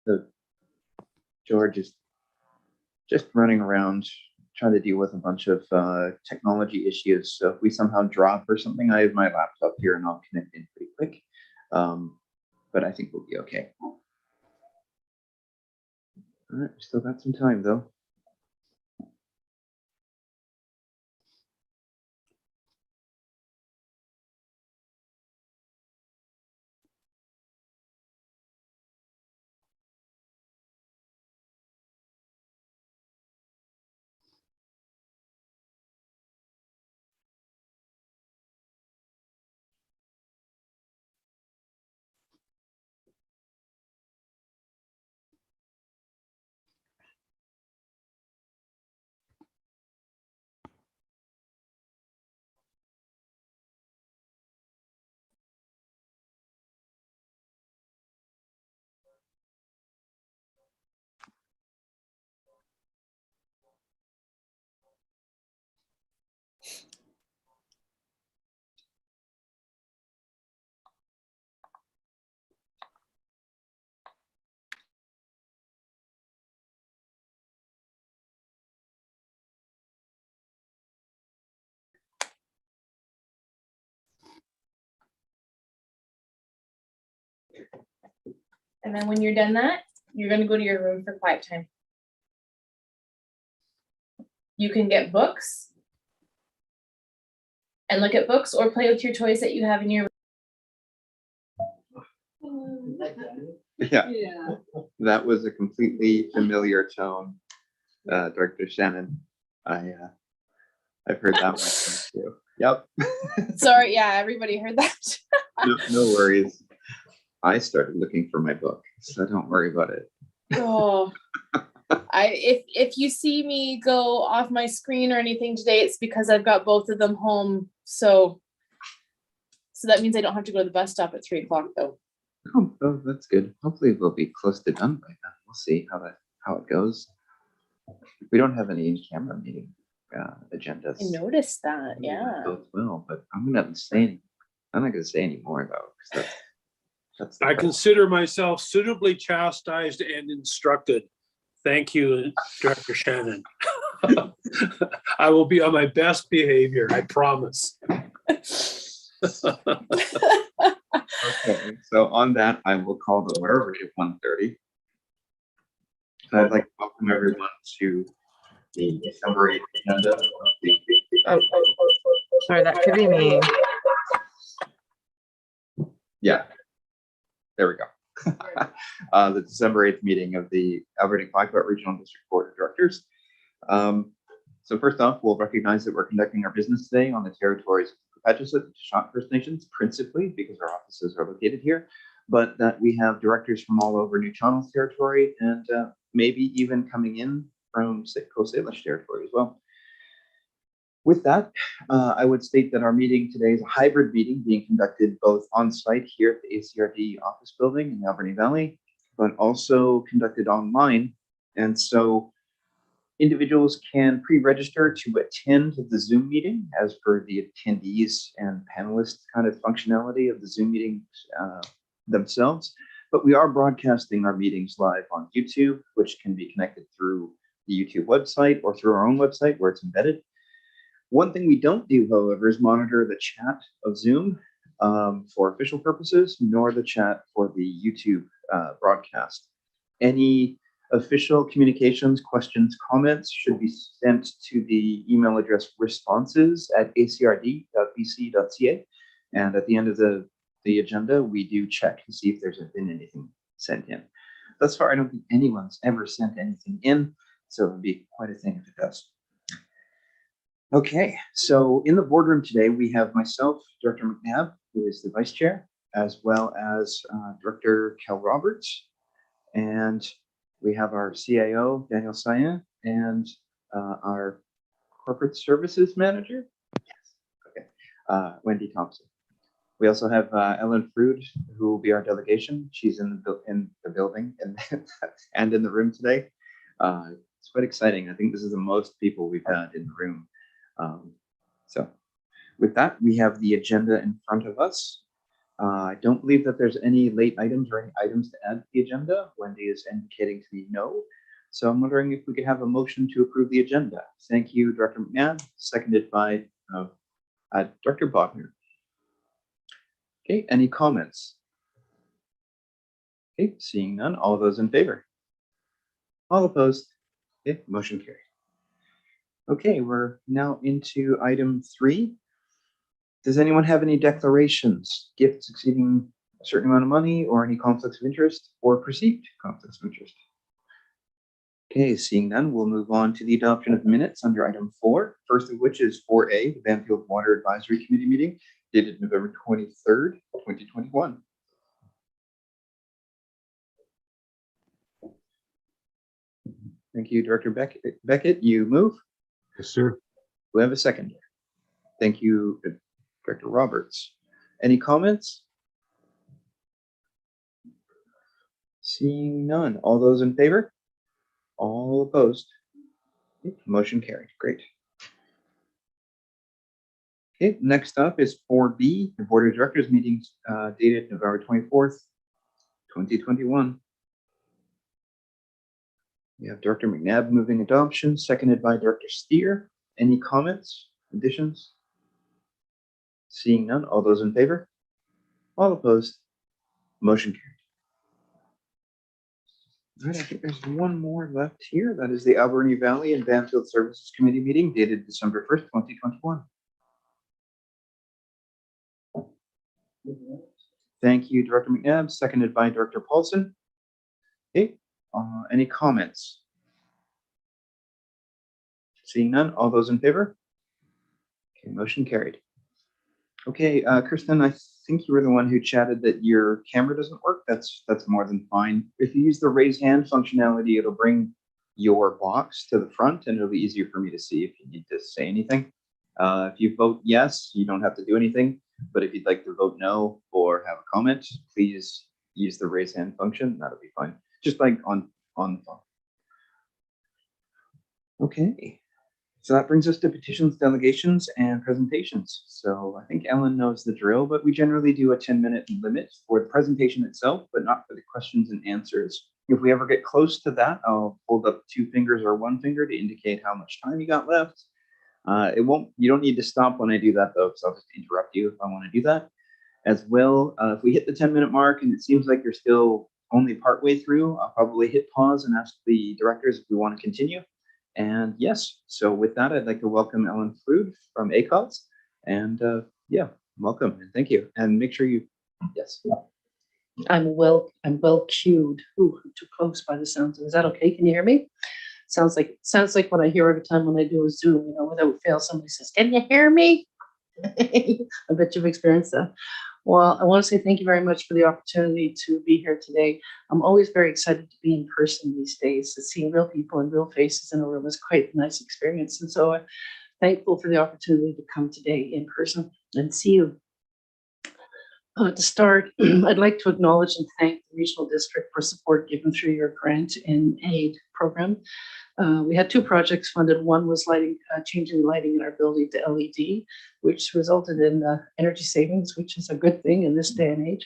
So George is just running around trying to deal with a bunch of technology issues. So if we somehow drop or something, I have my laptop here and I'll connect in pretty quick. But I think we'll be okay. All right, we still got some time though. And then when you're done that, you're going to go to your room for quiet time. You can get books and look at books or play with your toys that you have in your room. Yeah, that was a completely familiar tone, Director Shannon. I've heard that one too. Yep. Sorry, yeah, everybody heard that. No worries. I started looking for my book, so don't worry about it. Oh, if you see me go off my screen or anything today, it's because I've got both of them home. So that means I don't have to go to the bus stop at 3 o'clock though. Oh, that's good. Hopefully we'll be close to done by then. We'll see how it goes. We don't have any in-camera meeting agendas. I noticed that, yeah. Both will, but I'm not gonna say any more though, because that's I consider myself suitably chastised and instructed. Thank you, Director Shannon. I will be on my best behavior, I promise. Okay, so on that, I will call the order at 1:30. So I'd like to welcome everyone to the December 8th agenda of the Sorry, that could be me. Yeah, there we go. The December 8th meeting of the Alberni Blackbelt Regional District Board of Directors. So first off, we'll recognize that we're conducting our business today on the territories of the Petitions and Shot First Nations, principally because our offices are located here, but that we have directors from all over New Channels territory and maybe even coming in from Coast Salish territory as well. With that, I would state that our meeting today is a hybrid meeting being conducted both on site here at the ACRD office building in the Albany Valley, but also conducted online. And so individuals can pre-register to attend the Zoom meeting as per the attendees and panelists kind of functionality of the Zoom meetings themselves. But we are broadcasting our meetings live on YouTube, which can be connected through the YouTube website or through our own website where it's embedded. One thing we don't do, however, is monitor the chat of Zoom for official purposes, nor the chat for the YouTube broadcast. Any official communications, questions, comments should be sent to the email address responses@acrd.bc.ca. And at the end of the agenda, we do check to see if there's been anything sent in. Thus far, I don't think anyone's ever sent anything in, so it would be quite a thing if it does. Okay, so in the boardroom today, we have myself, Director Mcnabb, who is the vice chair, as well as Director Kel Roberts, and we have our CIO, Daniel Sayan, and our corporate services manager, Wendy Thompson. We also have Ellen Frood, who will be our delegation. She's in the building and in the room today. It's quite exciting. I think this is the most people we've had in the room. So with that, we have the agenda in front of us. I don't believe that there's any late items or any items to add to the agenda. Wendy is indicating to me no. So I'm wondering if we could have a motion to approve the agenda. Thank you, Director Mcnabb, seconded by Director Bogner. Okay, any comments? Okay, seeing none, all those in favor? All opposed? Okay, motion carried. Okay, we're now into item 3. Does anyone have any declarations, gifts exceeding a certain amount of money, or any conflicts of interest or perceived conflicts of interest? Okay, seeing none, we'll move on to the adoption of minutes under item 4, first of which is 4A, the Banfield Water Advisory Committee meeting dated November 23rd, 2021. Thank you, Director Beckett. You move? Yes, sir. We have a second. Thank you, Director Roberts. Any comments? Seeing none. All those in favor? All opposed? Motion carried. Great. Okay, next up is 4B, the Board of Directors meetings dated November 24th, 2021. We have Director Mcnabb moving adoption, seconded by Director Steer. Any comments, additions? Seeing none, all those in favor? All opposed? Motion carried. All right, I think there's one more left here. That is the Alberni Valley and Banfield Services Committee meeting dated December 1st, 2021. Thank you, Director Mcnabb, seconded by Director Paulson. Okay, any comments? Seeing none, all those in favor? Okay, motion carried. Okay, Kristen, I think you were the one who chatted that your camera doesn't work. That's more than fine. If you use the raise hand functionality, it'll bring your box to the front and it'll be easier for me to see if you need to say anything. If you vote yes, you don't have to do anything. But if you'd like to vote no or have a comment, please use the raise hand function. That'll be fine. Just like on the phone. Okay. So that brings us to petitions, delegations, and presentations. So I think Ellen knows the drill, but we generally do a 10-minute limit for the presentation itself, but not for the questions and answers. If we ever get close to that, I'll hold up 2 fingers or 1 finger to indicate how much time you got left. You don't need to stop when I do that though, because I'll just interrupt you if I want to do that. As well, if we hit the 10-minute mark and it seems like you're still only partway through, I'll probably hit pause and ask the directors if we want to continue. And yes, so with that, I'd like to welcome Ellen Flood from Acrd. And yeah, welcome and thank you. And make sure you, yes. I'm well cued. Ooh, I'm too close by the sounds. Is that okay? Can you hear me? Sounds like what I hear every time when I do a Zoom, without fail, somebody says, "Can you hear me?" I bet you've experienced that. Well, I want to say thank you very much for the opportunity to be here today. I'm always very excited to be in person these days. To see real people and real faces in a room is quite a nice experience. And so I'm thankful for the opportunity to come today in person and see you. To start, I'd like to acknowledge and thank the Regional District for support given through your grant and aid program. We had 2 projects funded. One was changing the lighting in our building to LED, which resulted in energy savings, which is a good thing in this day and age.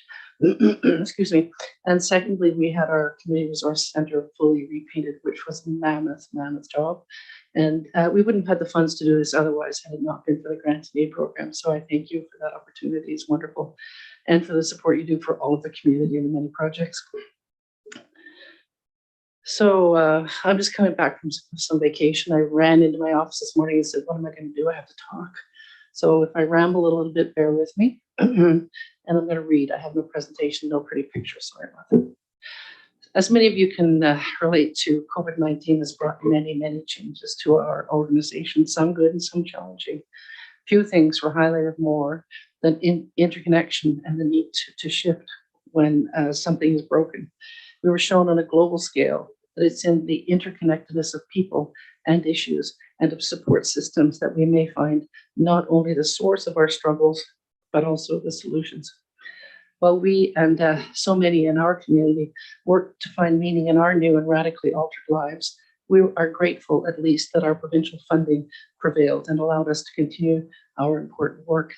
Excuse me. And secondly, we had our Community Resource Center fully repainted, which was a mammoth job. And we wouldn't have had the funds to do this otherwise had it not been for the grant and aid program. So I thank you for that opportunity. It's wonderful. And for the support you do for all of the community and the many projects. So I'm just coming back from some vacation. I ran into my office this morning and said, what am I going to do? I have to talk. So if I ramble a little bit, bear with me. And I'm going to read. I have no presentation, no pretty pictures. Sorry about that. As many of you can relate to, COVID-19 has brought many changes to our organization, some good and some challenging. Few things were highlighted more than interconnection and the need to shift when something is broken. We were shown on a global scale that it's in the interconnectedness of people and issues and of support systems that we may find not only the source of our struggles, but also the solutions. While we and so many in our community work to find meaning in our new and radically altered lives, we are grateful at least that our provincial funding prevailed and allowed us to continue our important work.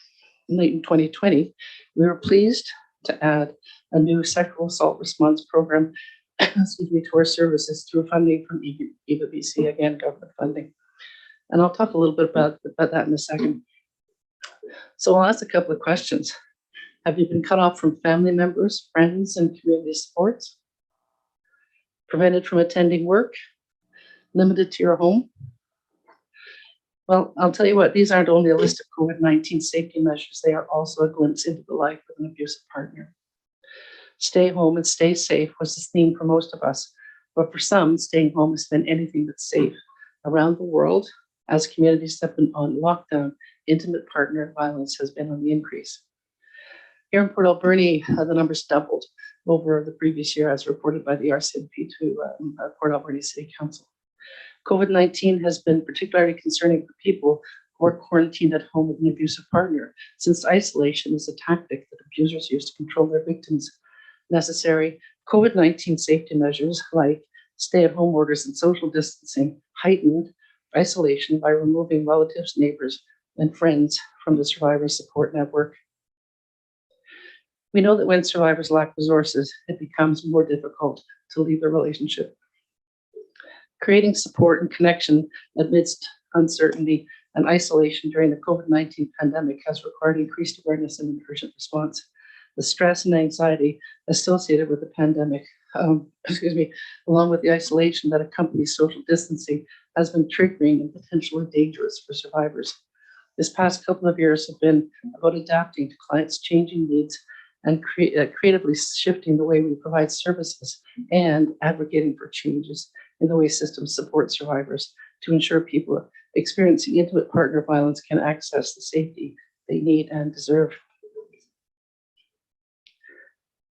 In late 2020, we were pleased to add a new sexual assault response program excuse me, to our services through funding from EVA BC, again, government funding. And I'll talk a little bit about that in a second. So I'll ask a couple of questions. Have you been cut off from family members, friends, and community supports? Prevented from attending work? Limited to your home? Well, I'll tell you what, these aren't only a list of COVID-19 safety measures, they are also a glimpse into the life of an abusive partner. Stay home and stay safe was the theme for most of us, but for some, staying home has been anything but safe. Around the world, as communities have been on lockdown, intimate partner violence has been on the increase. Here in Port Alberni, the numbers doubled over the previous year as reported by the RCMP to Port Alberni City Council. COVID-19 has been particularly concerning for people who are quarantined at home with an abusive partner, since isolation is a tactic that abusers use to control their victims. Necessary COVID-19 safety measures like stay-at-home orders and social distancing heightened isolation by removing relatives, neighbors, and friends from the survivor support network. We know that when survivors lack resources, it becomes more difficult to leave the relationship. Creating support and connection amidst uncertainty and isolation during the COVID-19 pandemic has required increased awareness and an urgent response. The stress and anxiety associated with the pandemic, along with the isolation that accompanies social distancing, has been triggering and potentially dangerous for survivors. This past couple of years have been about adapting to clients' changing needs and creatively shifting the way we provide services and advocating for changes in the way systems support survivors to ensure people experiencing intimate partner violence can access the safety they need and deserve.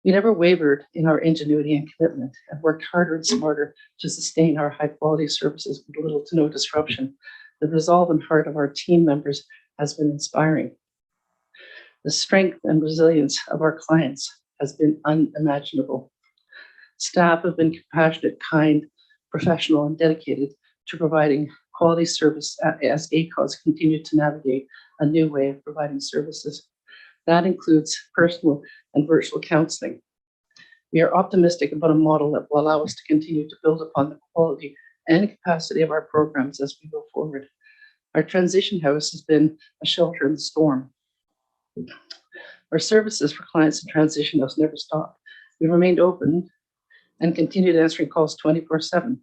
We never wavered in our ingenuity and commitment and worked harder and smarter to sustain our high quality services with little to no disruption. The resolve and heart of our team members has been inspiring. The strength and resilience of our clients has been unimaginable. Staff have been compassionate, kind, professional, and dedicated to providing quality service as ACOs continue to navigate a new way of providing services. That includes personal and virtual counseling. We are optimistic about a model that will allow us to continue to build upon the quality and capacity of our programs as we go forward. Our transition house has been a shelter in the storm. Our services for clients in transition house never stopped. We remained open and continued answering calls 24/7.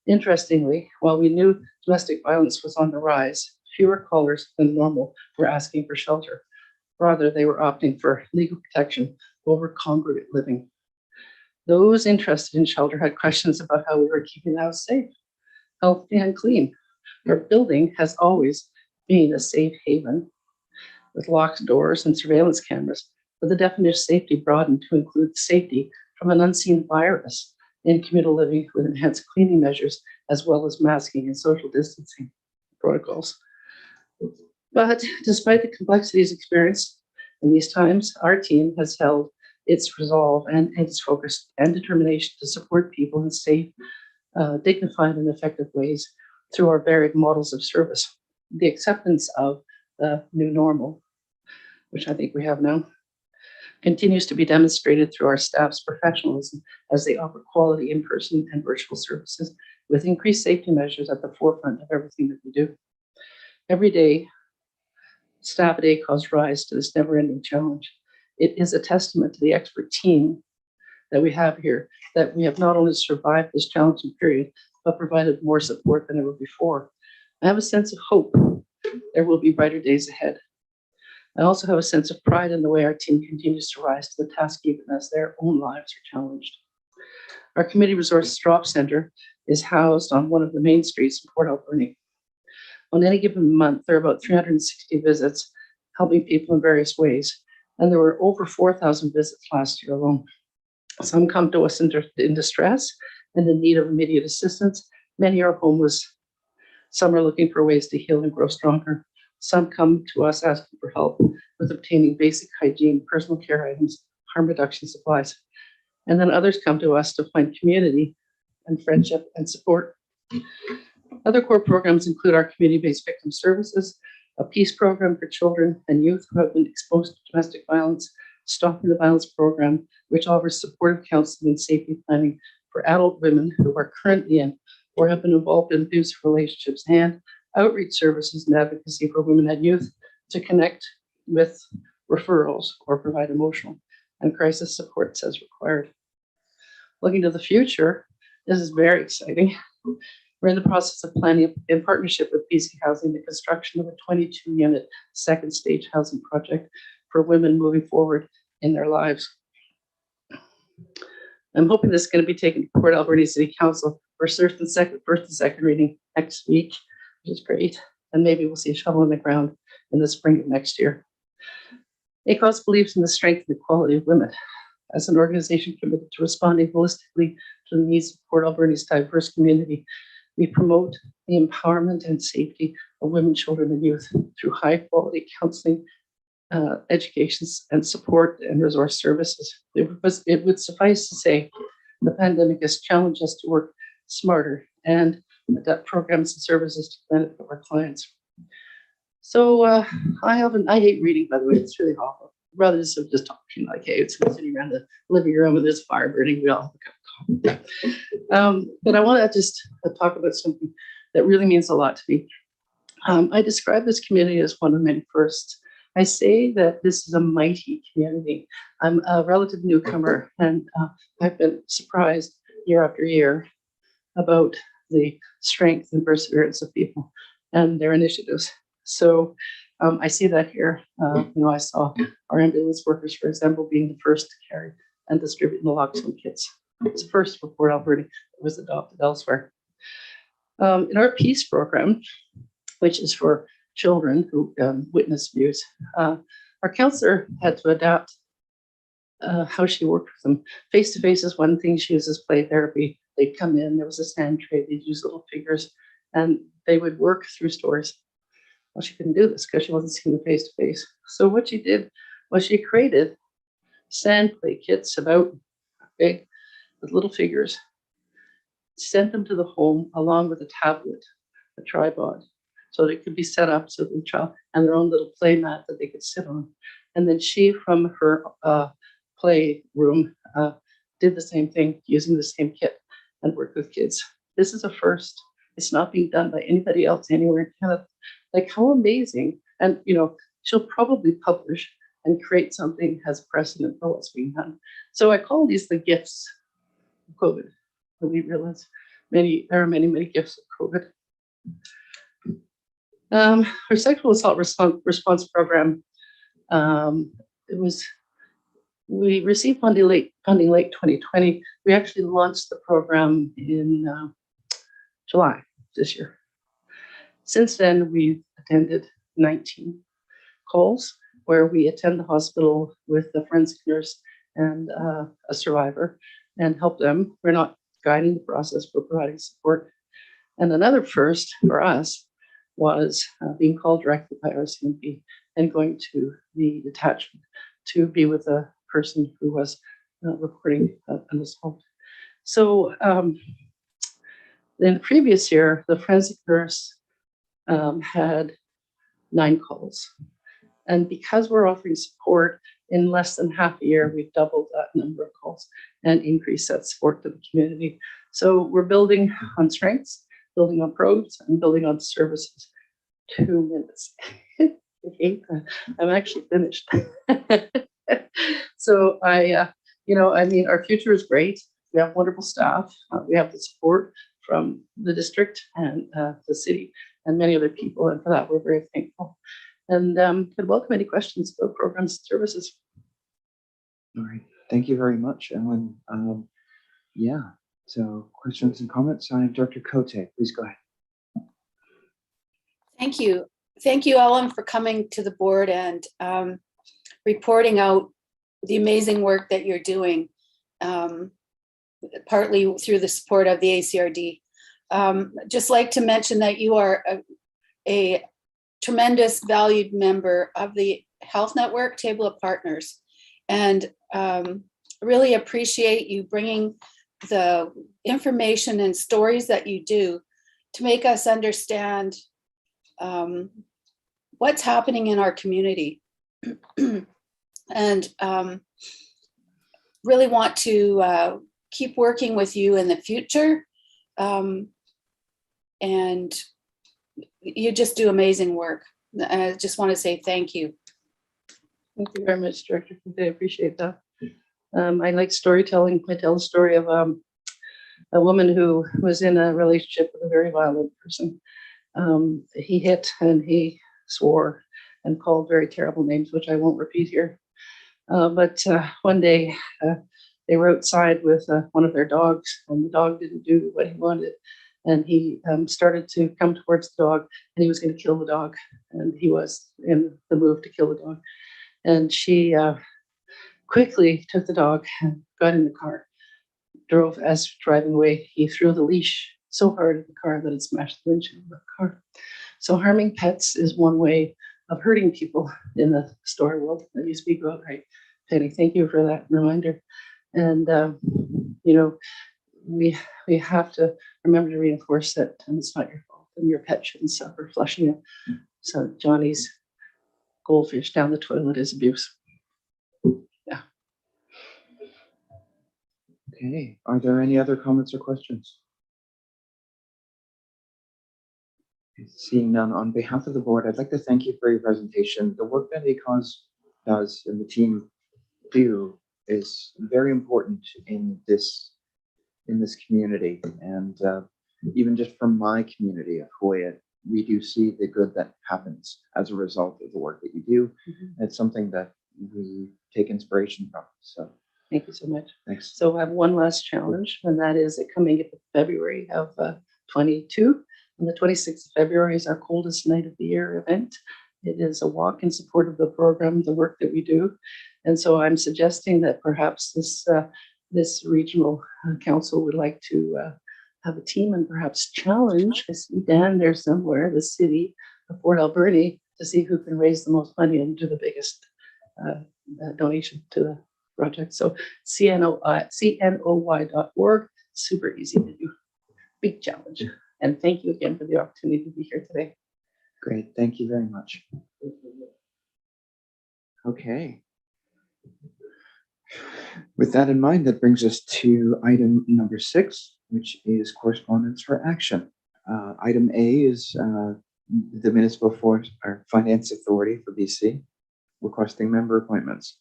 Interestingly, while we knew domestic violence was on the rise, fewer callers than normal were asking for shelter. Rather, they were opting for legal protection over congregate living. Those interested in shelter had questions about how we were keeping the house safe, healthy, and clean. Our building has always been a safe haven with locked doors and surveillance cameras, but the definition of safety broadened to include safety from an unseen virus in communal living with enhanced cleaning measures, as well as masking and social distancing protocols. But despite the complexities experienced in these times, our team has held its resolve and its focus and determination to support people in safe, dignified, and effective ways through our varied models of service. The acceptance of the new normal, which I think we have now, continues to be demonstrated through our staff's professionalism as they offer quality in-person and virtual services with increased safety measures at the forefront of everything that we do. Every day, staff at ACOS rise to this never-ending challenge. It is a testament to the expert team that we have here, that we have not only survived this challenging period, but provided more support than ever before. I have a sense of hope. There will be brighter days ahead. I also have a sense of pride in the way our team continues to rise to the task even as their own lives are challenged. Our Community Resource Drop Center is housed on one of the main streets in Port Alberni. On any given month, there are about 360 visits, helping people in various ways. And there were over 4,000 visits last year alone. Some come to us in distress and in need of immediate assistance. Many are homeless. Some are looking for ways to heal and grow stronger. Some come to us asking for help with obtaining basic hygiene, personal care items, harm reduction supplies. And then others come to us to find community and friendship and support. Other core programs include our community-based victim services, a peace program for children and youth who have been exposed to domestic violence, Stopping the Violence Program, which offers supportive counseling and safety planning for adult women who are currently in or have been involved in abusive relationships, and outreach services and advocacy for women and youth to connect with referrals or provide emotional and crisis supports as required. Looking to the future, this is very exciting. We're in the process of planning in partnership with BC Housing the construction of a 22-unit second stage housing project for women moving forward in their lives. I'm hoping this is going to be taken to Port Alberni City Council for first and second reading next week, which is great. And maybe we'll see a shovel in the ground in the spring of next year. ACOS believes in the strength and equality of women. As an organization committed to responding holistically to the needs of Port Alberni's diverse community, we promote the empowerment and safety of women, children, and youth through high-quality counseling, educations, and support and resource services. It would suffice to say the pandemic has challenged us to work smarter and adapt programs and services to benefit our clients. So I hate reading, by the way. It's really awful. Rather than just talking like, hey, it's sitting around the living room with this fire burning, we all have a cup of coffee. But I want to just talk about something that really means a lot to me. I describe this community as one of many firsts. I say that this is a mighty community. I'm a relative newcomer, and I've been surprised year after year about the strength and perseverance of people and their initiatives. So I see that here. I saw our ambulance workers, for example, being the first to carry and distribute naloxone kits. It's the first for Port Alberni. It was adopted elsewhere. In our PEACE program, which is for children who witness abuse, our counselor had to adapt how she worked with them. Face-to-face is one thing. She uses play therapy. They'd come in, there was a stand tray, they'd use little figures, and they would work through stories. Well, she couldn't do this because she wasn't seeing them face-to-face. So what she did was she created sand play kits about big with little figures, sent them to the home along with a tablet, a tripod, so that it could be set up so the child and their own little play mat that they could sit on. And then she, from her play room, did the same thing using the same kit and worked with kids. This is a first. It's not being done by anybody else anywhere in Canada. Like, how amazing. And, she'll probably publish and create something as precedent for what's being done. So I call these the gifts of COVID. And we realize there are many, many gifts of COVID. Our sexual assault response program, we received funding late 2020. We actually launched the program in July this year. Since then, we've attended 19 calls where we attend the hospital with a forensic nurse and a survivor and help them. We're not guiding the process, we're providing support. And another first for us was being called directly by RCMP and going to the detachment to be with a person who was reporting an assault. So in the previous year, the forensic nurse had 9 calls. And because we're offering support, in less than half a year, we've doubled that number of calls and increased that support to the community. So we're building on strengths, building on probes, and building on services. 2 minutes. I hate that. I'm actually finished. So our future is great. We have wonderful staff. We have the support from the district and the city and many other people. And for that, we're very thankful. And could welcome any questions about programs and services. All right. Thank you very much, Ellen. So questions and comments? I have Dr. Cote. Please go ahead. Thank you. Thank you, Ellen, for coming to the board and reporting out the amazing work that you're doing, partly through the support of the ACRD. Just like to mention that you are a tremendous valued member of the Health Network Table of Partners, and really appreciate you bringing the information and stories that you do to make us understand what's happening in our community. And really want to keep working with you in the future. And you just do amazing work. I just want to say thank you. Thank you very much, Director. I appreciate that. I like storytelling. I tell the story of a woman who was in a relationship with a very violent person. He hit and he swore and called very terrible names, which I won't repeat here. But one day they were outside with one of their dogs, and the dog didn't do what he wanted. And he started to come towards the dog, and he was going to kill the dog. And he was in the move to kill the dog. And she quickly took the dog and got in the car, drove. As driving away, he threw the leash so hard at the car that it smashed the windshield of the car. So harming pets is one way of hurting people in the story world that you speak about, right, Penny? Thank you for that reminder. And you know, we have to remember to reinforce that it's not your fault, and your pet shouldn't suffer flushing it. So Johnny's goldfish down the toilet is abuse. Yeah. Okay, are there any other comments or questions? Seeing none, on behalf of the board, I'd like to thank you for your presentation. The work that ACOS does and the team do is very important in this community. And even just from my community of Hoya, we do see the good that happens as a result of the work that you do. Mm-hmm. It's something that we take inspiration from. So thank you so much. Thanks. So I have one last challenge, and that is it coming in February of 22. And the 26th of February is our coldest night of the year event. It is a walk in support of the program, the work that we do. And so I'm suggesting that perhaps this regional council would like to have a team and perhaps challenge, I see Dan there somewhere, the city of Port Alberni, to see who can raise the most money and do the biggest donation to the project. So cnoy.org, super easy to do. Big challenge. And thank you again for the opportunity to be here today. Great, thank you very much. Okay. With that in mind, that brings us to item number 6, which is correspondence for action. Item A is the Municipal Finance Authority for BC requesting member appointments.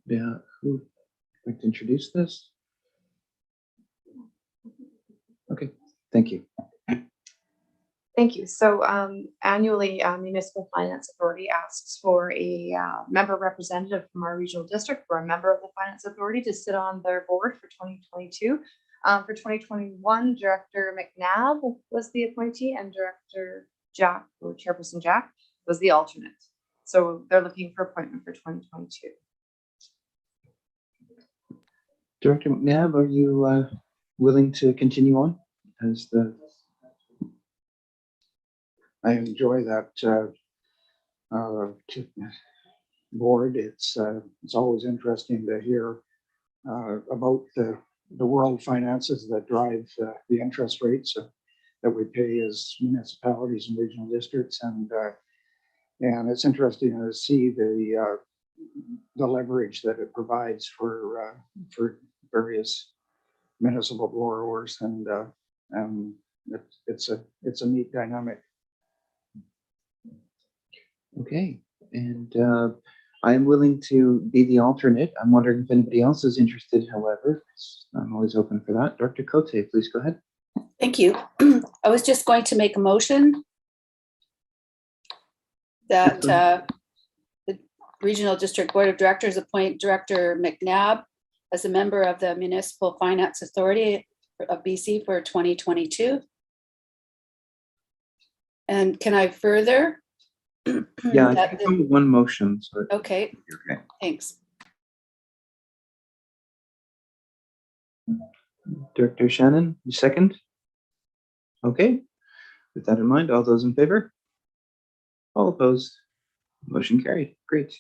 Yeah, who would like to introduce this? Okay, thank you. Thank you. So annually, Municipal Finance Authority asks for a member representative from our regional district or a member of the Finance Authority to sit on their board for 2022. For 2021, Director Mcnabb was the appointee and Director Jack, or Chairperson Jack, was the alternate. So they're looking for appointment for 2022. Director Mcnabb, are you willing to continue on as the... I enjoy that board. It's always interesting to hear about the world finances that drive the interest rates that we pay as municipalities and regional districts, and it's interesting to see the leverage that it provides for various municipal borrowers, and it's a neat dynamic. Okay, and I am willing to be the alternate. I'm wondering if anybody else is interested, however. I'm always open for that. Dr. Cote, please go ahead. Thank you. I was just going to make a motion that the Regional District Board of Directors appoint Director Mcnabb as a member of the Municipal Finance Authority of BC for 2022. And can I further? Yeah, I think only one motion. So okay. Okay. Thanks. Director Shannon, you second? Okay. With that in mind, all those in favor? All opposed? Motion carried. Great.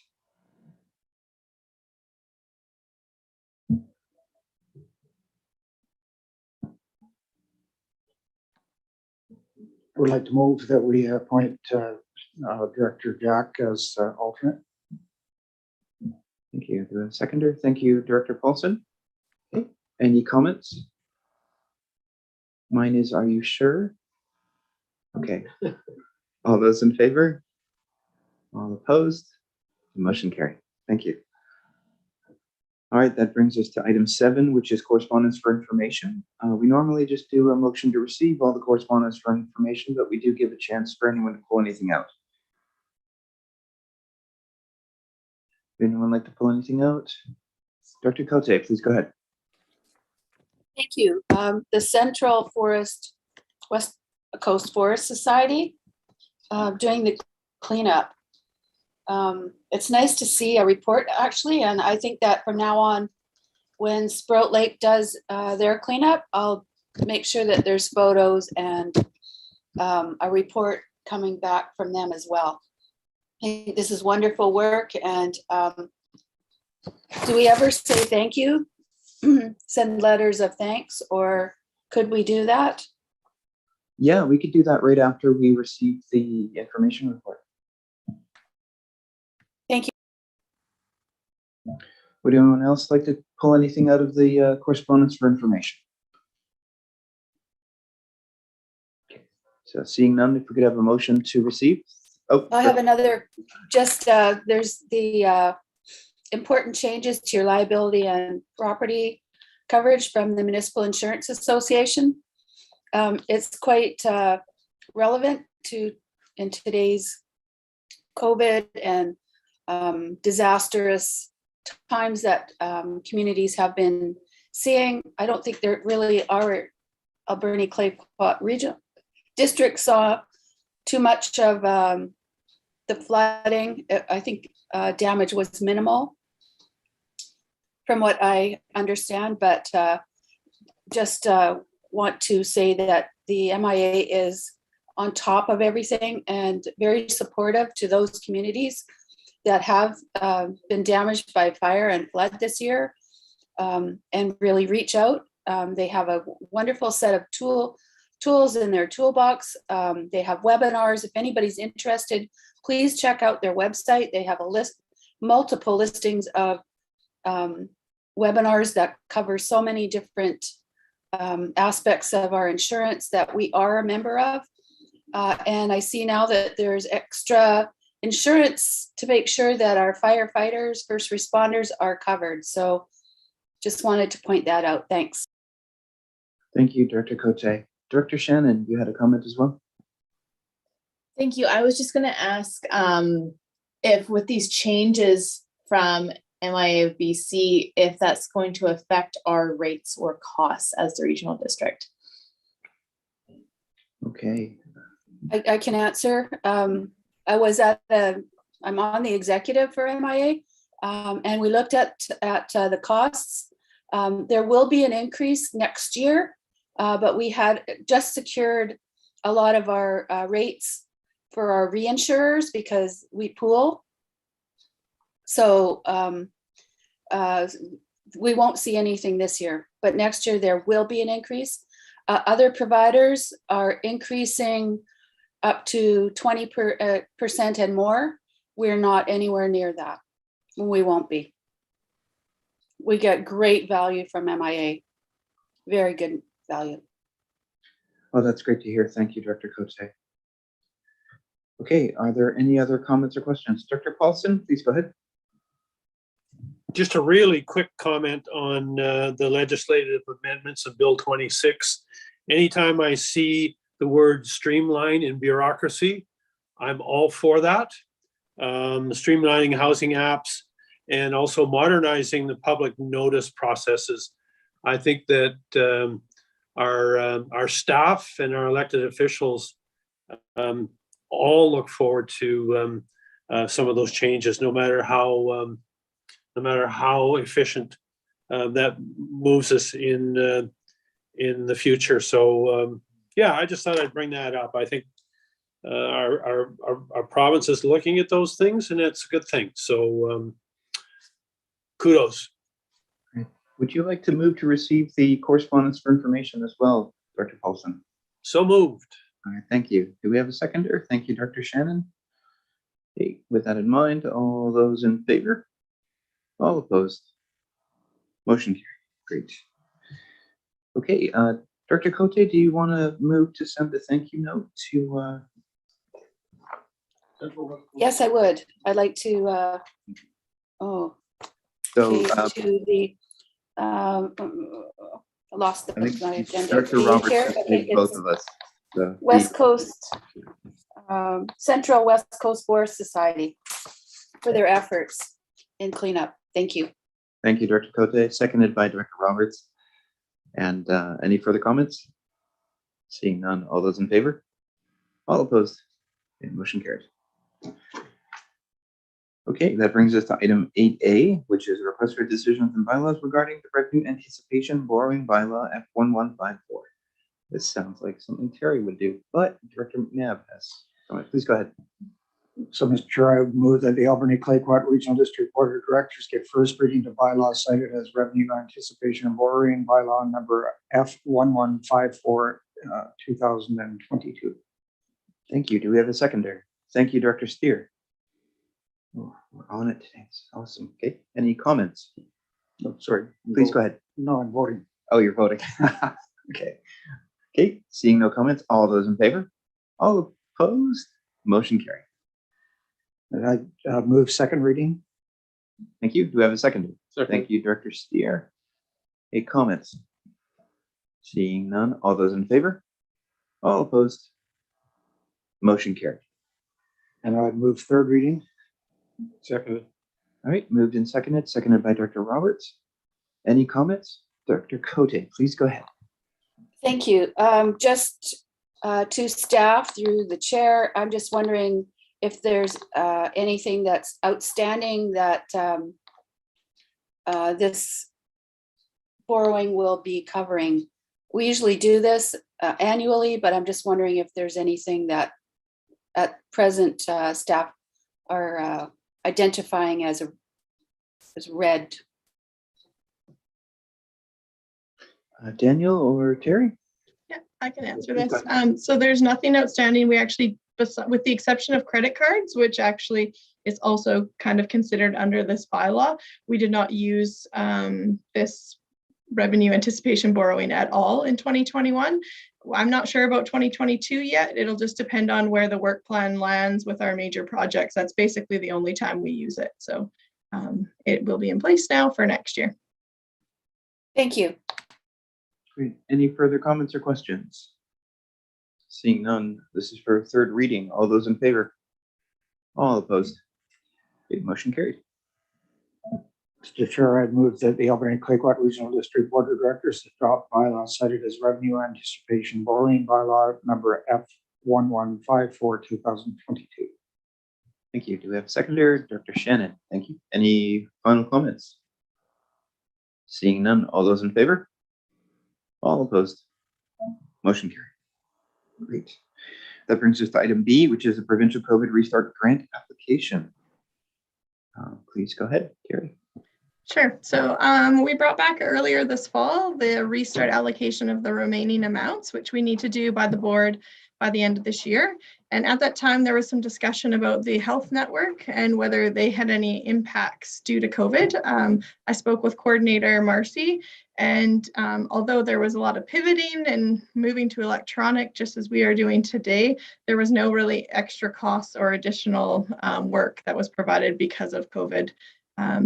I would like to move that we appoint Director Jack as alternate. Thank you. Do we have a seconder? Thank you, Director Paulson. Okay. Any comments? Mine is, are you sure? Okay. All those in favor? All opposed? Motion carried. Thank you. All right, that brings us to item 7, which is correspondence for information. We normally just do a motion to receive all the correspondence for information, but we do give a chance for anyone to pull anything out. Would anyone like to pull anything out? Dr. Cote, please go ahead. Thank you. The Central Forest, West Coast Forest Society, doing the cleanup. It's nice to see a report actually, and I think that from now on, when Sprout Lake does their cleanup, I'll make sure that there's photos and a report coming back from them as well. I think this is wonderful work, and do we ever say thank you? Send letters of thanks, or could we do that? Yeah, we could do that right after we receive the information report. Thank you. Would anyone else like to pull anything out of the correspondence for information? Okay. So seeing none, if we could have a motion to receive. Oh, I have another, just there's the important changes to your liability and property coverage from the Municipal Insurance Association. It's quite relevant to in today's COVID and disastrous times that communities have been seeing. I don't think there really are Alberni Clay Pot region district saw too much of the flooding. I think damage was minimal from what I understand, but just want to say that the MIA is on top of everything and very supportive to those communities that have been damaged by fire and flood this year, and really reach out. They have a wonderful set of tools in their toolbox. They have webinars. If anybody's interested, please check out their website. They have a multiple listings of webinars that cover so many different aspects of our insurance that we are a member of. And I see now that there's extra insurance to make sure that our firefighters, first responders are covered. So just wanted to point that out. Thanks. Thank you, Director Cote. Director Shannon, you had a comment as well? Thank you. I was just going to ask if with these changes from MIA of BC, if that's going to affect our rates or costs as the regional district. Okay. I can answer. I was I'm on the executive for MIA, and we looked at the costs. There will be an increase next year, but we had just secured a lot of our rates for our reinsurers because we pool. So we won't see anything this year, but next year there will be an increase. Other providers are increasing up to 20% and more. We're not anywhere near that. We won't be. We get great value from MIA. Very good value. Oh, that's great to hear. Thank you, Director Cote. Okay, are there any other comments or questions? Dr. Paulson, please go ahead. Just a really quick comment on the legislative amendments of Bill 26. Anytime I see the word streamline in bureaucracy, I'm all for that. Streamlining housing apps and also modernizing the public notice processes. I think that our staff and our elected officials all look forward to some of those changes, no matter how efficient that moves us in the future. So yeah, I just thought I'd bring that up. I think our province is looking at those things, and it's a good thing. So kudos. Would you like to move to receive the correspondence for information as well, Dr. Paulson? So moved. All right, thank you. Do we have a seconder? Thank you, Dr. Shannon. Okay, with that in mind, all those in favor? All opposed? Motion carried. Great. Okay, Director Cote, do you want to move to send the thank you note to? Yes, I would. I'd like to, So to the, I lost I think my agenda. Director page Roberts here. has Okay, saved both it's of us. West Coast, Central West Coast Forest Society for their efforts in cleanup. Thank you. Thank you, Director Cote, seconded by Director Roberts. And any further comments? Seeing none, all those in favor? All opposed? Okay, motion carried. Okay, that brings us to item 8A, which is a request for decisions and bylaws regarding the revenue anticipation borrowing bylaw F1154. This sounds like something Terry would do, but Director Mcnabb has. Please go ahead. So, Mr. Chair, I would move that the Albany Clayoquot Regional District Board of Directors give first reading to bylaw cited as revenue anticipation and borrowing bylaw number F1154, 2022. Thank you. Do we have a seconder? Thank you, Director Steer. Oh, we're on it today. It's awesome. Okay. Any comments? No, sorry. Please go ahead. No, I'm voting. Oh, you're voting. Okay. Okay. Seeing no comments, all those in favor? All opposed? Motion carried. And I move second reading. Thank you. Do we have a seconder? Thank you, Director Steer. Any comments? Seeing none, all those in favor? All opposed? Motion carried. And I move third reading. Seconded. All right, moved and seconded by Director Roberts. Any comments? Director Cote, please go ahead. Thank you. Just to staff through the chair, I'm just wondering if there's anything that's outstanding that this borrowing will be covering. We usually do this annually, but I'm just wondering if there's anything that at present staff are identifying as red. Daniel or Terry? Yeah, I can answer this. So there's nothing outstanding. We actually, with the exception of credit cards, which actually is also kind of considered under this bylaw, we did not use this revenue anticipation borrowing at all in 2021. I'm not sure about 2022 yet. It'll just depend on where the work plan lands with our major projects. That's basically the only time we use it. So it will be in place now for next year. Thank you. Great. Any further comments or questions? Seeing none, this is for third reading. All those in favor? All opposed? Okay, motion carried. Mr. Chair, I move that the Albany Clayoquot Regional District Board of Directors adopt bylaw cited as revenue anticipation borrowing bylaw number F1154, 2022. Thank you. Do we have a seconder? Director Shannon. Thank you. Any final comments? Seeing none, all those in favor? All opposed? Motion carried. Great. That brings us to item B, which is a provincial COVID restart grant application. Please go ahead, Carrie. Sure. So we brought back earlier this fall the restart allocation of the remaining amounts, which we need to do by the board by the end of this year. And at that time, there was some discussion about the health network and whether they had any impacts due to COVID. I spoke with coordinator Marcy, and although there was a lot of pivoting and moving to electronic, just as we are doing today, there was no really extra costs or additional work that was provided because of COVID.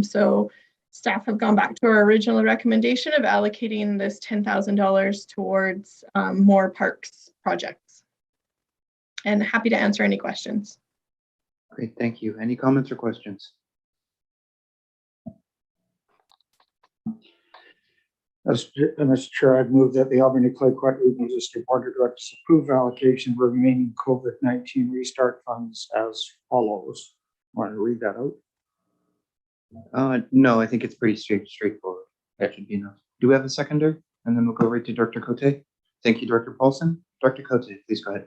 So staff have gone back to our original recommendation of allocating this $10,000 towards more parks projects. And happy to answer any questions. Great, thank you. Any comments or questions? Mr. Chair, I'd move that the Albany Clayoquot Regional District Board of Directors approve allocation of remaining COVID-19 restart funds as follows. Want to read that out? No, I think it's pretty straightforward. That should be enough. Do we have a seconder? And then we'll go right to Director Cote. Thank you, Director Paulson. Director Cote, please go ahead.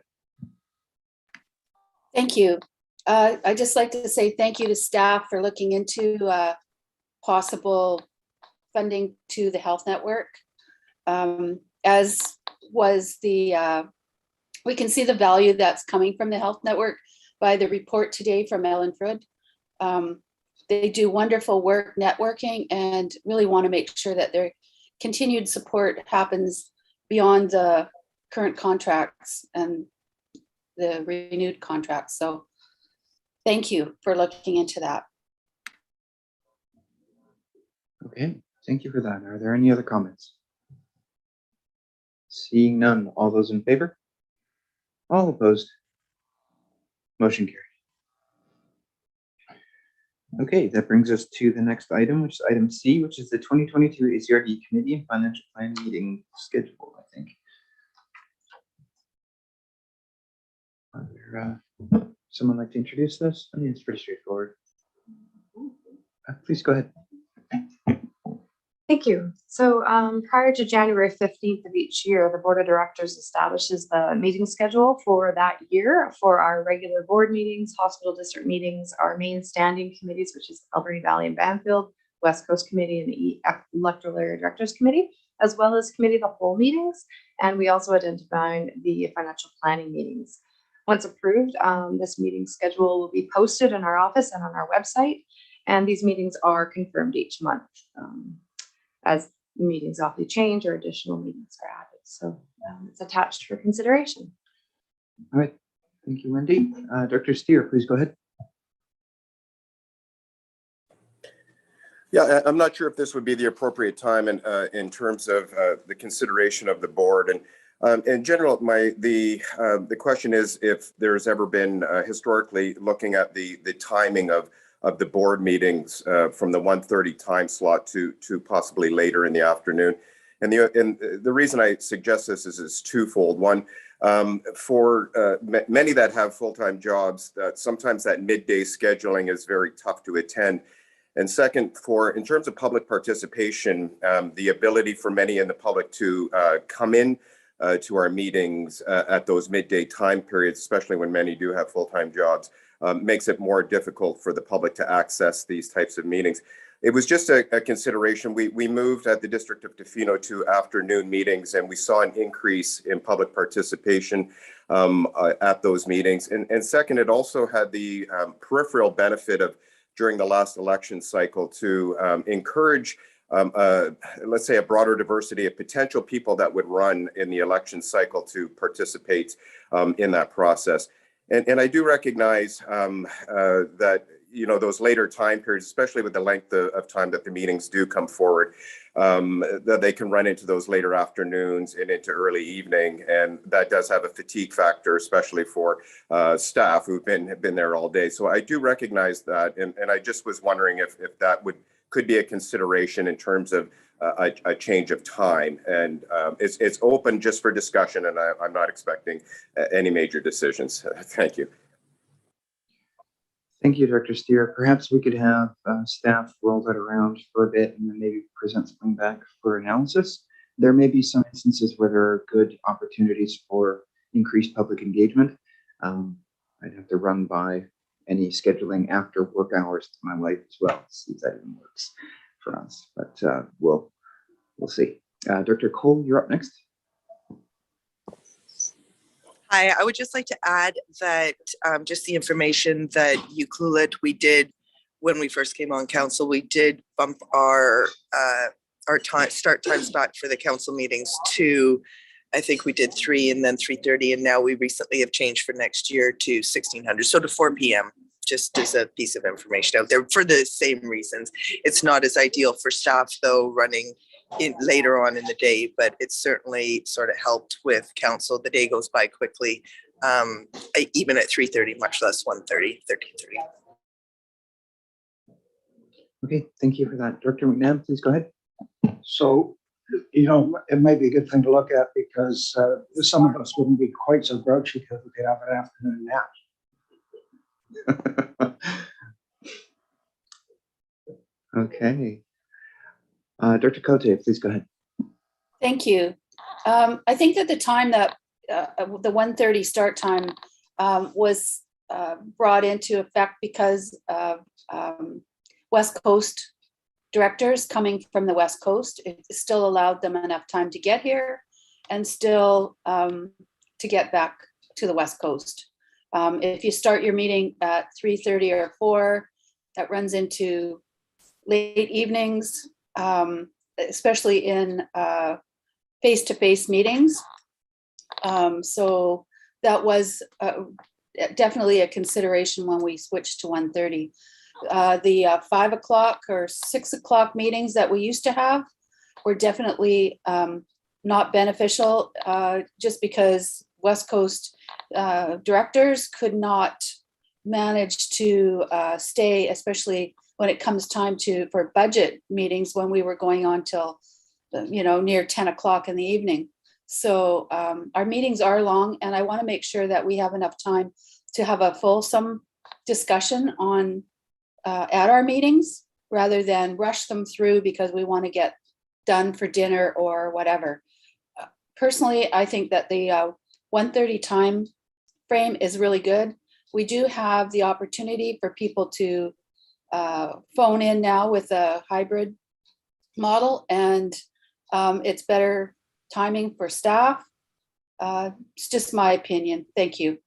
Thank you. I'd just like to say thank you to staff for looking into possible funding to the health network. As was the, we can see the value that's coming from the health network by the report today from Ellen Frood. They do wonderful work networking and really want to make sure that their continued support happens beyond the current contracts and the renewed contracts. So thank you for looking into that. Okay, thank you for that. Are there any other comments? Seeing none, all those in favor? All opposed? Motion carried. Okay, that brings us to the next item, which is item C, which is the 2022 ACRD Committee and Financial Plan meeting schedule, I think. Someone like to introduce this? I mean, it's pretty straightforward. Please go ahead. Thank you. So prior to January 15th of each year, the Board of Directors establishes the meeting schedule for that year for our regular board meetings, hospital district meetings, our main standing committees, which is Alberni Valley and Banfield, West Coast Committee, and the Electoral Area Directors Committee, as well as Committee of the Whole meetings. And we also identified the financial planning meetings. Once approved, this meeting schedule will be posted in our office and on our website. And these meetings are confirmed each month. As meetings often change or additional meetings are added. So it's attached for consideration. All right, thank you, Wendy. Dr. Steer, please go ahead. Yeah, I'm not sure if this would be the appropriate time in terms of the consideration of the board. And in general, the question is if there's ever been historically looking at the timing of the board meetings from the 1:30 time slot to possibly later in the afternoon. And the reason I suggest this is twofold. One, for many that have full-time jobs, sometimes that midday scheduling is very tough to attend. And second, in terms of public participation, the ability for many in the public to come in to our meetings at those midday time periods, especially when many do have full-time jobs, makes it more difficult for the public to access these types of meetings. It was just a consideration. We moved at the District of Tofino to afternoon meetings, and we saw an increase in public participation at those meetings. And second, it also had the peripheral benefit of, during the last election cycle, to encourage, let's say, a broader diversity of potential people that would run in the election cycle to participate in that process. And I do recognize that, those later time periods, especially with the length of time that the meetings do come forward, that they can run into those later afternoons and into early evening. And that does have a fatigue factor, especially for staff who've been there all day. So I do recognize that. And I just was wondering if that could be a consideration in terms of a change of time. And it's open just for discussion, and I'm not expecting any major decisions. Thank you. Thank you, Dr. Steer. Perhaps we could have staff roll that around for a bit and then maybe present something back for analysis. There may be some instances where there are good opportunities for increased public engagement. I'd have to run by any scheduling after work hours to my wife as well to see if that even works for us. But we'll see. Dr. Cole, you're up next. Hi, I would just like to add that just the information that you clued, we did when we first came on council, we did bump our start times back for the council meetings to, I think we did 3 and then 3:30, and now we recently have changed for next year to 1600, so to 4 p.m. Just as a piece of information out there for the same reasons. It's not as ideal for staff though, running in later on in the day, but it's certainly sort of helped with council. The day goes by quickly, even at 3:30, much less 1:30, 13:30. Okay, thank you for that. Dr. Mcnabb, please go ahead. So, it might be a good thing to look at because some of us wouldn't be quite so grouchy because we could have an afternoon nap. Okay. Dr. Cote, please go ahead. Thank you. I think that the time that the 1:30 start time was brought into effect because of West Coast directors coming from the West Coast. It still allowed them enough time to get here and still to get back to the West Coast. If you start your meeting at 3:30 or 4, that runs into late evenings, especially in face-to-face meetings. So that was definitely a consideration when we switched to 1:30. The 5 o'clock or 6 o'clock meetings that we used to have were definitely not beneficial, just because West Coast directors could not manage to stay, especially when it comes time for budget meetings, when we were going on till near 10 o'clock in the evening. So our meetings are long, and I want to make sure that we have enough time to have a fulsome discussion on at our meetings, rather than rush them through because we want to get done for dinner or whatever. Personally, I think that the 1:30 time frame is really good. We do have the opportunity for people to phone in now with a hybrid model, and it's better timing for staff. It's just my opinion. Thank you.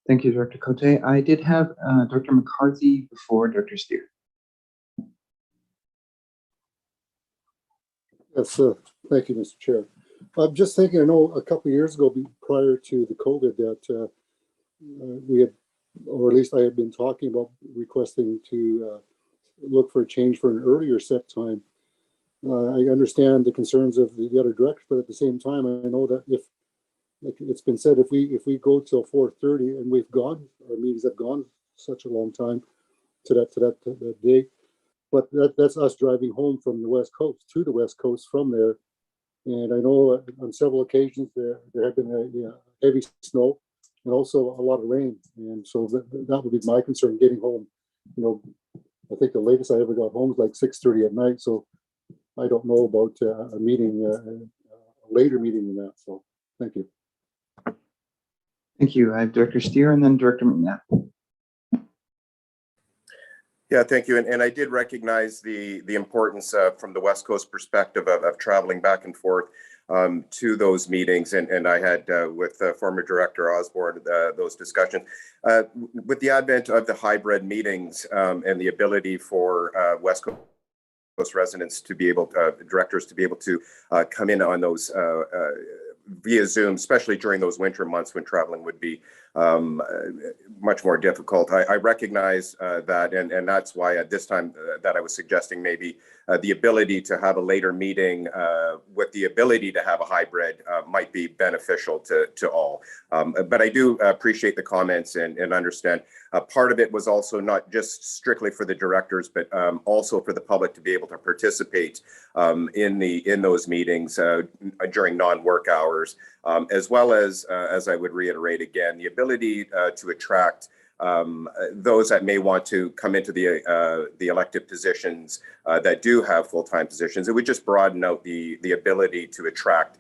Thank you, Director Cote. I did have Dr. McCarthy before Dr. Steer. Yes, thank you, Mr. Chair. I'm just thinking, I know a couple of years ago, prior to the COVID, that we had, or at least I had been talking about requesting to look for a change for an earlier set time. I understand the concerns of the other directors, but at the same time, I know that if, like it's been said, if we go till 4:30 and our meetings have gone such a long time to that date, but that's us driving home from the West Coast to the West Coast from there. And I know on several occasions there have been a heavy snow and also a lot of rain. And so that would be my concern getting home. I think the latest I ever got home was like 6:30 at night. So I don't know about a meeting, a later meeting than that. So thank you. Thank you. I have Director Steer and then Director Mcnabb. Yeah, thank you. And I did recognize the importance from the West Coast perspective of traveling back and forth to those meetings. And I had with former Director Osborne those discussions. With the advent of the hybrid meetings and the ability for West Coast residents to be able, directors to be able to come in on those via Zoom, especially during those winter months when traveling would be much more difficult. I recognize that, and that's why at this time that I was suggesting maybe the ability to have a later meeting with the ability to have a hybrid might be beneficial to all. But I do appreciate the comments and understand part of it was also not just strictly for the directors, but also for the public to be able to participate in those meetings during non-work hours, as well as I would reiterate again, the ability to attract those that may want to come into the elected positions that do have full-time positions. It would just broaden out the ability to attract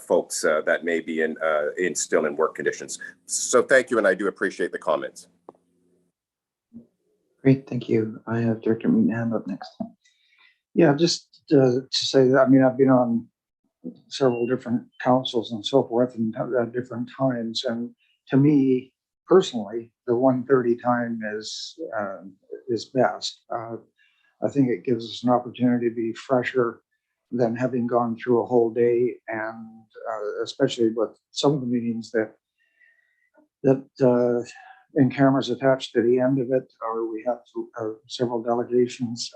folks that may be still in work conditions. So thank you, and I do appreciate the comments. Great, thank you. I have Director Mcnabb up next. Yeah, just to say that, I mean, I've been on several different councils and so forth and at different times. And to me personally, the 1:30 time is best. I think it gives us an opportunity to be fresher than having gone through a whole day, and especially with some of the meetings that in cameras attached to the end of it, or we have several delegations.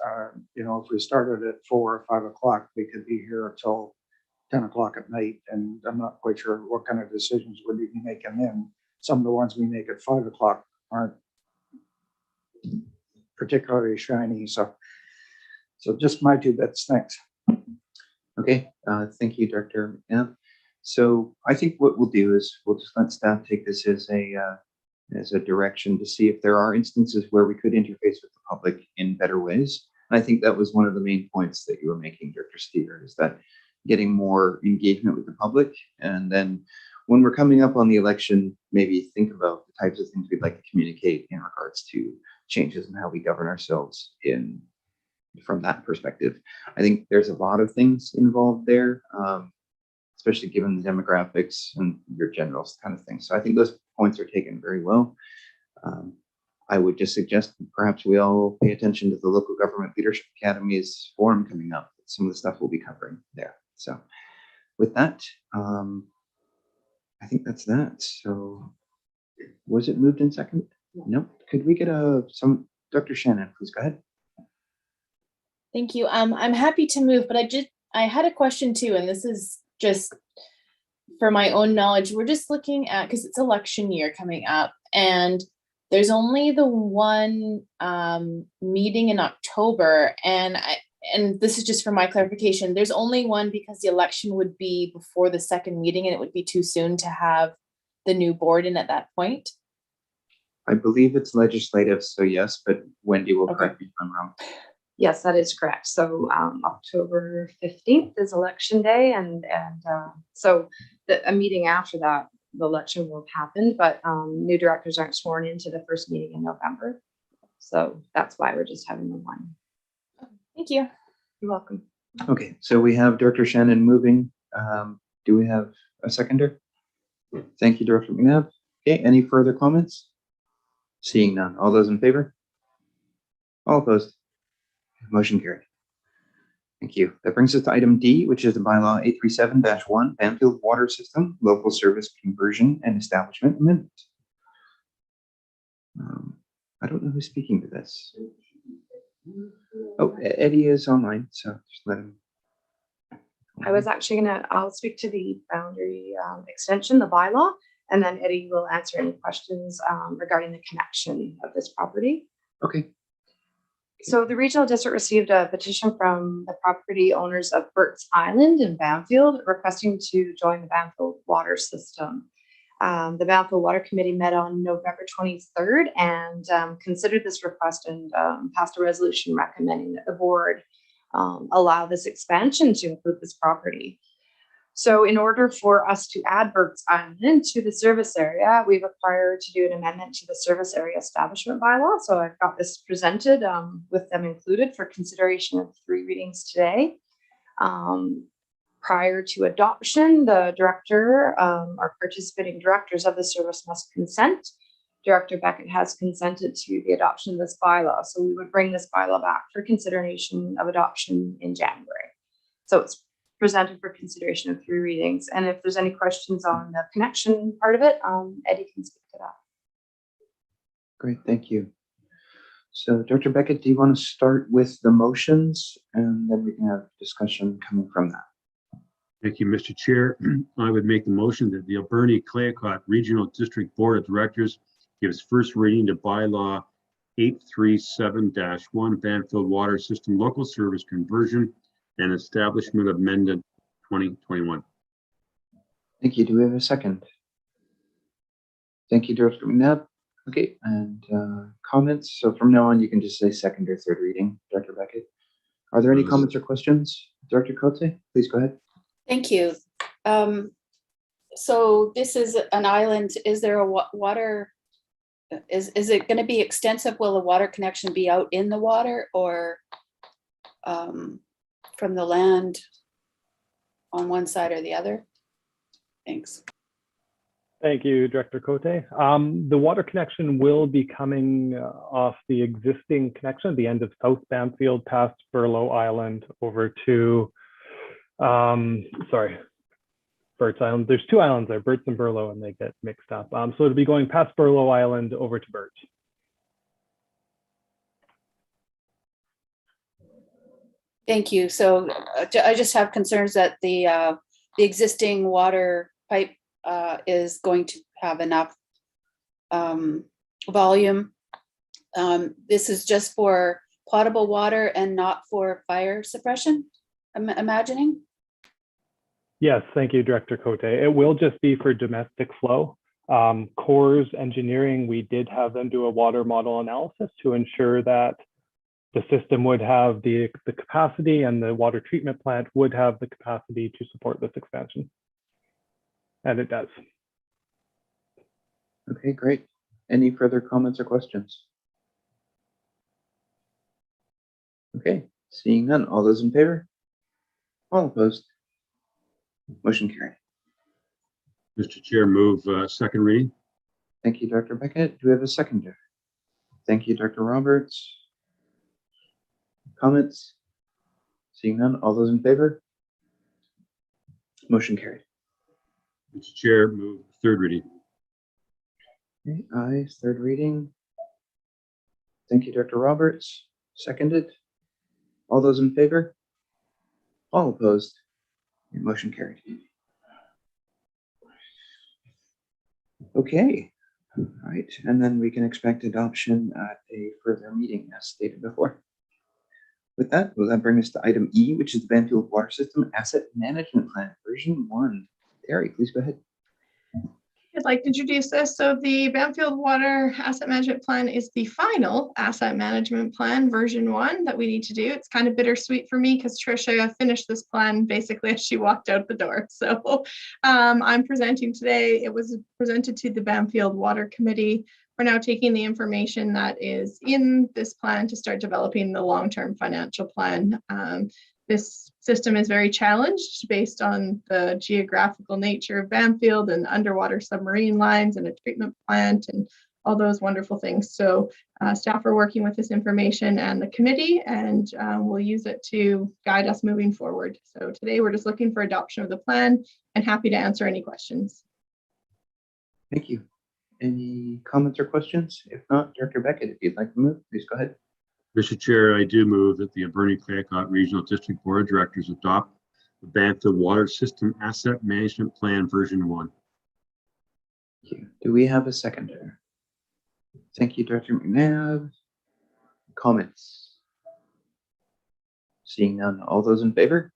If we started at 4 or 5 o'clock, we could be here until 10 o'clock at night, and I'm not quite sure what kind of decisions we'd be making then. Some of the ones we make at 5 o'clock aren't particularly shiny. So just my 2 bits. Thanks. Okay, thank you, Director Mcnabb. So I think what we'll do is we'll just let staff take this as a direction to see if there are instances where we could interface with the public in better ways. And I think that was one of the main points that you were making, Director Steer, is that getting more engagement with the public. And then when we're coming up on the election, maybe think about the types of things we'd like to communicate in regards to changes in how we govern ourselves from that perspective. I think there's a lot of things involved there, especially given the demographics and your general kind of thing. So I think those points are taken very well. I would just suggest perhaps we all pay attention to the Local Government Leadership Academy's forum coming up. Some of the stuff we'll be covering there. So with that, I think that's that. So was it moved in second? Nope. Could we get Dr. Shannon, please go ahead. Thank you. I'm happy to move, but I had a question too, and this is just for my own knowledge. We're just looking at, because it's election year coming up, and there's only the one meeting in October, and this is just for my clarification. There's only one because the election would be before the second meeting, and it would be too soon to have the new board in at that point. I believe it's legislative, so yes, but Wendy will correct me if I'm wrong. Yes, that is correct. So October 15th is election day, and so a meeting after that, the election will have happened, but new directors aren't sworn into the first meeting in November. So that's why we're just having the one. Thank you. You're welcome. Okay, so we have Director Shannon moving. Do we have a seconder? Thank you, Director Mcnabb. Okay, any further comments? Seeing none. All those in favor? All opposed? Motion carried. Thank you. That brings us to item D, which is the bylaw 837-1, Banfield Water System, Local Service Conversion and Establishment Amendment. I don't know who's speaking to this. Oh, Eddie is online, so just let him. I was actually I'll speak to the boundary extension, the bylaw, and then Eddie will answer any questions regarding the connection of this property. Okay. So the regional district received a petition from the property owners of Burt's Island in Banfield requesting to join the Banfield water system. The Banfield Water Committee met on November 23rd and considered this request and passed a resolution recommending that the board allow this expansion to include this property. So in order for us to add Burt's Island to the service area, we require to do an amendment to the service area establishment bylaw. So I've got this presented with them included for consideration of 3 readings today. Prior to adoption, the director or participating directors of the service must consent. Director Beckett has consented to the adoption of this bylaw. So we would bring this bylaw back for consideration of adoption in January. So it's presented for consideration of 3 readings. And if there's any questions on the connection part of it, Eddie can speak to that. Great, thank you. So Dr. Beckett, do you want to start with the motions and then we can have discussion coming from that? Thank you, Mr. Chair. I would make the motion that the Alberni Clayoquot Regional District Board of Directors gives first reading to bylaw 837-1 Banfield Water System Local Service Conversion and Establishment Amendment 2021. Thank you. Do we have a second? Thank you, Director Mcnabb. Okay, and comments. So from now on, you can just say second or third reading, Dr. Beckett. Are there any comments or questions? Director Cote, please go ahead. Thank you. So this is an island. Is there a water? Is it going to be extensive? Will the water connection be out in the water or from the land on one side or the other? Thanks. Thank you, Director Cote. The water connection will be coming off the existing connection at the end of South Banfield past Burlow Island over to, Burt's Island. There's 2 islands there, Burt's and Burlow, and they get mixed up. So it'll be going past Burlow Island over to Burt. Thank you. So I just have concerns that the existing water pipe is going to have enough volume. This is just for potable water and not for fire suppression, I'm imagining. Yes, thank you, Director Cote. It will just be for domestic flow. Coors Engineering, we did have them do a water model analysis to ensure that the system would have the capacity and the water treatment plant would have the capacity to support this expansion. And it does. Okay, great. Any further comments or questions? Okay, seeing none. All those in favor? All opposed? Motion carried. Mr. Chair, move second reading. Thank you, Dr. Beckett. Do we have a seconder? Thank you, Dr. Roberts. Comments? Seeing none, all those in favor? Motion carried. Mr. Chair, move third reading. Okay, ayes, third reading. Thank you, Dr. Roberts. Seconded. All those in favor? All opposed? Motion carried. Okay, all right, and then we can expect adoption at a further meeting as stated before. With that, will that bring us to item E, which is the Banfield Water System Asset Management Plan, version 1. Terry, please go ahead. I'd like to introduce this. So the Banfield Water Asset Management Plan is the final asset management plan, version 1, that we need to do. It's kind of bittersweet for me because Tricia finished this plan basically as she walked out the door. So I'm presenting today. It was presented to the Banfield Water Committee. We're now taking the information that is in this plan to start developing the long-term financial plan. This system is very challenged based on the geographical nature of Banfield and underwater submarine lines and a treatment plant and all those wonderful things. So staff are working with this information and the committee, and we'll use it to guide us moving forward. So today we're just looking for adoption of the plan and happy to answer any questions. Thank you. Any comments or questions? If not, Director Beckett, if you'd like to move, please go ahead. Mr. Chair, I do move that the Alberni Clayoquot Regional District Board of Directors adopt the Banfield Water System Asset Management Plan version 1. Thank you. Do we have a seconder? Thank you, Director Mcnabb. Comments? Seeing none, all those in favor?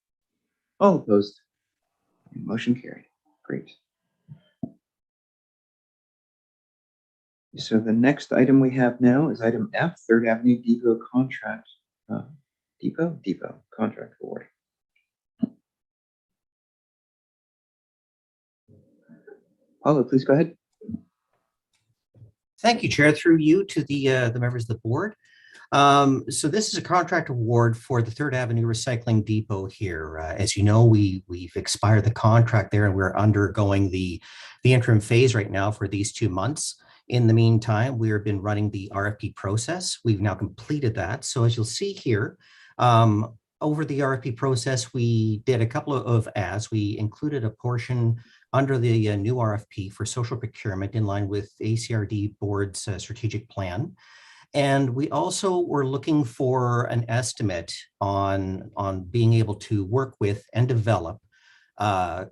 All opposed? Motion carried. Great. So the next item we have now is item F, Third Avenue Depot contract. Depot contract award. Paulo, please go ahead. Thank you, Chair. Through you to the members of the board. So this is a contract award for the Third Avenue Recycling Depot here. As you know, we've expired the contract there, and we're undergoing the interim phase right now for these 2 months. In the meantime, we have been running the RFP process. We've now completed that. So as you'll see here, over the RFP process, we did a couple of ads. We included a portion under the new RFP for social procurement in line with ACRD board's strategic plan. And we also were looking for an estimate on being able to work with and develop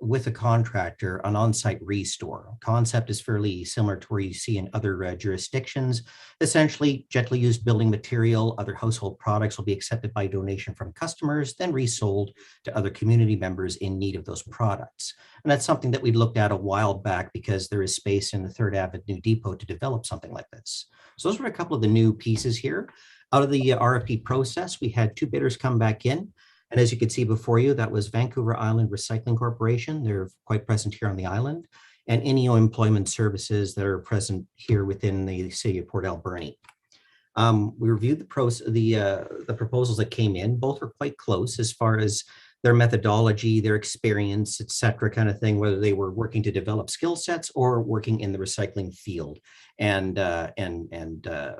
with a contractor an on-site restore. Concept is fairly similar to where you see in other jurisdictions. Essentially, gently used building material, other household products will be accepted by donation from customers, then resold to other community members in need of those products. And that's something that we looked at a while back because there is space in the Third Avenue Depot to develop something like this. So those were a couple of the new pieces here. Out of the RFP process, we had 2 bidders come back in. And as you can see before you, that was Vancouver Island Recycling Corporation. They're quite present here on the island, and NEO Employment Services that are present here within the city of Port Alberni. We reviewed the proposals that came in. Both were quite close as far as their methodology, their experience, et cetera, kind of thing, whether they were working to develop skill sets or working in the recycling field and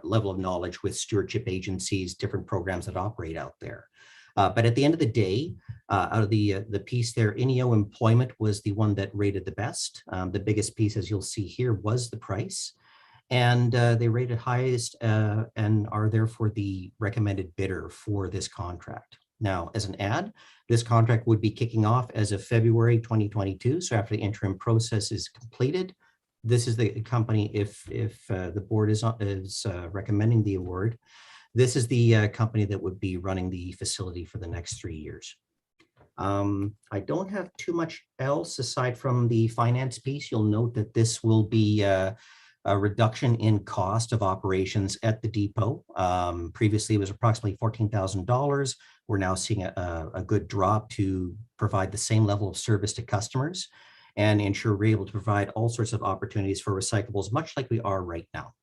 level of knowledge with stewardship agencies, different programs that operate out there. But at the end of the day, out of the piece there, NEO Employment was the one that rated the best. The biggest piece, as you'll see here, was the price. And they rated highest and are therefore the recommended bidder for this contract. Now, as an add, this contract would be kicking off as of February 2022. So after the interim process is completed, this is the company, if the board is recommending the award, this is the company that would be running the facility for the next 3 years. I don't have too much else aside from the finance piece. You'll note that this will be a reduction in cost of operations at the depot. Previously, it was approximately $14,000. We're now seeing a good drop to provide the same level of service to customers and ensure we're able to provide all sorts of opportunities for recyclables, much like we are right now.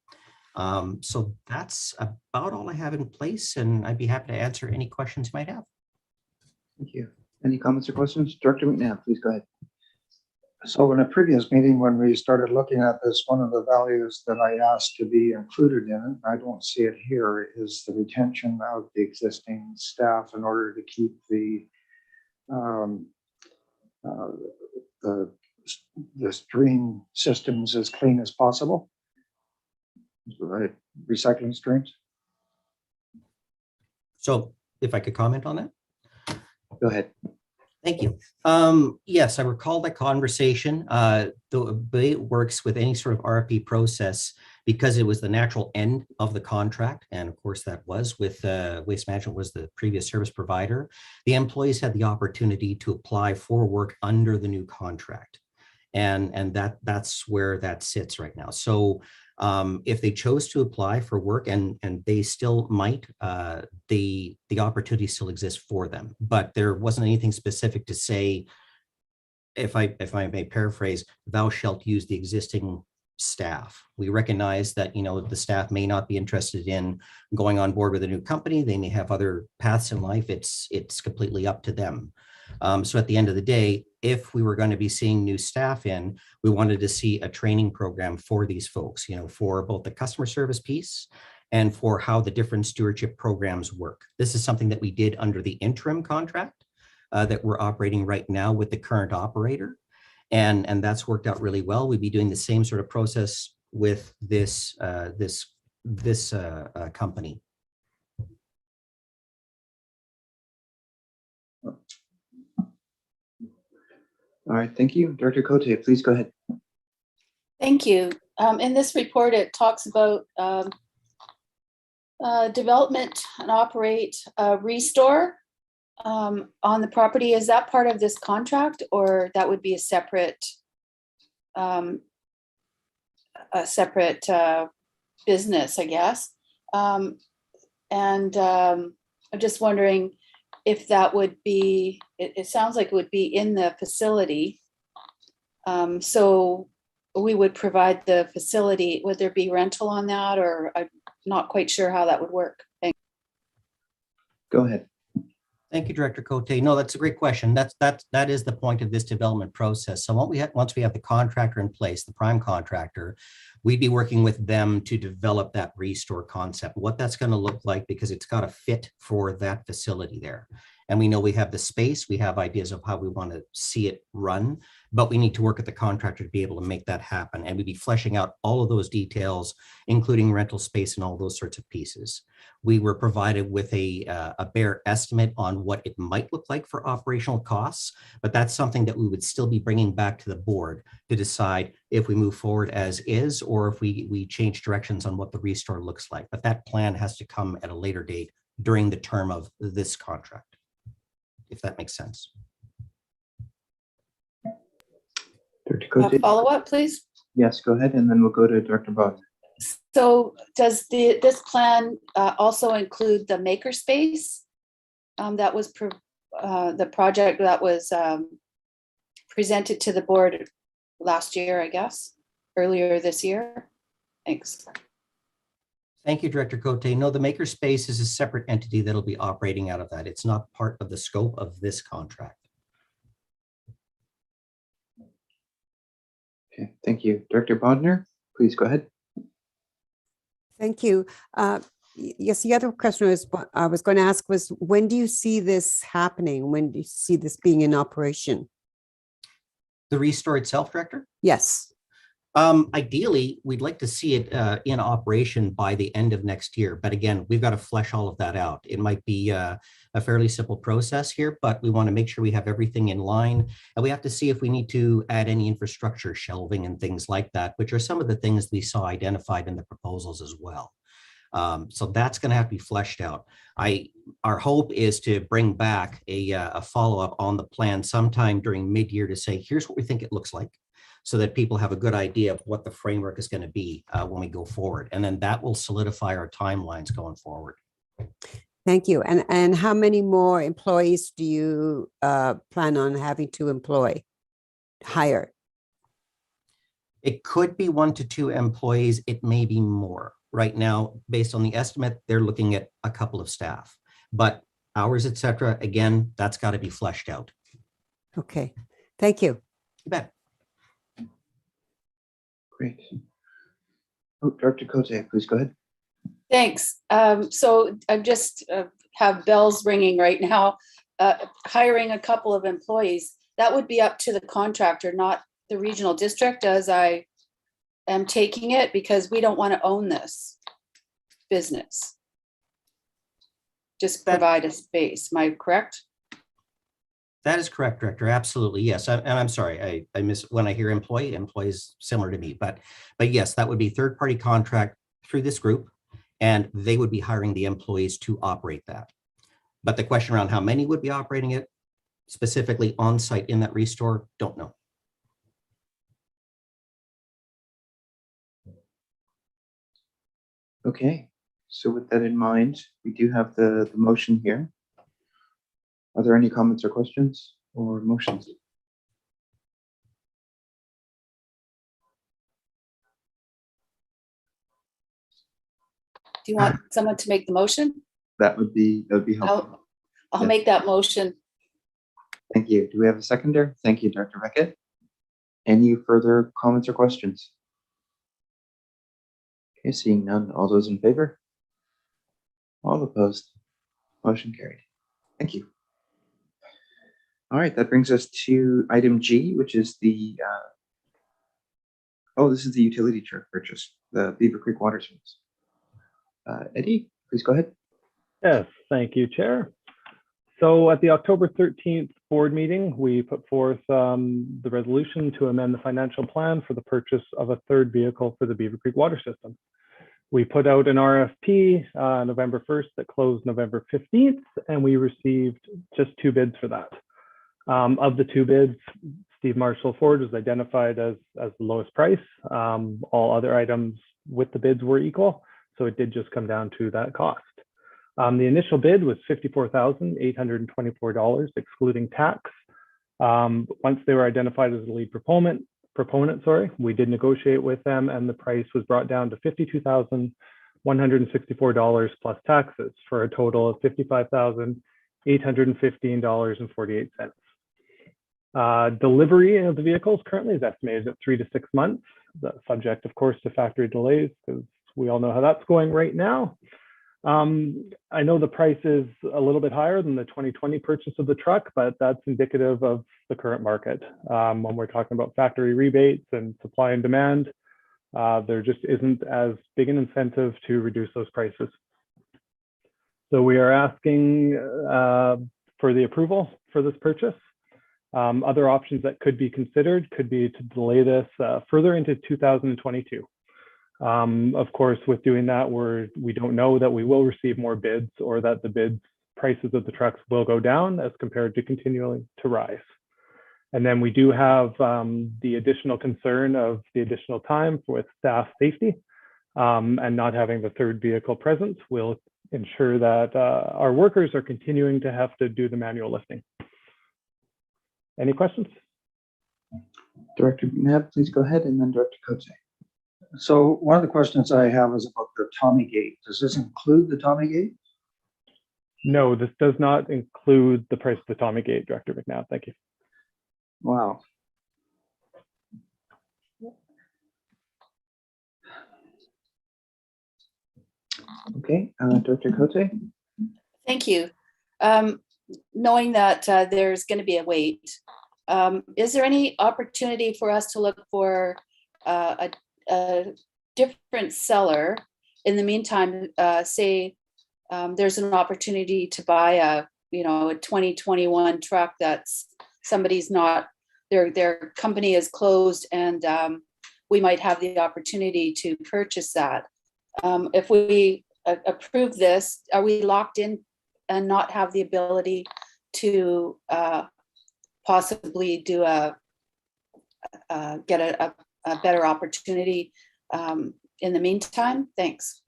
So that's about all I have in place, and I'd be happy to answer any questions you might have. Thank you. Any comments or questions? Director Mcnabb, please go ahead. So in a previous meeting, when we started looking at this, one of the values that I asked to be included in it, I don't see it here, is the retention of the existing staff in order to keep the the stream systems as clean as possible. Right, recycling streams. So if I could comment on that? Go ahead. Thank you. Yes, I recall that conversation. The way it works with any sort of RFP process, because it was the natural end of the contract, and of course that was with Waste Management was the previous service provider, the employees had the opportunity to apply for work under the new contract. And that's where that sits right now. So if they chose to apply for work, and they still might, the opportunity still exists for them. But there wasn't anything specific to say, if I may paraphrase, thou shalt use the existing staff. We recognize that, you know, the staff may not be interested in going on board with a new company. They may have other paths in life. It's completely up to them. So at the end of the day, if we were going to be seeing new staff in, we wanted to see a training program for these folks, you know, for both the customer service piece and for how the different stewardship programs work. This is something that we did under the interim contract that we're operating right now with the current operator. And that's worked out really well. We'd be doing the same sort of process with this company. All right, thank you. Director Cote, please go ahead. Thank you. In this report, it talks about development and operate restore on the property. Is that part of this contract, or that would be a separate business, I guess? And I'm just wondering if that would be, it sounds like it would be in the facility. So we would provide the facility. Would there be rental on that, or I'm not quite sure how that would work? Thanks. Go ahead. Thank you, Director Cote. No, that's a great question. That is the point of this development process. So once we have the contractor in place, the prime contractor, we'd be working with them to develop that restore concept, what that's going to look like, because it's got to fit for that facility there. And we know we have the space, we have ideas of how we want to see it run, but we need to work with the contractor to be able to make that happen. And we'd be fleshing out all of those details, including rental space and all those sorts of pieces. We were provided with a bare estimate on what it might look like for operational costs, but that's something that we would still be bringing back to the board to decide if we move forward as is, or if we change directions on what the restore looks like. But that plan has to come at a later date during the term of this contract, if that makes sense. Director Cote. Follow up, please. Yes, go ahead, and then we'll go to Director Bott. So does this plan also include the makerspace? That was the project that was presented to the board last year, I guess, earlier this year. Thanks. Thank you, Director Cote. No, the makerspace is a separate entity that'll be operating out of that. It's not part of the scope of this contract. Okay, thank you. Director Bodner, please go ahead. Thank you. Yes, the other question I was going to ask was, when do you see this happening? When do you see this being in operation? The restore itself, Director? Yes. Ideally, we'd like to see it in operation by the end of next year. But again, we've got to flesh all of that out. It might be a fairly simple process here, but we want to make sure we have everything in line. And we have to see if we need to add any infrastructure, shelving and things like that, which are some of the things we saw identified in the proposals as well. So that's going to have to be fleshed out. Our hope is to bring back a follow-up on the plan sometime during mid-year to say, here's what we think it looks like, so that people have a good idea of what the framework is going to be when we go forward. And then that will solidify our timelines going forward. Thank you. And how many more employees do you plan on having to hire? It could be 1 to 2 employees. It may be more. Right now, based on the estimate, they're looking at a couple of staff. But hours, et cetera, again, that's got to be fleshed out. Okay. Thank you. You bet. Great. Oh, Director Cote, please go ahead. Thanks. So I just have bells ringing right now. Hiring a couple of employees, that would be up to the contractor, not the regional district, as I am taking it, because we don't want to own this business. Just provide a space. Am I correct? That is correct, Director. Absolutely, yes. And I'm sorry, I miss when I hear employees similar to me, but yes, that would be third-party contract through this group, and they would be hiring the employees to operate that. But the question around how many would be operating it specifically on site in that restore, don't know. Okay, so with that in mind, we do have the motion here. Are there any comments or questions or motions? Do you want someone to make the motion? That would be helpful. I'll Yeah. make that motion. Thank you. Do we have a seconder? Thank you, Dr. Beckett. Any further comments or questions? Okay, seeing none. All those in favor? All opposed? Motion carried. Thank you. All right, that brings us to item G, which is the, this is the utility truck purchase, the Beaver Creek Water Service. Eddie, please go ahead. Yes, thank you, Chair. So at the October 13th board meeting, we put forth the resolution to amend the financial plan for the purchase of a third vehicle for the Beaver Creek Water System. We put out an RFP November 1st that closed November 15th, and we received just 2 bids for that. Of the 2 bids, Steve Marshall Ford was identified as the lowest price. All other items with the bids were equal, so it did just come down to that cost. The initial bid was $54,824, excluding tax. Once they were identified as the lead proponent, we did negotiate with them, and the price was brought down to $52,164 plus taxes for a total of $55,815.48. Delivery of the vehicles currently is estimated at 3 to 6 months. That's subject, of course, to factory delays, because we all know how that's going right now. I know the price is a little bit higher than the 2020 purchase of the truck, but that's indicative of the current market. When we're talking about factory rebates and supply and demand, there just isn't as big an incentive to reduce those prices. So we are asking for the approval for this purchase. Other options that could be considered could be to delay this further into 2022. Of course, with doing that, we don't know that we will receive more bids or that the bid prices of the trucks will go down as compared to continuing to rise. And then we do have the additional concern of the additional time with staff safety, and not having the third vehicle present will ensure that our workers are continuing to have to do the manual lifting. Any questions? Director Mcnabb, please go ahead, and then Director Cote. So one of the questions I have is about the Tommy Gate. Does this include the Tommy Gate? No, this does not include the price of the Tommy Gate, Director Mcnabb. Thank you. Wow. Okay, Director Cote. Thank you. Knowing that there's going to be a wait, is there any opportunity for us to look for a different seller in the meantime? Say there's an opportunity to buy a 2021 truck that's somebody's not, their company is closed, and we might have the opportunity to purchase that. If we approve this, are we locked in and not have the ability to possibly do get a better opportunity in the meantime? Thanks.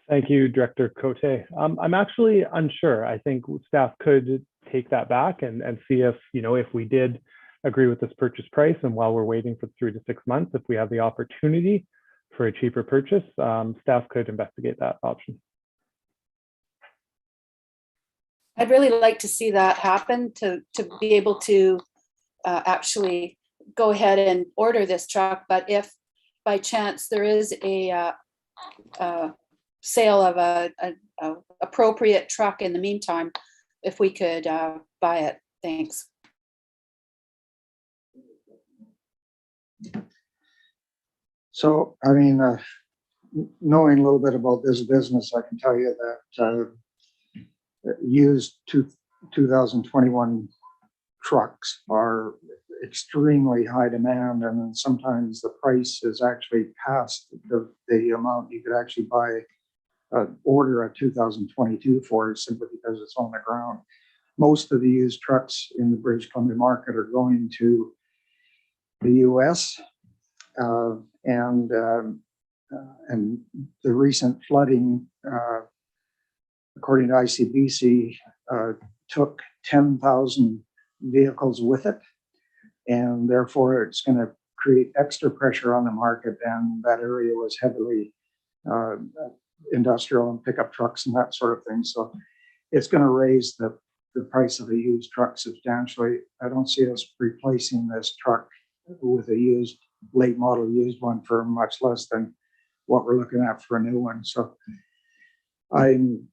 Thank you, Director Cote. I'm actually unsure. I think staff could take that back and see if, if we did agree with this purchase price, and while we're waiting for 3 to 6 months, if we have the opportunity for a cheaper purchase, staff could investigate that option. I'd really like to see that happen, to be able to actually go ahead and order this truck, but if by chance there is a sale of a appropriate truck in the meantime, if we could buy it. Thanks. So, I mean, knowing a little bit about this business, I can tell you that used 2021 trucks are extremely high demand, and then sometimes the price is actually past the amount you could actually buy order a 2022 for, simply because it's on the ground. Most of the used trucks in the British Columbia market are going to the US, and the recent flooding, according to ICBC, took 10,000 vehicles with it, and therefore it's going to create extra pressure on the market. And that area was heavily industrial and pickup trucks and that sort of thing. So it's going to raise the price of a used truck substantially. I don't see us replacing this truck with a used, late model used one for much less than what we're looking at for a new one. So I'm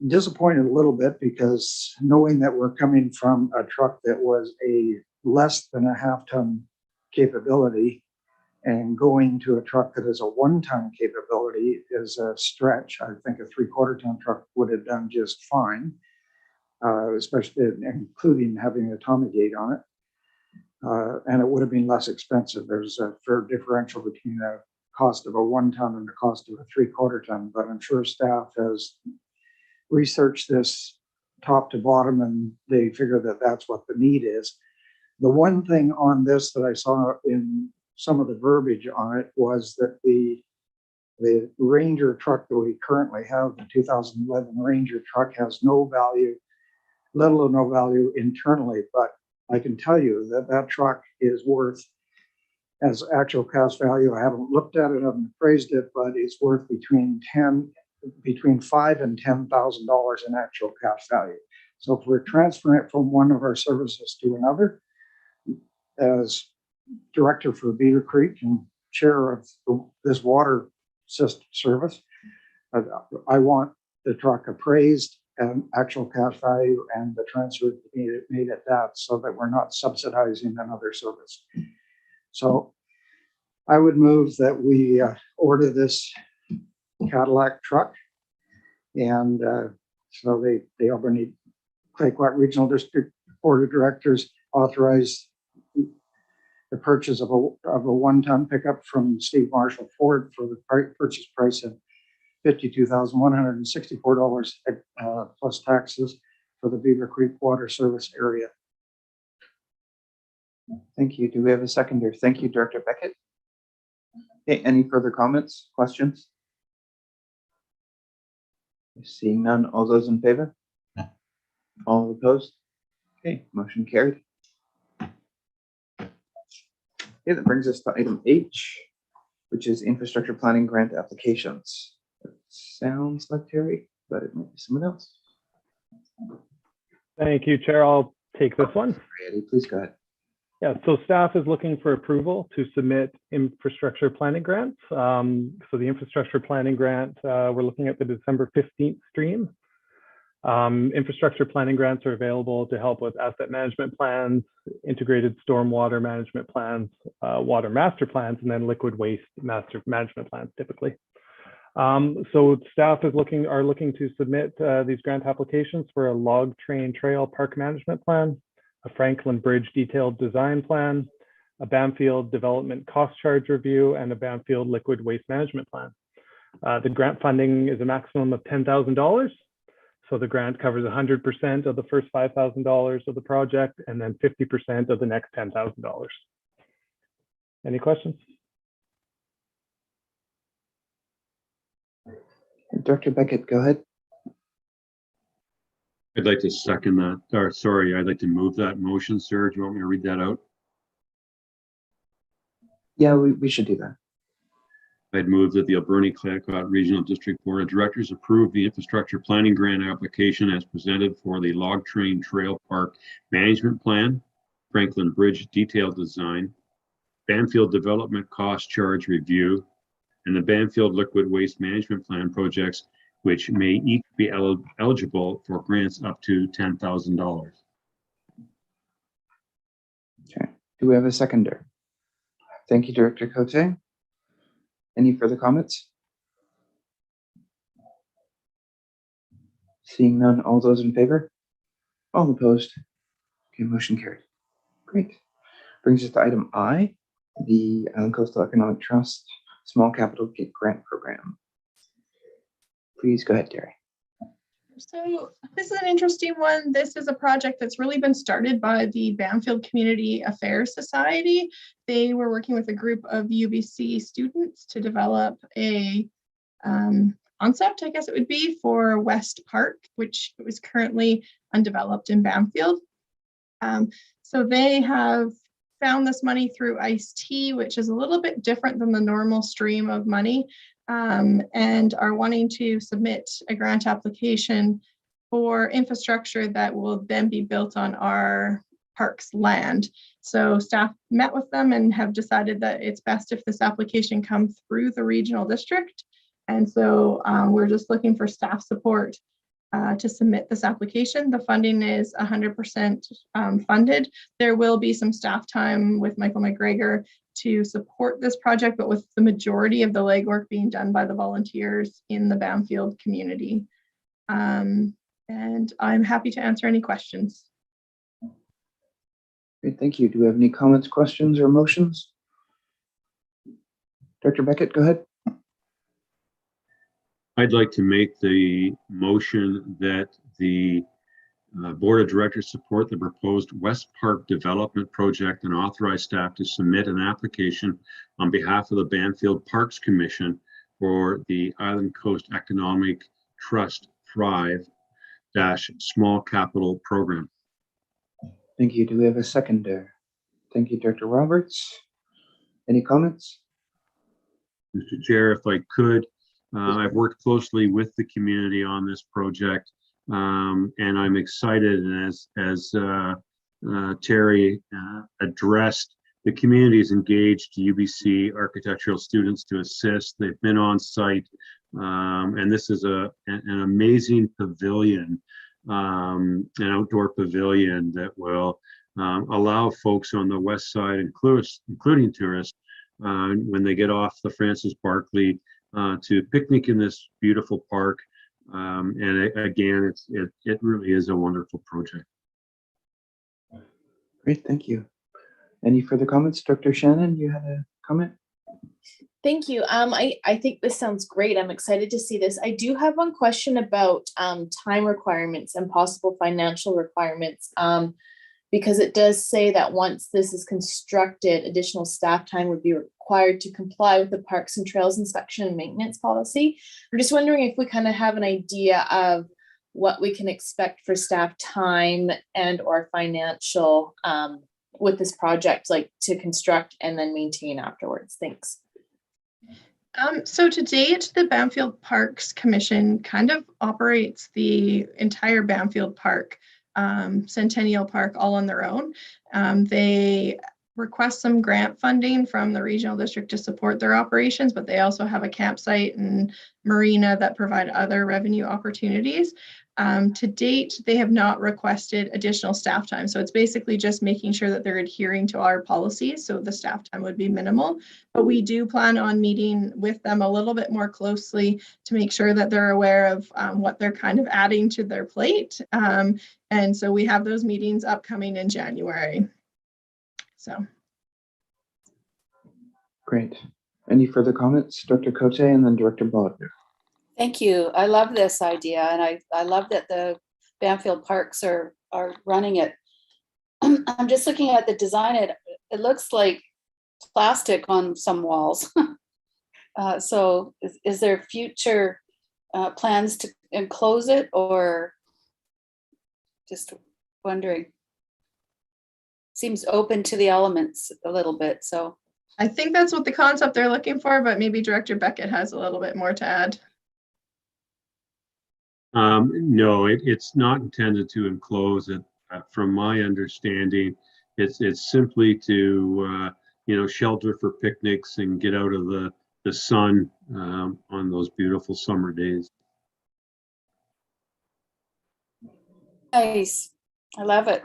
disappointed a little bit, because knowing that we're coming from a truck that was a less than a half-ton capability and going to a truck that is a 1-ton capability is a stretch. I think a 3/4-ton truck would have done just fine, especially including having a Tommy gate on it. And it would have been less expensive. There's a fair differential between the cost of a 1-ton and the cost of a 3/4-ton, but I'm sure staff has researched this top to bottom, and they figure that that's what the need is. The one thing on this that I saw in some of the verbiage on it was that the Ranger truck that we currently have, the 2011 Ranger truck, has no value, let alone no value internally. But I can tell you that that truck is worth, as actual cash value, I haven't looked at it, I haven't appraised it, but it's worth between $5,000 and $10,000 in actual cash value. So if we're transferring it from one of our services to another, as director for Beaver Creek and chair of this water system service, I want the truck appraised and actual cash value, and the transfer made at that, so that we're not subsidizing another service. So I would move that we order this Cadillac truck, and so the Albany Clayoquot Regional District Board of Directors authorize the purchase of a 1-ton pickup from Steve Marshall Ford for the purchase price of $52,164 plus taxes for the Beaver Creek Water Service area. Thank you. Do we have a seconder? Thank you, Director Beckett. Okay, any further comments, questions? Seeing none, all those in favor? All opposed? Okay, motion carried. Okay, that brings us to item H, which is infrastructure planning grant applications. It sounds like Terry, but it might be someone else. Thank you, Chair. I'll take this one. Ready, please go ahead. Yeah, so staff is looking for approval to submit infrastructure planning grants. So the infrastructure planning grant, we're looking at the December 15th stream. Infrastructure planning grants are available to help with asset management plans, integrated stormwater management plans, water master plans, and then liquid waste master management plans typically. So staff is looking to submit these grant applications for a log train trail park management plan, a Franklin Bridge detailed design plan, a Banfield development cost charge review, and a Banfield liquid waste management plan. The grant funding is a maximum of $10,000. So the grant covers 100% of the first $5,000 of the project, and then 50% of the next $10,000. Any questions? Director Beckett, go ahead. I'd like to second that, or sorry, I'd like to move that motion, sir. Do you want me to read that out? Yeah, we should do that. I'd move that the Alberni Clayoquot Regional District Board of Directors approve the infrastructure planning grant application as presented for the Log Train Trail Park Management Plan Franklin Bridge detailed design, Banfield development cost charge review, and the Banfield liquid waste management plan projects, which may each be eligible for grants up to $10,000. Okay, do we have a seconder? Thank you, Director Cote. Any further comments? Seeing none, all those in favor? All opposed? Okay, motion carried. Great. Brings us to item I, the Island Coastal Economic Trust Small Capital Grant Program. Please go ahead, Terry. So this is an interesting one. This is a project that's really been started by the Banfield Community Affairs Society. They were working with a group of UBC students to develop a concept, I guess it would be, for West Park, which was currently undeveloped in Banfield. So they have found this money through ICE-T, which is a little bit different than the normal stream of money, and are wanting to submit a grant application for infrastructure that will then be built on our park's land. So staff met with them and have decided that it's best if this application comes through the regional district. And so we're just looking for staff support to submit this application. The funding is 100% funded. There will be some staff time with Michael McGregor to support this project, but with the majority of the legwork being done by the volunteers in the Banfield community. And I'm happy to answer any questions. Great, thank you. Do we have any comments, questions, or motions? Director Beckett, go ahead. I'd like to make the motion that the Board of Directors support the proposed West Park Development Project and authorize staff to submit an application on behalf of the Banfield Parks Commission for the Island Coast Economic Trust Thrive Small Capital Program. Thank you. Do we have a seconder? Thank you, Director Roberts. Any comments? Mr. Chair, if I could, I've worked closely with the community on this project, and I'm excited. And as Terry addressed, the community is engaged UBC architectural students to assist. They've been on site, and this is an amazing pavilion, an outdoor pavilion that will allow folks on the west side, including tourists, when they get off the Francis Barkley, to picnic in this beautiful park. And again, it really is a wonderful project. Great, thank you. Any further comments? Director Shannon, you had a comment? Thank you. I think this sounds great. I'm excited to see this. I do have one question about time requirements and possible financial requirements. Because it does say that once this is constructed, additional staff time would be required to comply with the Parks and Trails inspection and maintenance policy. I'm just wondering if we kind of have an idea of what we can expect for staff time and or financial with this project, like to construct and then maintain afterwards. Thanks. So to date, the Banfield Parks Commission kind of operates the entire Banfield Park, Centennial Park, all on their own. They request some grant funding from the regional district to support their operations, but they also have a campsite and marina that provide other revenue opportunities. To date, they have not requested additional staff time. So it's basically just making sure that they're adhering to our policies. So the staff time would be minimal, but we do plan on meeting with them a little bit more closely to make sure that they're aware of what they're kind of adding to their plate. And so we have those meetings upcoming in January. So. Great. Any further comments? Director Cote and then Director Bodner. Thank you. I love this idea, and I love that the Banfield Parks are running it. I'm just looking at the design. It looks like plastic on some walls. So is there future plans to enclose it, or just wondering? Seems open to the elements a little bit, so. I think that's what the concept they're looking for, but maybe Director Beckett has a little bit more to add. No, it's not intended to enclose it. From my understanding, It's simply to, shelter for picnics and get out of the sun on those beautiful summer days. Nice. I love it.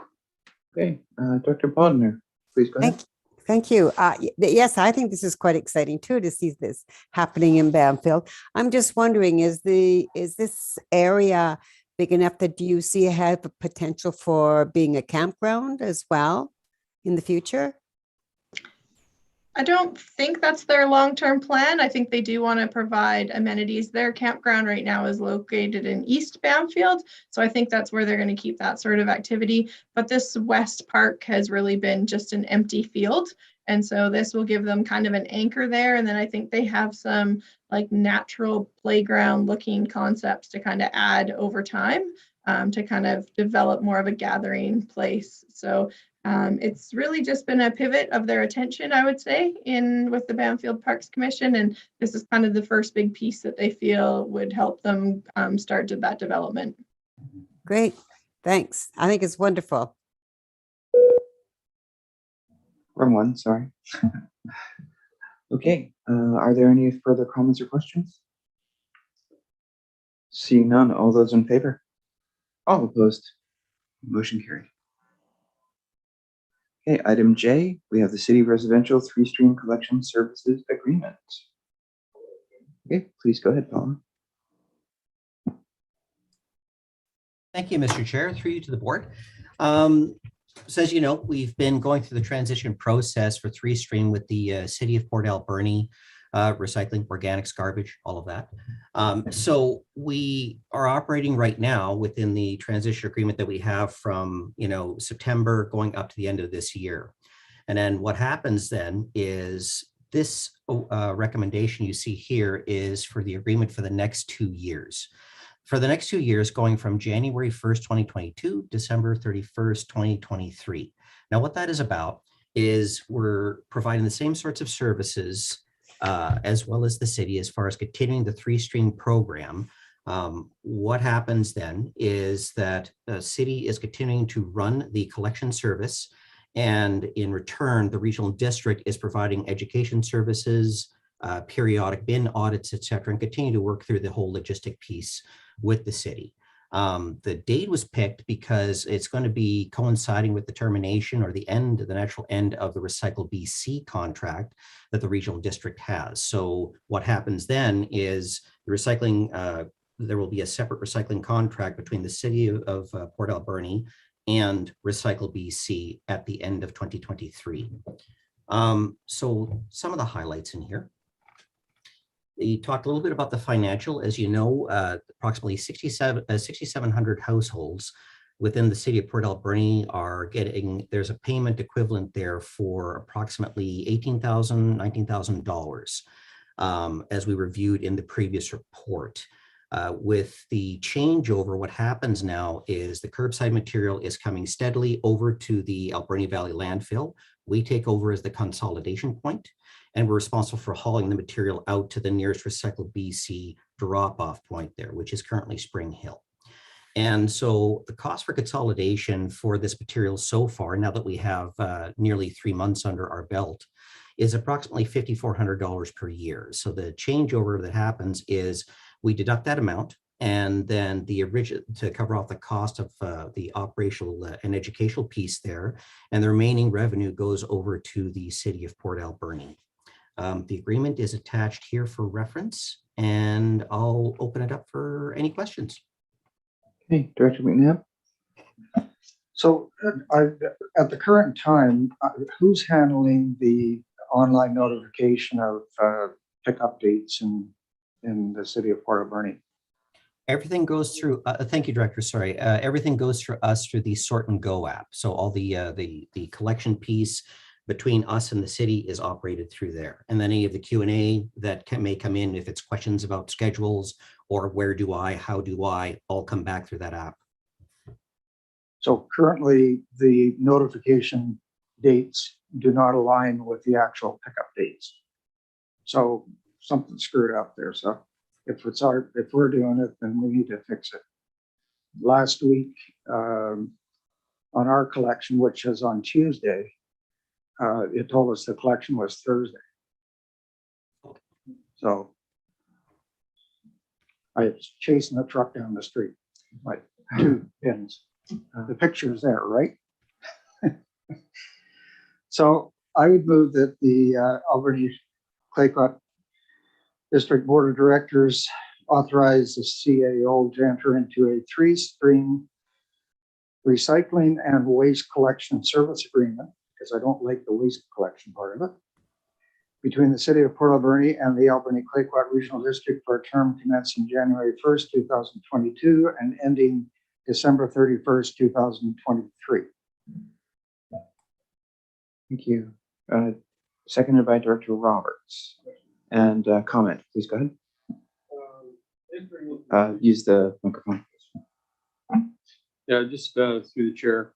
Okay, Dr. Bodnar, please go ahead. Thank you. Yes, I think this is quite exciting too, to see this happening in Banfield. I'm just wondering, is this area big enough that you see have the potential for being a campground as well in the future? I don't think that's their long-term plan. I think they do want to provide amenities. Their campground right now is located in East Banfield, so I think that's where they're going to keep that sort of activity. But this West Park has really been just an empty field, and so this will give them kind of an anchor there. And then I think they have some like natural playground looking concepts to kind of add over time to kind of develop more of a gathering place. So it's really just been a pivot of their attention, I would say, with the Banfield Parks Commission, and this is kind of the first big piece that they feel would help them start to that development. Great, thanks. I think it's wonderful. Wrong one, sorry. Okay, are there any further comments or questions? Seeing none, all those in favor? All opposed? Motion carried. Okay, item J, we have the City Residential Three-Stream Collection Services Agreement. Okay, please go ahead, Paula. Thank you, Mr. Chair. Through you to the board. So as you know, we've been going through the transition process for Three-Stream with the City of Port Alberni, recycling, organics, garbage, all of that. So we are operating right now within the transition agreement that we have from, September going up to the end of this year. And then what happens then is this recommendation you see here is for the agreement for the next 2 years. For the next 2 years, going from January 1st, 2022, December 31st, 2023. Now, what that is about is we're providing the same sorts of services as well as the city as far as continuing the Three-Stream program. What happens then is that the city is continuing to run the collection service, and in return, the regional district is providing education services, periodic bin audits, et cetera, and continue to work through the whole logistic piece with the city. The date was picked because it's going to be coinciding with the termination or the natural end of the Recycle BC contract that the regional district has. So what happens then is the recycling, there will be a separate recycling contract between the city of Port Alberni and Recycle BC at the end of 2023. So some of the highlights in here. He talked a little bit about the financial. As you know, approximately 6,700 households within the city of Port Alberni are getting, there's a payment equivalent there for approximately $18,000, $19,000, as we reviewed in the previous report. With the changeover, what happens now is the curbside material is coming steadily over to the Alberni Valley landfill. We take over as the consolidation point, and we're responsible for hauling the material out to the nearest Recycle BC drop-off point there, which is currently Spring Hill. And so the cost for consolidation for this material so far, now that we have nearly 3 months under our belt, is approximately $5,400 per year. So the changeover that happens is we deduct that amount, and then the original to cover off the cost of the operational and educational piece there, and the remaining revenue goes over to the city of Port Alberni. The agreement is attached here for reference, and I'll open it up for any questions. Okay, Director Mcnabb. So at the current time, who's handling the online notification of pickup dates in the city of Port Alberni? Everything goes through, thank you, Director, sorry. Everything goes through us through the Sort and Go app. So all the collection piece between us and the city is operated through there. And then any of the Q&A that may come in, if it's questions about schedules or where do I, how do I, all come back through that app. So currently the notification dates do not align with the actual pickup dates. So something screwed up there. So if we're doing it, then we need to fix it. Last week, on our collection, which is on Tuesday, it told us the collection was Thursday. So I was chasing the truck down the street, like 2 pins. The picture's there, right? So I would move that the Albany Claycott District Board of Directors authorize the CAO to enter into a 3-stream recycling and waste collection service agreement, because I don't like the waste collection part of it, between the City of Port Alberni and the Albany Claycott Regional District for a term commencing January 1st, 2022 and ending December 31st, 2023. Thank you. Seconded by Director Roberts. And comment, please go ahead. Use the microphone. Yeah, just through the chair,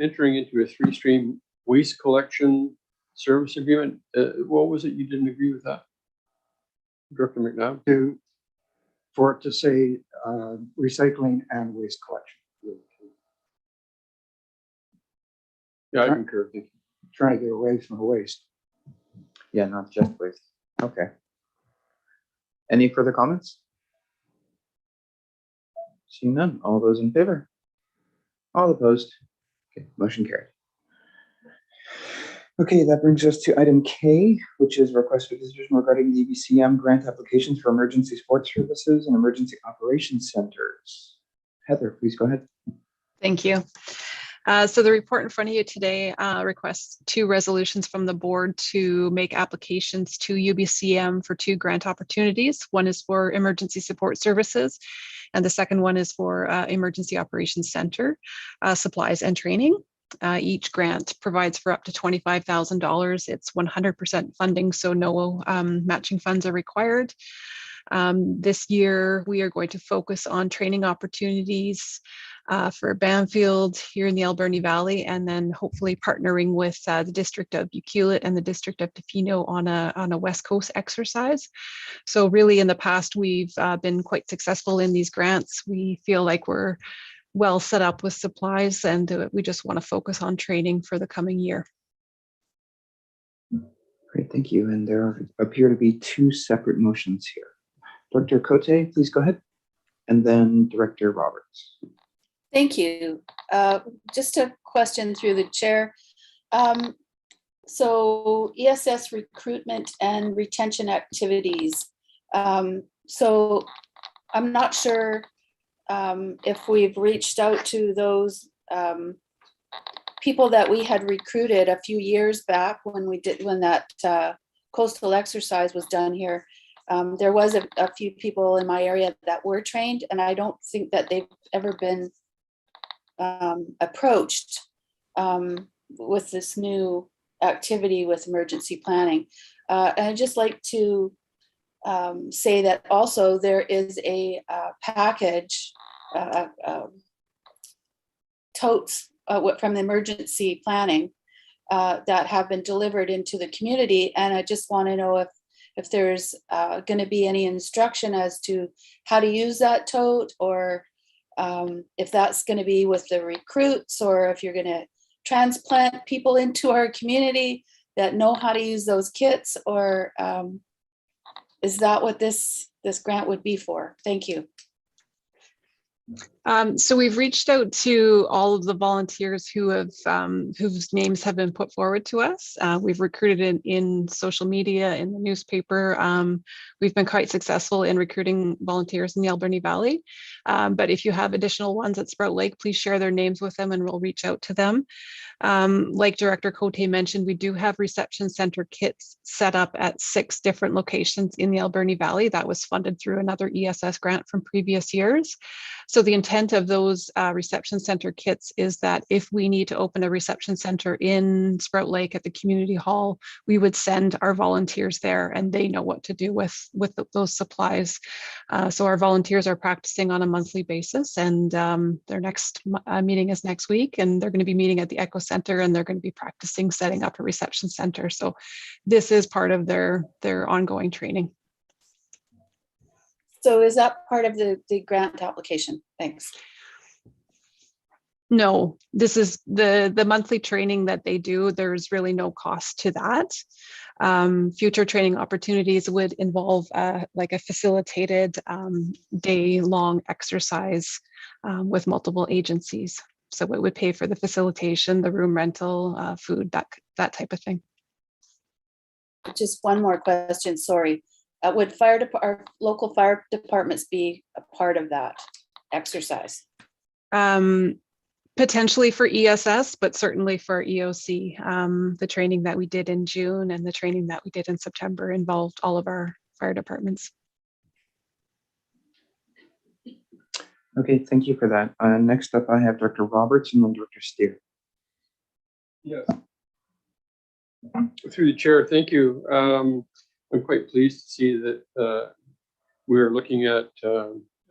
entering into a 3-stream waste collection service agreement. What was it? You didn't agree with that, Director Mcnabb? For it to say recycling and waste collection. Yeah, I concur. Thank you. Trying to get away from the waste. Yeah, not just waste. Okay. Any further comments? Seeing none. All those in favor? All opposed? Okay, motion carried. Okay, that brings us to item K, which is request for decision regarding the EBCM grant applications for emergency support services and emergency operations centers. Heather, please go ahead. Thank you. So the report in front of you today requests 2 resolutions from the board to make applications to UBCM for 2 grant opportunities. One is for emergency support services, and the second one is for emergency operations center supplies and training. Each grant provides for up to $25,000. It's 100% funding, so no matching funds are required. This year, we are going to focus on training opportunities for Banfield here in the Alberni Valley, and then hopefully partnering with the District of Ucluelet and the District of Tofino on a West Coast exercise. So really in the past, we've been quite successful in these grants. We feel like we're well set up with supplies, and we just want to focus on training for the coming year. Great, thank you. And there appear to be 2 separate motions here. Director Cote, please go ahead. And then Director Roberts. Thank you. Just a question through the chair. So ESS recruitment and retention activities. So I'm not sure if we've reached out to those people that we had recruited a few years back when that coastal exercise was done here. There was a few people in my area that were trained, and I don't think that they've ever been approached with this new activity with emergency planning. And I'd just like to say that also there is a package, totes from the emergency planning that have been delivered into the community. And I just want to know if there's going to be any instruction as to how to use that tote, or if that's going to be with the recruits, or if you're going to transplant people into our community that know how to use those kits, or is that what this grant would be for? Thank you. So we've reached out to all of the volunteers who have whose names have been put forward to us. We've recruited in social media, in the newspaper. We've been quite successful in recruiting volunteers in the Alberni Valley. But if you have additional ones at Sprout Lake, please share their names with them and we'll reach out to them. Like Director Cote mentioned, we do have reception center kits set up at 6 different locations in the Alberni Valley. That was funded through another ESS grant from previous years. So the intent of those reception center kits is that if we need to open a reception center in Sprout Lake at the community hall, we would send our volunteers there and they know what to do with those supplies. So our volunteers are practicing on a monthly basis, and their next meeting is next week, and they're going to be meeting at the Echo Center, and they're going to be practicing setting up a reception center. So this is part of their ongoing training. So is that part of the grant application? Thanks. No, this is the monthly training that they do. There's really no cost to that. Future training opportunities would involve like a facilitated day-long exercise with multiple agencies. So it would pay for the facilitation, the room rental, food, that type of thing. Just one more question, sorry. Would our local fire departments be a part of that exercise? Potentially for ESS, but certainly for EOC. The training that we did in June and the training that we did in September involved all of our fire departments. Okay, thank you for that. Next up, I have Dr. Roberts and then Dr. Steer. Yes. Through the chair, thank you. I'm quite pleased to see that we're looking at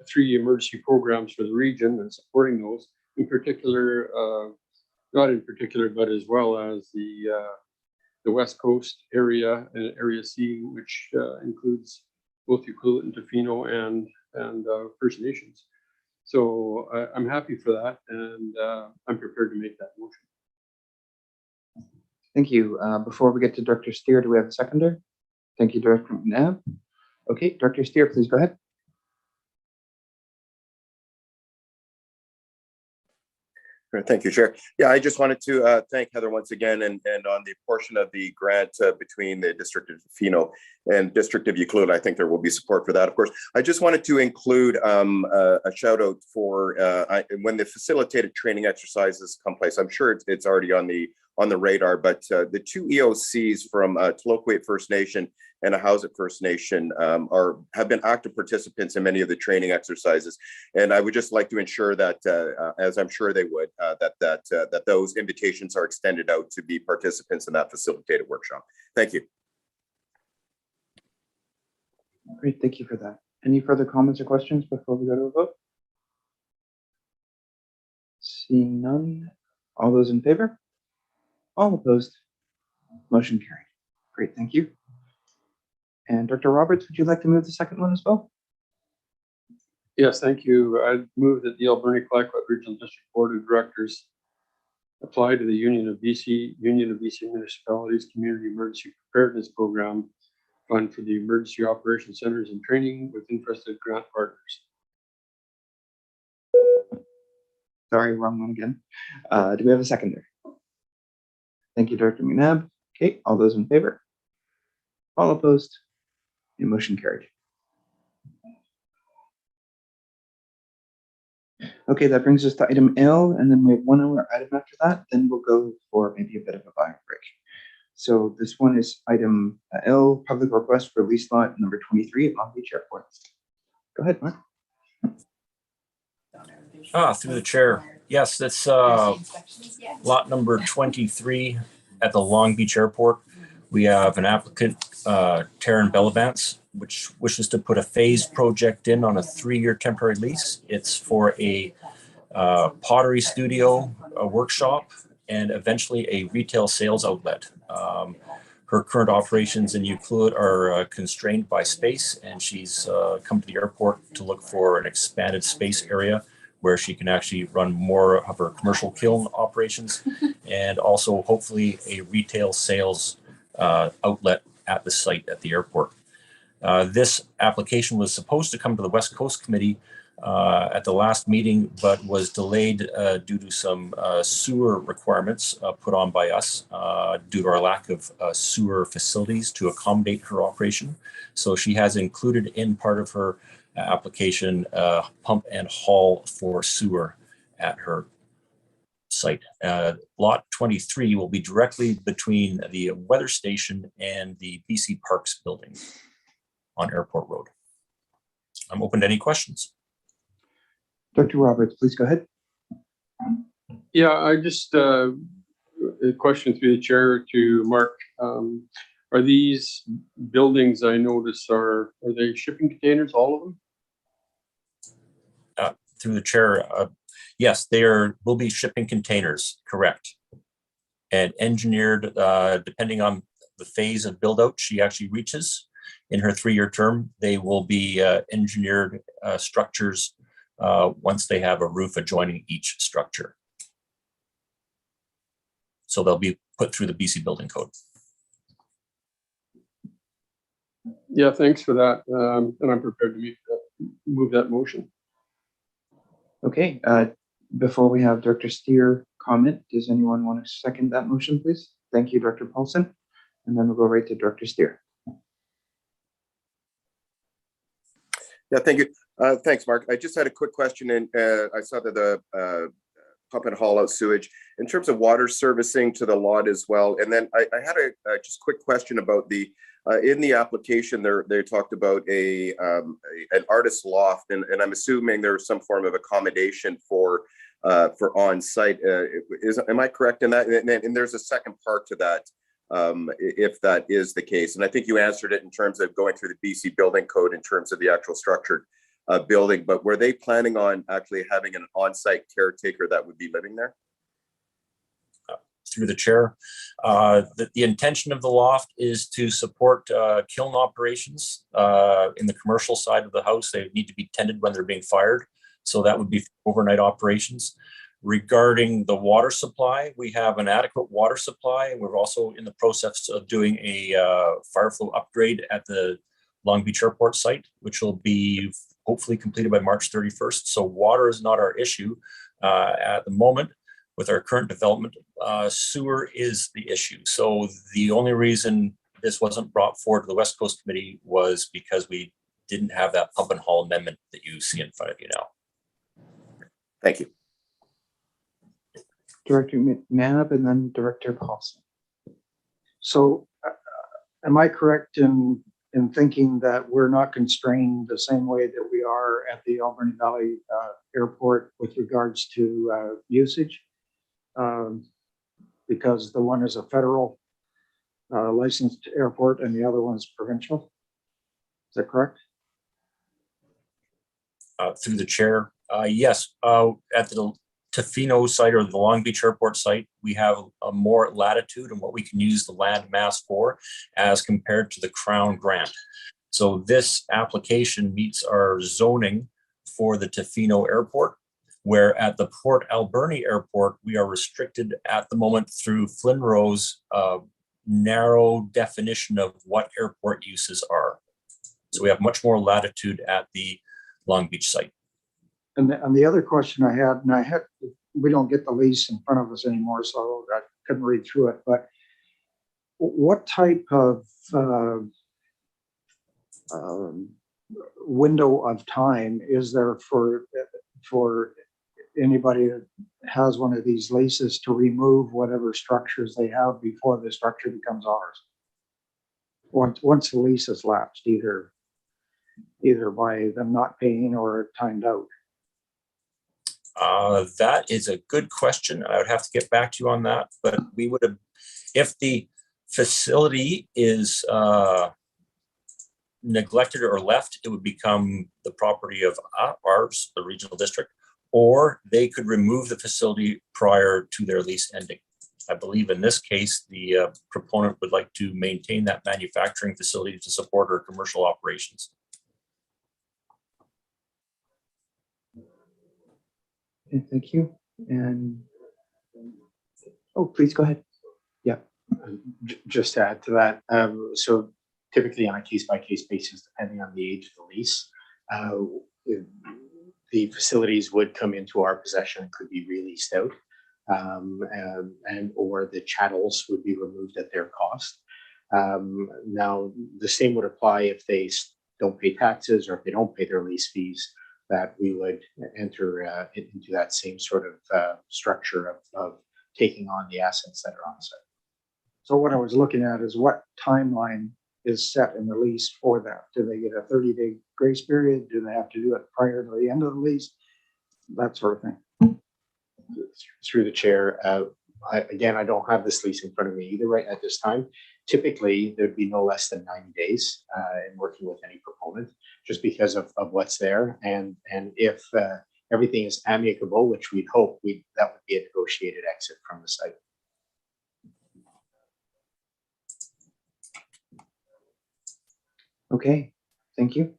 3 emergency programs for the region and supporting those. In particular, not in particular, but as well as the West Coast area and Area C, which includes both Ucluelet and Tofino and First Nations. So I'm happy for that, and I'm prepared to make that motion. Thank you. Before we get to Dr. Steer, do we have a seconder? Thank you, Director Mcnabb. Okay, Dr. Steer, please go ahead. Thank you, Chair. Yeah, I just wanted to thank Heather once again, and on the portion of the grant between the District of Tofino and District of Ucluelet, I think there will be support for that, of course. I just wanted to include a shout out for when the facilitated training exercises come place. I'm sure it's already on the radar, but the 2 EOCs from Tloquet First Nation and Ahousaht First Nation have been active participants in many of the training exercises. And I would just like to ensure that, as I'm sure they would, that those invitations are extended out to be participants in that facilitated workshop. Thank you. Great, thank you for that. Any further comments or questions before we go to a vote? Seeing none, all those in favor? All opposed? Motion carried. Great, thank you. And Dr. Roberts, would you like to move the second one as well? Yes, thank you. I move that the Alberni Clayoquot Regional District Board of Directors apply to the Union of BC Municipalities Community Emergency Preparedness Program Fund for the Emergency Operations Centers and Training with interested grant partners. Sorry, wrong one again. Do we have a seconder? Thank you, Dr. Mcnabb. Okay, all those in favor? All opposed? The motion carried. Okay, that brings us to item L, and then we have one other item after that. Then we'll go for maybe a bit of a bio break. So this one is item L, public request for lease lot number 23 at Long Beach Airport. Go ahead, Mark. Through the chair. Yes, that's lot number 23 at the Long Beach Airport. We have an applicant, Taryn Bellavance, which wishes to put a phased project in on a 3-year temporary lease. It's for a pottery studio, a workshop, and eventually a retail sales outlet. Her current operations in Ucluelet are constrained by space, and she's come to the airport to look for an expanded space area where she can actually run more of her commercial kiln operations and also hopefully a retail sales outlet at the site at the airport. This application was supposed to come to the West Coast Committee at the last meeting, but was delayed due to some sewer requirements put on by us due to our lack of sewer facilities to accommodate her operation. So she has included in part of her application pump and haul for sewer at her site. Lot 23 will be directly between the weather station and the BC Parks building on Airport Road. I'm open to any questions. Dr. Roberts, please go ahead. Yeah, I just a question through the chair to Mark. Are these buildings I notice are they shipping containers, all of them? Through the chair, yes, they will be shipping containers, correct. And engineered, depending on the phase of build out she actually reaches in her 3-year term, they will be engineered structures once they have a roof adjoining each structure. So they'll be put through the BC Building Code. Yeah, thanks for that. And I'm prepared to move that motion. Okay, before we have Director Steer comment, does anyone want to second that motion, please? Thank you, Director Paulson. And then we'll go right to Director Steer. Yeah, thank you. Thanks, Mark. I just had a quick question, and I saw that the pump and haul out sewage in terms of water servicing to the lot as well. And then I had a just quick question about the in the application there they talked about an artist loft, and I'm assuming there's some form of accommodation for on-site. Am I correct in that? And there's a second part to that, if that is the case. And I think you answered it in terms of going through the BC Building Code in terms of the actual structured building, but were they planning on actually having an on-site caretaker that would be living there? Through the chair, the intention of the loft is to support kiln operations in the commercial side of the house. They need to be tended when they're being fired, so that would be overnight operations. Regarding the water supply, we have an adequate water supply, and we're also in the process of doing a fire flow upgrade at the Long Beach Airport site, which will be hopefully completed by March 31st. So water is not our issue at the moment. With our current development, sewer is the issue. So the only reason this wasn't brought forward to the West Coast Committee was because we didn't have that pump and haul amendment that you see in front of you now. Thank you. Director Mcnabb and then Director Paulson. So am I correct in thinking that we're not constrained the same way that we are at the Albany Valley Airport with regards to usage? Because the one is a federal licensed airport and the other one is provincial. Is that correct? Through the chair, yes. At the Tofino site or the Long Beach Airport site, we have a more latitude in what we can use the land mass for as compared to the Crown grant. So this application meets our zoning for the Tofino Airport, where at the Port Alberni Airport, we are restricted at the moment through Flynn Rowe's narrow definition of what airport uses are. So we have much more latitude at the Long Beach site. And the other question I had, we don't get the lease in front of us anymore, so I couldn't read through it, but what type of window of time is there for anybody that has one of these leases to remove whatever structures they have before the structure becomes ours? Once the lease is lapsed, either by them not paying or timed out. That is a good question. I would have to get back to you on that, but we would have, if the facility is neglected or left, it would become the property of ours, the regional district, or they could remove the facility prior to their lease ending. I believe in this case, the proponent would like to maintain that manufacturing facility to support our commercial operations. Okay, thank you. And oh, please go ahead. Yeah. Just to add to that, so typically on a case-by-case basis, depending on the age of the lease, the facilities would come into our possession and could be released out, and or the chattels would be removed at their cost. Now, the same would apply if they don't pay taxes or if they don't pay their lease fees, that we would enter into that same sort of structure of taking on the assets that are on site. So what I was looking at is what timeline is set in the lease for that. Do they get a 30-day grace period? Do they have to do it prior to the end of the lease? That sort of thing. Through the chair, I don't have this lease in front of me either right at this time. Typically, there'd be no less than 90 days in working with any proponent, just because of what's there. And if everything is amicable, which we'd hope, that would be a negotiated exit from the site. Okay, thank you.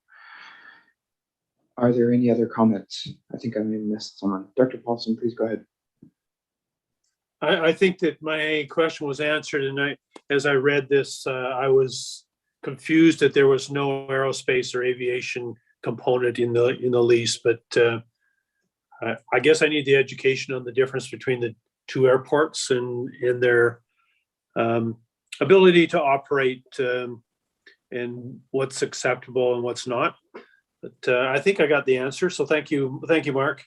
Are there any other comments? I think I may have missed someone. Dr. Paulson, please go ahead. I think that my question was answered, and as I read this, I was confused that there was no aerospace or aviation component in the lease, but I guess I need the education on the difference between the two airports and their ability to operate and what's acceptable and what's not. But I think I got the answer. So thank you, Mark.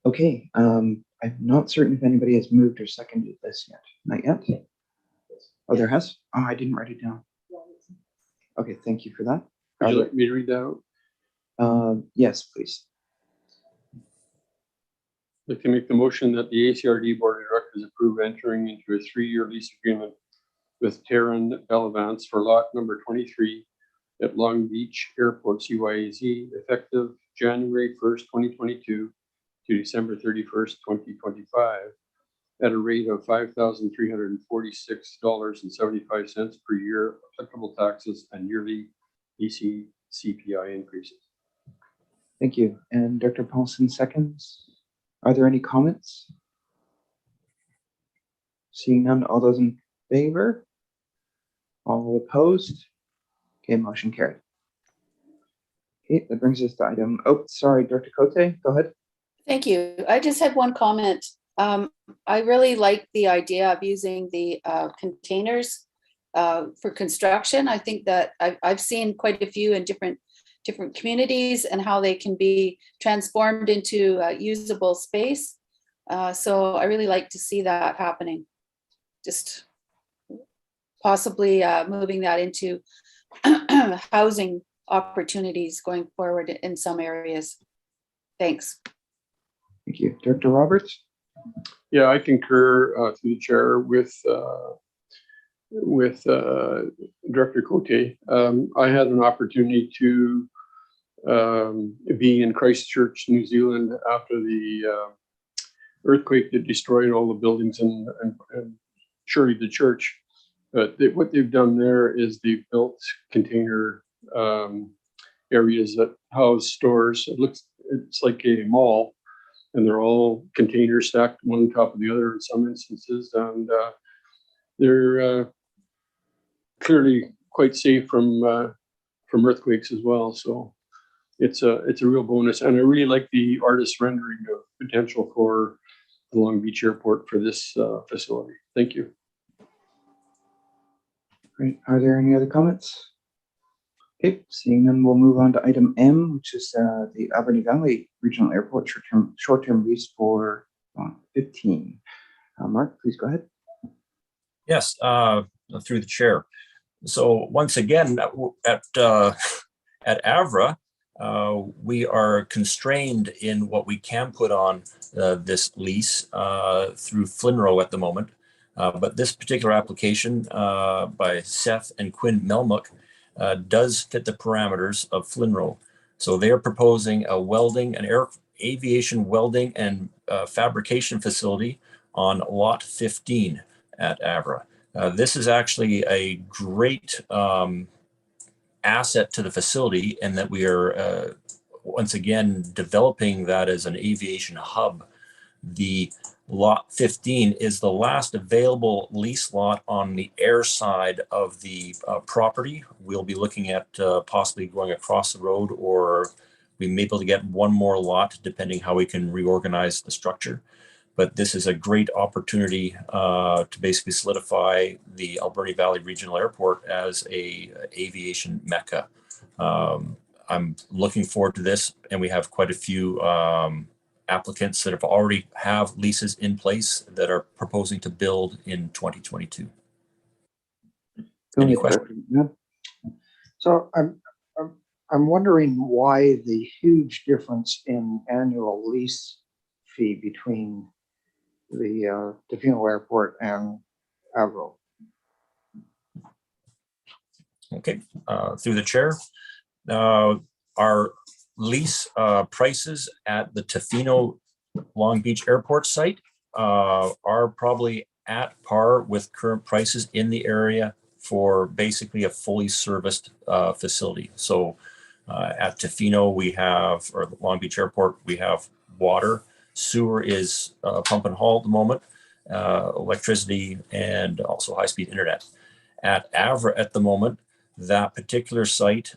Okay, I'm not certain if anybody has moved or seconded this yet. Not yet. Oh, there has? Oh, I didn't write it down. Okay, thank you for that. Would you like me to read that out? Yes, please. I'd like to make the motion that the ACRD Board of Directors approve entering into a 3-year lease agreement with Terran Bellavance for lot number 23 at Long Beach Airport, CYAZ, effective January 1st, 2022 to December 31st, 2025, at a rate of $5,346.75 per year, applicable taxes and yearly EC CPI increases. Thank you. And Dr. Paulson seconds. Are there any comments? Seeing none, all those in favor? All opposed? Okay, motion carried. Okay, that brings us to item, oh, sorry, Dr. Cote, go ahead. Thank you. I just had one comment. I really like the idea of using the containers for construction. I think that I've seen quite a few in different communities and how they can be transformed into usable space. So I really like to see that happening. Just possibly moving that into housing opportunities going forward in some areas. Thanks. Thank you. Director Roberts? Yeah, I concur through the chair with Director Cote. I had an opportunity to be in Christchurch, New Zealand after the earthquake that destroyed all the buildings and surely the church. But what they've done there is they've built container areas that house stores. It's like a mall, and they're all containers stacked one on top of the other in some instances, and they're clearly quite safe from earthquakes as well. So it's a real bonus, and I really like the artist rendering of potential for the Long Beach Airport for this facility. Thank you. Great. Are there any other comments? Okay, seeing none, we'll move on to item M, which is the Albany Valley Regional Airport short-term lease for 15. Mark, please go ahead. Yes, through the chair. So once again, at AVRA, we are constrained in what we can put on this lease through FLNRO at the moment. But this particular application by Seth and Quinn Melmuck does fit the parameters of FLNRO. So they are proposing a welding, aviation welding and fabrication facility on lot 15 at AVRA. This is actually a great asset to the facility, and that we are once again developing that as an aviation hub. The lot 15 is the last available lease lot on the air side of the property. We'll be looking at possibly going across the road, or we may be able to get one more lot depending how we can reorganize the structure. But this is a great opportunity to basically solidify the Alberni Valley Regional Airport as a aviation mecca. I'm looking forward to this, and we have quite a few applicants that have already have leases in place that are proposing to build in 2022. Any questions? Yeah. So I'm wondering why the huge difference in annual lease fee between the Tofino Airport and Avro. Okay, through the chair, our lease prices at the Tofino Long Beach Airport site are probably at par with current prices in the area for basically a fully serviced facility. So At Tofino, we have, or Long Beach Airport, we have water. Sewer is pump and haul at the moment, electricity, and also high-speed internet. At Avra at the moment, that particular site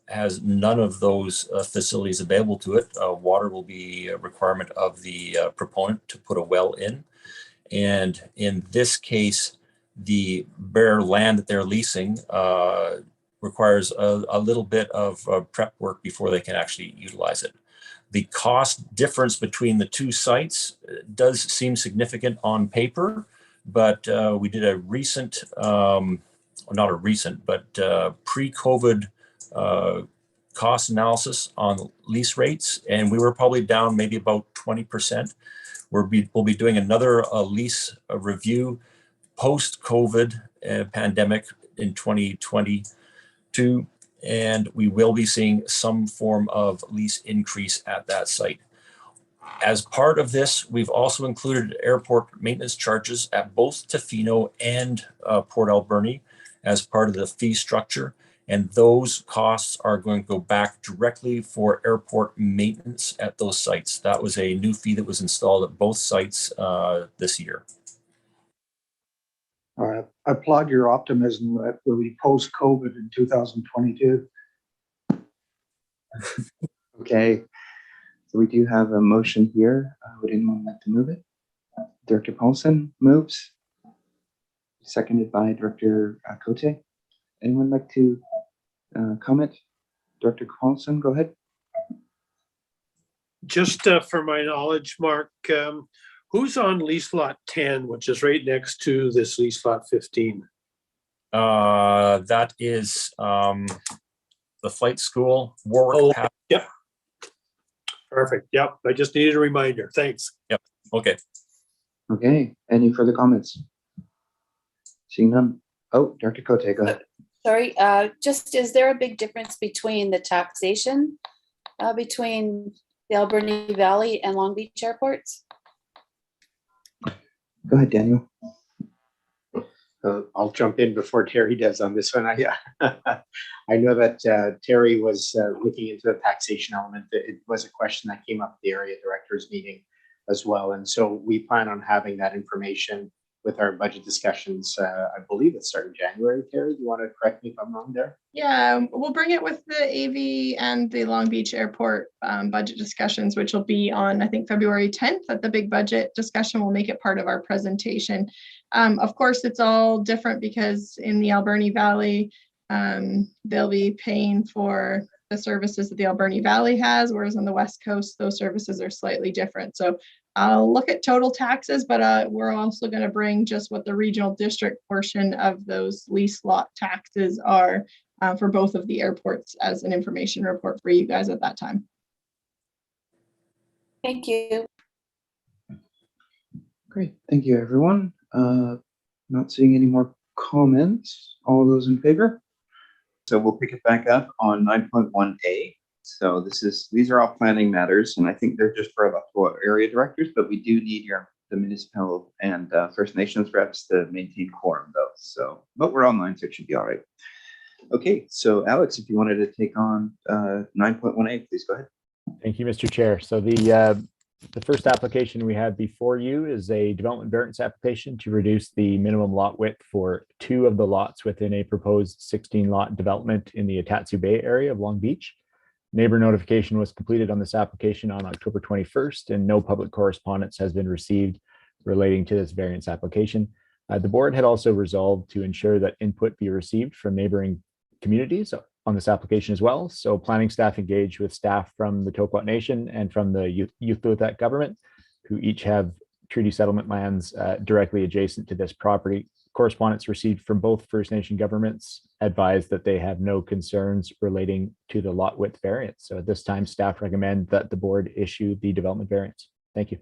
has none of those facilities available to it. Water will be a requirement of the proponent to put a well in. And in this case, the bare land that they're leasing requires a little bit of prep work before they can actually utilize it. The cost difference between the two sites does seem significant on paper, but we did a recent, not a recent, but pre-COVID cost analysis on lease rates, and we were probably down maybe about 20%. We'll be doing another lease review post-COVID pandemic in 2022, and we will be seeing some form of lease increase at that site. As part of this, we've also included airport maintenance charges at both Tofino and Port Alberni as part of the fee structure. And those costs are going to go back directly for airport maintenance at those sites. That was a new fee that was installed at both sites this year. I applaud your optimism that we'll be post-COVID in 2022. Okay, so we do have a motion here. Would anyone like to move it? Director Paulson moves, seconded by Director Cote. Anyone like to comment? Director Paulson, go ahead. Just for my knowledge, Mark, who's on lease lot 10, which is right next to this lease lot 15? That is the flight school, Warwick. Oh, yep. Perfect. Yep. I just needed a reminder. Thanks. Yep. Okay. Okay. Any further comments? Seeing none. Oh, Director Cote, go ahead. Sorry, just is there a big difference between the taxation between the Alberni Valley and Long Beach airports? Go ahead, Daniel. I'll jump in before Terry does on this one. I know that Terry was looking into the taxation element. It was a question that came up at the area directors meeting as well. And so we plan on having that information with our budget discussions. I believe it started January. Terry, do you want to correct me if I'm wrong there? Yeah, we'll bring it with the AV and the Long Beach Airport budget discussions, which will be on, I think, February 10th at the big budget discussion. We'll make it part of our presentation. Of course, it's all different because in the Alberni Valley, they'll be paying for the services that the Alberni Valley has, whereas on the West Coast, those services are slightly different. So I'll look at total taxes, but we're also going to bring just what the regional district portion of those lease lot taxes are for both of the airports as an information report for you guys at that time. Thank you. Great. Thank you, everyone. Not seeing any more comments. All those in favor? So we'll pick it back up on 9.1A. So these are all planning matters, and I think they're just for electoral area directors, but we do need the municipal and First Nations reps to maintain quorum though. So, but we're online, so it should be all right. Okay, so Alex, if you wanted to take on 9.1A, please go ahead. Thank you, Mr. Chair. So the first application we have before you is a development variance application to reduce the minimum lot width for 2 of the lots within a proposed 16 lot development in the Atatsu Bay area of Long Beach. Neighbor notification was completed on this application on October 21st, and no public correspondence has been received relating to this variance application. The board had also resolved to ensure that input be received from neighboring communities on this application as well. So planning staff engaged with staff from the Toquat Nation and from the Youth government, who each have treaty settlement lands directly adjacent to this property. Correspondence received from both First Nation governments advised that they have no concerns relating to the lot width variance. So at this time, staff recommend that the board issue the development variance. Thank you.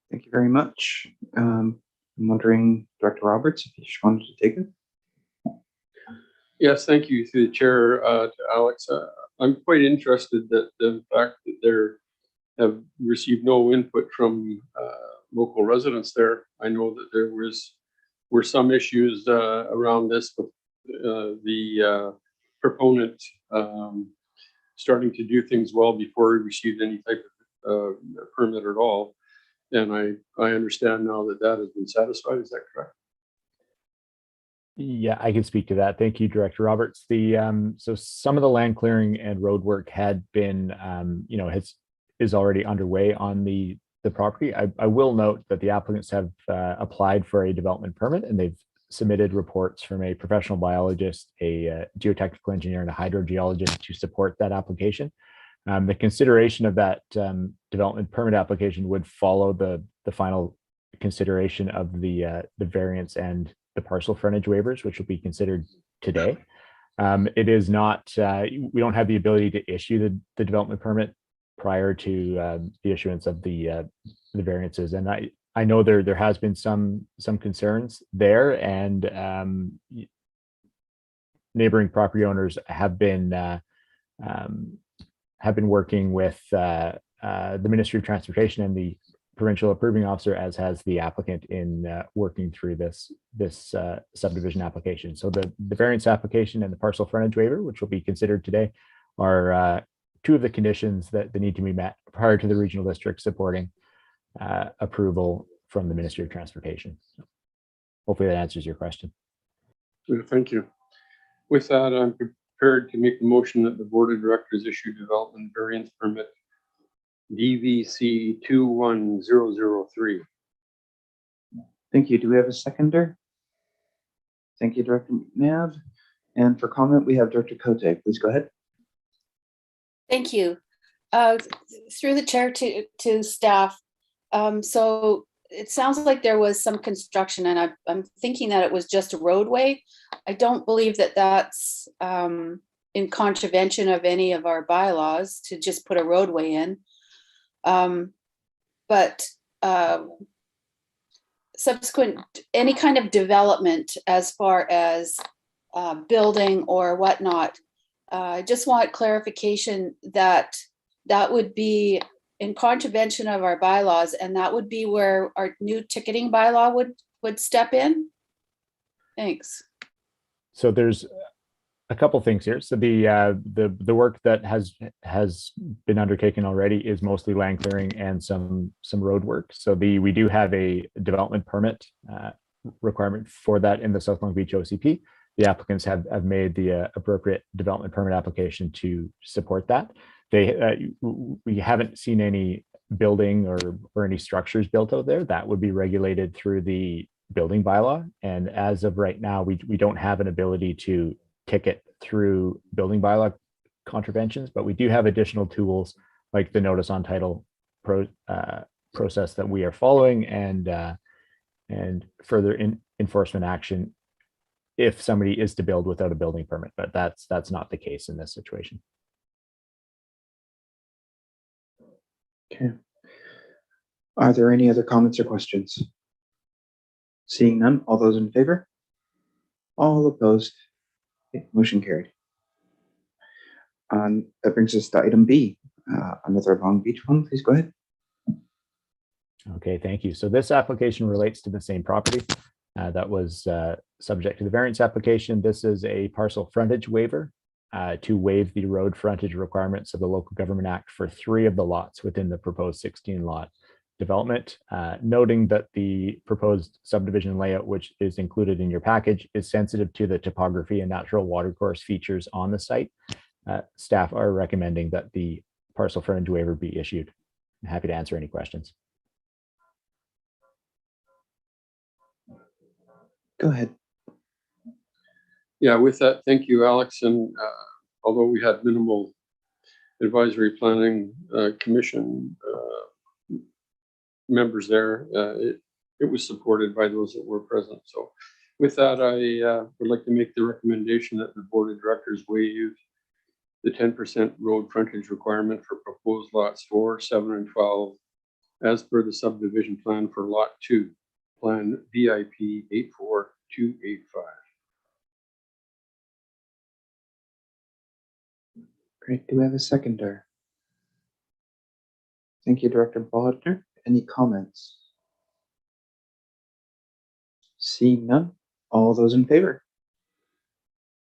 Thank you very much. I'm wondering, Director Roberts, if you just wanted to take it. Yes, thank you through the chair to Alex. I'm quite interested that the fact that they have received no input from local residents there. I know that there were some issues around this with the proponent starting to do things well before we received any type of permit at all. And I understand now that that has been satisfied. Is that correct? Yeah, I can speak to that. Thank you, Director Roberts. So some of the land clearing and road work had been, is already underway on the property. I will note that the applicants have applied for a development permit, and they've submitted reports from a professional biologist, a geotechnical engineer, and a hydrogeologist to support that application. The consideration of that development permit application would follow the final consideration of the variance and the parcel frontage waivers, which will be considered today. It is not, we don't have the ability to issue the development permit prior to the issuance of the variances. And I know there has been some concerns there, and neighboring property owners have been working with the Ministry of Transportation and the provincial approving officer, as has the applicant, in working through this subdivision application. So the variance application and the parcel frontage waiver, which will be considered today, are two of the conditions that need to be met prior to the regional district supporting approval from the Ministry of Transportation. So hopefully that answers your question. Thank you. With that, I'm prepared to make the motion that the Board of Directors issue development variance permit DVC 21003. Thank you. Do we have a seconder? Thank you, Director Mcnabb. And for comment, we have Director Cote. Please go ahead. Thank you. Through the chair to staff. So it sounds like there was some construction, and I'm thinking that it was just a roadway. I don't believe that that's in contravention of any of our bylaws to just put a roadway in. But subsequent, any kind of development as far as building or whatnot, I just want clarification that that would be in contravention of our bylaws, and that would be where our new ticketing bylaw would step in. Thanks. So there's a couple things here. So the work that has been undertaken already is mostly land clearing and some road work. So we do have a development permit requirement for that in the South Long Beach OCP. The applicants have made the appropriate development permit application to support that. We haven't seen any building or any structures built out there. That would be regulated through the building bylaw. And as of right now, we don't have an ability to ticket through building bylaw contraventions, but we do have additional tools like the notice on title process that we are following, and further enforcement action if somebody is to build without a building permit. But that's not the case in this situation. Okay. Are there any other comments or questions? Seeing none, all those in favor? All opposed? Okay, motion carried. That brings us to item B, another Long Beach one. Please go ahead. Okay, thank you. So this application relates to the same property that was subject to the variance application. This is a parcel frontage waiver to waive the road frontage requirements of the Local Government Act for 3 of the lots within the proposed 16 lot development, noting that the proposed subdivision layout, which is included in your package, is sensitive to the topography and natural watercourse features on the site. Staff are recommending that the parcel frontage waiver be issued. I'm happy to answer any questions. Go ahead. Yeah, with that, thank you, Alex. And although we had minimal advisory planning commission members there, it was supported by those that were present. So with that, I would like to make the recommendation that the Board of Directors waive the 10% road frontage requirement for proposed lots 4, 7, and 12 as per the subdivision plan for lot 2, plan VIP 84285. Great. Do we have a seconder? Thank you, Director Bodner. Any comments? Seeing none, all those in favor?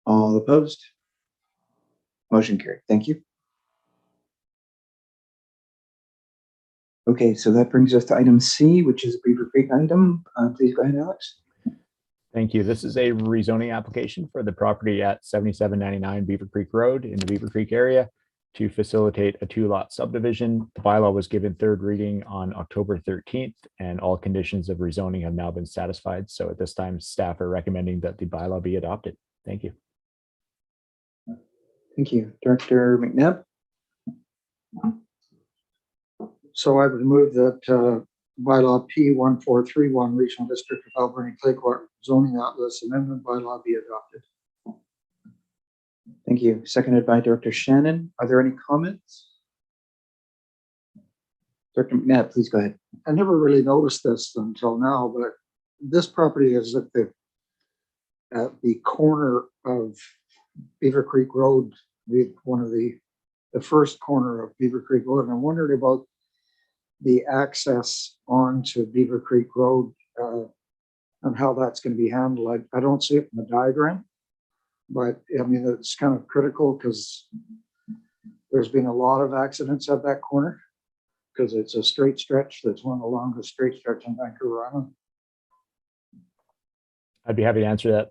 All opposed? Motion carried. Thank you. Okay, so that brings us to item C, which is a Beaver Creek item. Please go ahead, Alex. Thank you. This is a rezoning application for the property at 7799 Beaver Creek Road in the Beaver Creek area to facilitate a 2-lot subdivision. The bylaw was given third reading on October 13th, and all conditions of rezoning have now been satisfied. So at this time, staff are recommending that the bylaw be adopted. Thank you. Thank you. Director Mcnabb. So I would move that bylaw P1431 Regional District of Alberni Claycourt zoning atlas amendment bylaw be adopted. Thank you. Seconded by Director Shannon. Are there any comments? Director Mcnabb, please go ahead. I never really noticed this until now, but this property is at the corner of Beaver Creek Road, one of the first corner of Beaver Creek Road. And I wondered about the access onto Beaver Creek Road and how that's going to be handled. I don't see it in the diagram, but I mean, it's kind of critical because there's been a lot of accidents at that corner because it's a straight stretch. That's one of the longest straight stretch in Vancouver Island. I'd be happy to answer that.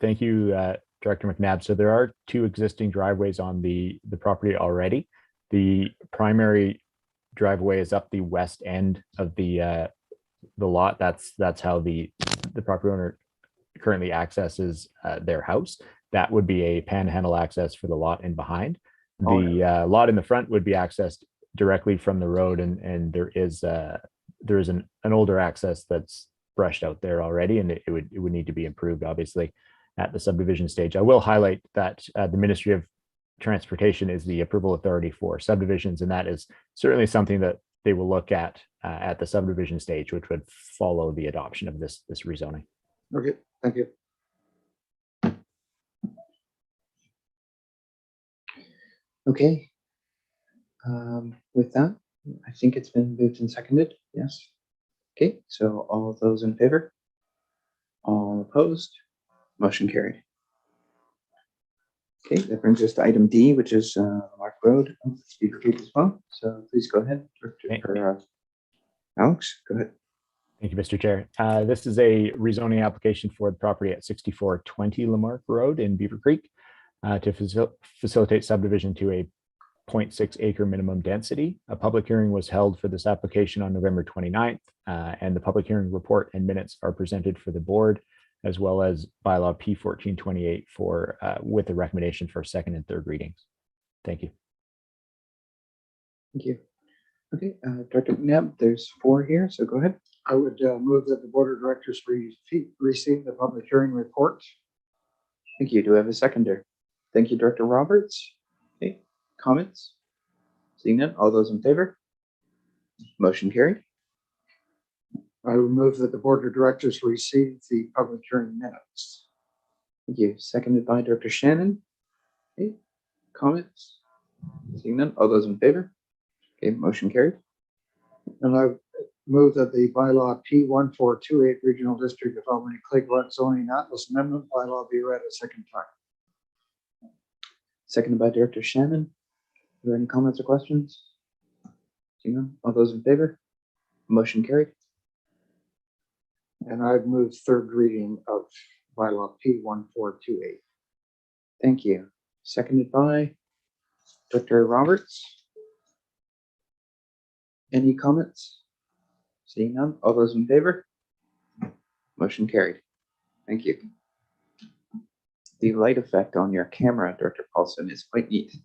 Thank you, Director Mcnabb. So there are 2 existing driveways on the property already. The primary driveway is up the west end of the lot. That's how the property owner currently accesses their house. That would be a panhandle access for the lot in behind. The lot in the front would be accessed directly from the road, and there is an older access that's brushed out there already, and it would need to be improved, obviously, at the subdivision stage. I will highlight that the Ministry of Transportation is the approval authority for subdivisions, and that is certainly something that they will look at the subdivision stage, which would follow the adoption of this rezoning. Okay, thank you. Okay. With that, I think it's been moved and seconded. Yes. Okay, so all of those in favor? All opposed? Motion carried. Okay, that brings us to item D, which is Mark Road, Beaver Creek as well. So please go ahead, Alex, go ahead. Thank you, Mr. Chair. This is a rezoning application for the property at 6420 Lamarck Road in Beaver Creek to facilitate subdivision to a 0.6 acre minimum density. A public hearing was held for this application on November 29th, and the public hearing report and minutes are presented for the board, as well as bylaw P1428 with a recommendation for second and third readings. Thank you. Thank you. Okay, Director Mcnabb, there's 4 here, so go ahead. I would move that the board of directors receive the public hearing report. Thank you. Do we have a seconder? Thank you, Director Roberts. Okay, comments? Seeing none, all those in favor? Motion carried. I would move that the board of directors receive the public hearing minutes. Thank you. Seconded by Director Shannon. Okay, comments? Seeing none, all those in favor? Okay, motion carried. And I move that the bylaw P1428 Regional District of Albany Claycourt zoning atlas amendment bylaw be read a second time. Seconded by Director Shannon. Are there any comments or questions? Seeing none, all those in favor? Motion carried. And I've moved third reading of bylaw P1428. Thank you. Seconded by Director Roberts. Any comments? Seeing none, all those in favor? Motion carried. Thank you. The light effect on your camera, Director Paulson, is quite neat.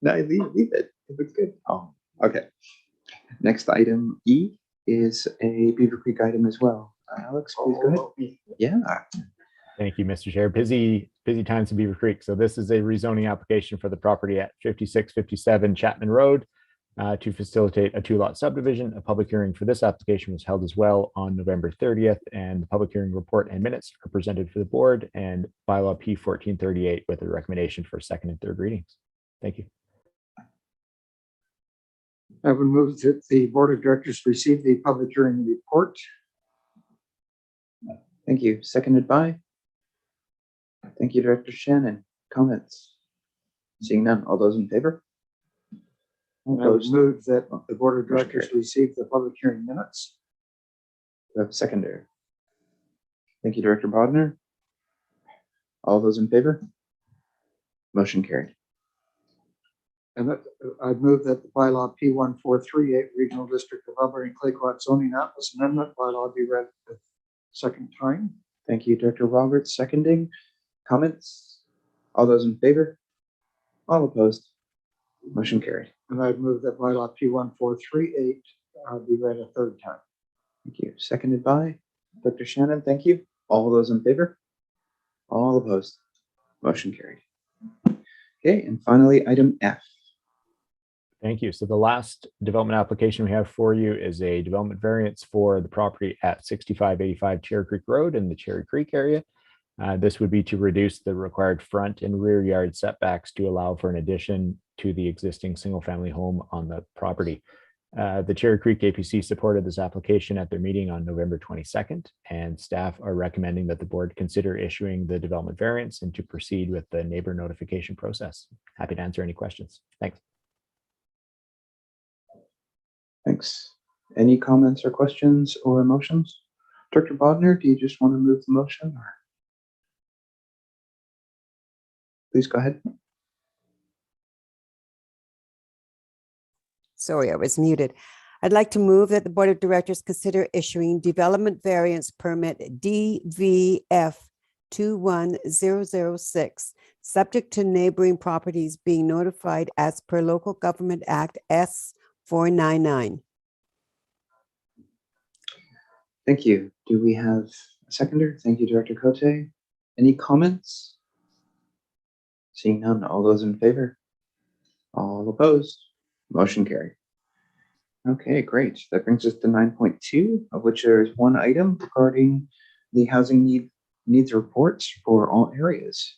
No, leave it. It looks good. Oh, okay. Next item E is a Beaver Creek item as well. Alex, please go ahead. Yeah. Thank you, Mr. Chair. Busy times in Beaver Creek. So this is a rezoning application for the property at 5657 Chapman Road to facilitate a 2-lot subdivision. A public hearing for this application was held as well on November 30th, and the public hearing report and minutes are presented for the board, and bylaw P1438 with a recommendation for second and third readings. Thank you. I would move that the board of directors receive the public hearing report. Thank you. Seconded by? Thank you, Director Shannon. Comments? Seeing none, all those in favor? All I would opposed? move that the Board of Motion Directors carried. receive the public hearing minutes. We have a seconder. Thank you, Director Bodnar. All those in favor? Motion carried. And I'd move that the bylaw P1438 Regional District of Alberni Clayquat Zoning Atlas Amendment bylaw be read the second time. Thank you, Director Roberts, seconding. Comments? All those in favor? All opposed? Motion carried. And I'd move that bylaw P1438 be read a third time. Thank you. Seconded by Dr. Shannon. Thank you. All those in favor? All opposed? Motion carried. Okay, and finally, item F. Thank you. So the last development application we have for you is a development variance for the property at 6585 Cherry Creek Road in the Cherry Creek area. This would be to reduce the required front and rear yard setbacks to allow for an addition to the existing single-family home on the property. The Cherry Creek APC supported this application at their meeting on November 22nd, and staff are recommending that the board consider issuing the development variance and to proceed with the neighbor notification process. Happy to answer any questions. Thanks. Thanks. Any comments or questions or motions? Director Bodnar, do you just want to move the motion? Or please go ahead. Sorry, I was muted. I'd like to move that the Board of Directors consider issuing development variance permit DVF 21006, subject to neighboring properties being notified as per Local Government Act S 499. Thank you. Do we have a seconder? Thank you, Director Cote. Any comments? Seeing none, all those in favor? All opposed? Motion carried. Okay, great. That brings us to 9.2, of which there is one item regarding the housing needs reports for all areas.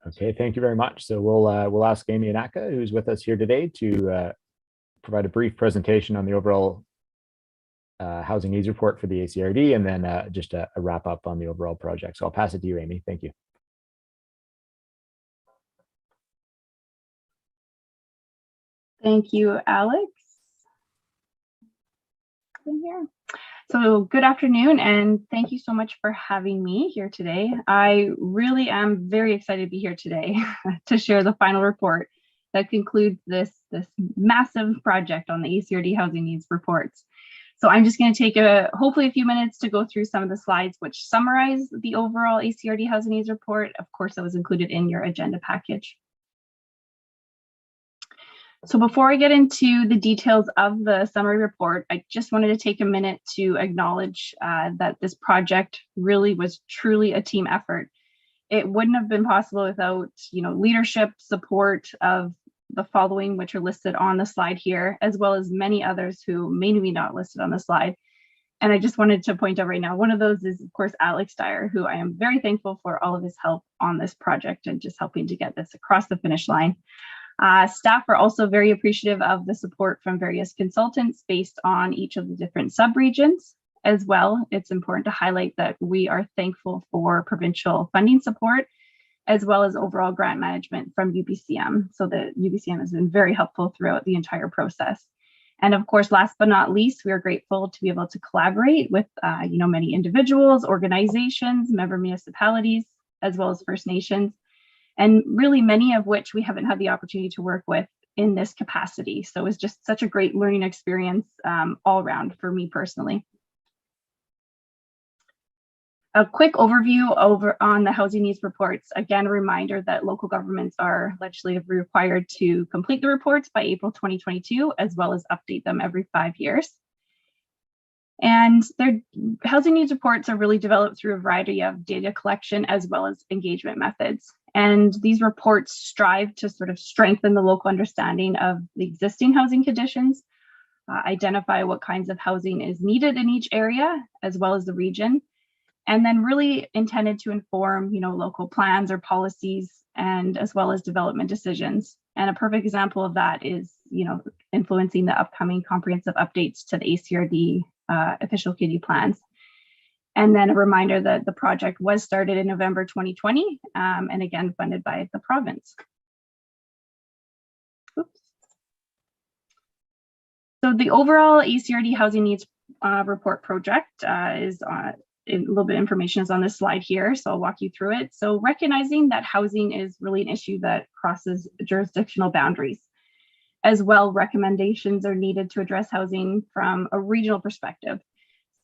Okay, thank you very much. So we'll ask Amy Anaka, who's with us here today, to provide a brief presentation on the overall housing needs report for the ACRD, and then just a wrap up on the overall project. So I'll pass it to you, Amy. Thank you. Thank you, Alex. In here. So good afternoon, and thank you so much for having me here today. I really am very excited to be here today to share the final report that concludes this massive project on the ACRD housing needs reports. So I'm just going to take hopefully a few minutes to go through some of the slides which summarize the overall ACRD housing needs report. Of course, that was included in your agenda package. So before I get into the details of the summary report, I just wanted to take a minute to acknowledge that this project really was truly a team effort. It wouldn't have been possible without, leadership, support of the following, which are listed on the slide here, as well as many others who may be not listed on the slide. And I just wanted to point out right now, one of those is, of course, Alex Dyer, who I am very thankful for all of his help on this project and just helping to get this across the finish line. Staff are also very appreciative of the support from various consultants based on each of the different subregions. As well, it's important to highlight that we are thankful for provincial funding support, as well as overall grant management from UBCM. So the UBCM has been very helpful throughout the entire process. And of course, last but not least, we are grateful to be able to collaborate with many individuals, organizations, member municipalities, as well as First Nations, and really many of which we haven't had the opportunity to work with in this capacity. So it was just such a great learning experience all around for me personally. A quick overview over on the housing needs reports. Again, a reminder that local governments are legislatively required to complete the reports by April 2022, as well as update them every 5 years. And their housing needs reports are really developed through a variety of data collection as well as engagement methods. And these reports strive to sort of strengthen the local understanding of the existing housing conditions, identify what kinds of housing is needed in each area, as well as the region, and then really intended to inform, local plans or policies, and as well as development decisions. And a perfect example of that is, influencing the upcoming comprehensive updates to the ACRD official community plans. And then a reminder that the project was started in November 2020, and again, funded by the province. So the overall ACRD housing needs report project is a little bit of information is on this slide here, so I'll walk you through it. So recognizing that housing is really an issue that crosses jurisdictional boundaries. As well, recommendations are needed to address housing from a regional perspective.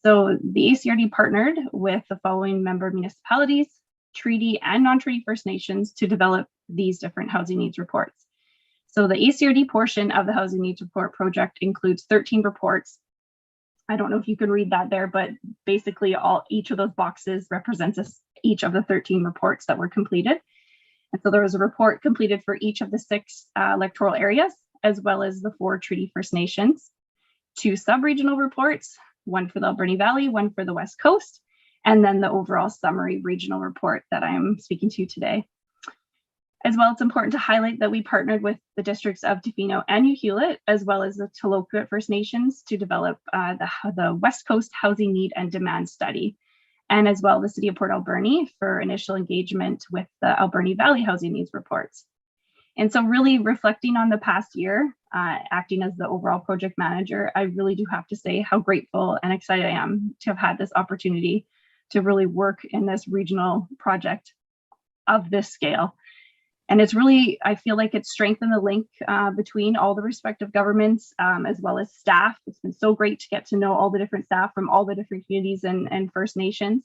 So the ACRD partnered with the following member municipalities, treaty and non-treaty First Nations to develop these different housing needs reports. So the ACRD portion of the housing needs report project includes 13 reports. I don't know if you can read that there, but basically each of those boxes represents each of the 13 reports that were completed. And so there was a report completed for each of the 6 electoral areas, as well as the 4 treaty First Nations, 2 sub-regional reports, 1 for the Alberni Valley, 1 for the West Coast, and then the overall summary regional report that I'm speaking to today. As well, it's important to highlight that we partnered with the districts of Tofino and Uhulet, as well as the Taloqua First Nations to develop the West Coast Housing Need and Demand Study, and as well the City of Port Alberni for initial engagement with the Alberni Valley Housing Needs reports. And so really reflecting on the past year, acting as the overall project manager, I really do have to say how grateful and excited I am to have had this opportunity to really work in this regional project of this scale. And it's really, I feel like it's strengthened the link between all the respective governments as well as staff. It's been so great to get to know all the different staff from all the different communities and First Nations.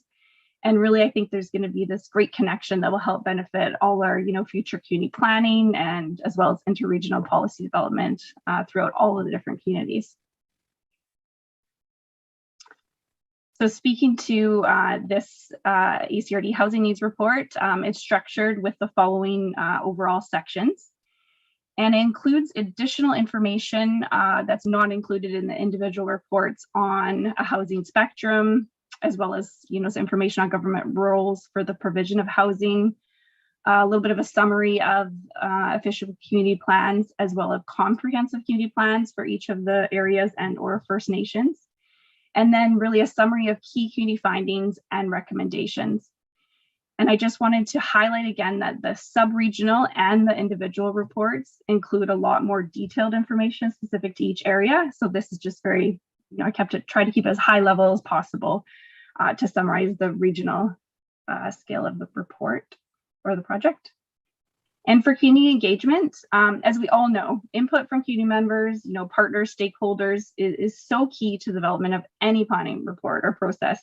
And really, I think there's going to be this great connection that will help benefit all our, future community planning and as well as interregional policy development throughout all of the different communities. So speaking to this ACRD Housing Needs Report, it's structured with the following overall sections, and it includes additional information that's not included in the individual reports on a housing spectrum, as well as some information on government roles for the provision of housing, a little bit of a summary of official community plans, as well as comprehensive community plans for each of the areas and or First Nations. And then really a summary of key community findings and recommendations. And I just wanted to highlight again that the sub-regional and the individual reports include a lot more detailed information specific to each area. So this is just very, I tried to keep it as high level as possible to summarize the regional scale of the report or the project. And for community engagement, as we all know, input from community members, partners, stakeholders is so key to the development of any planning report or process.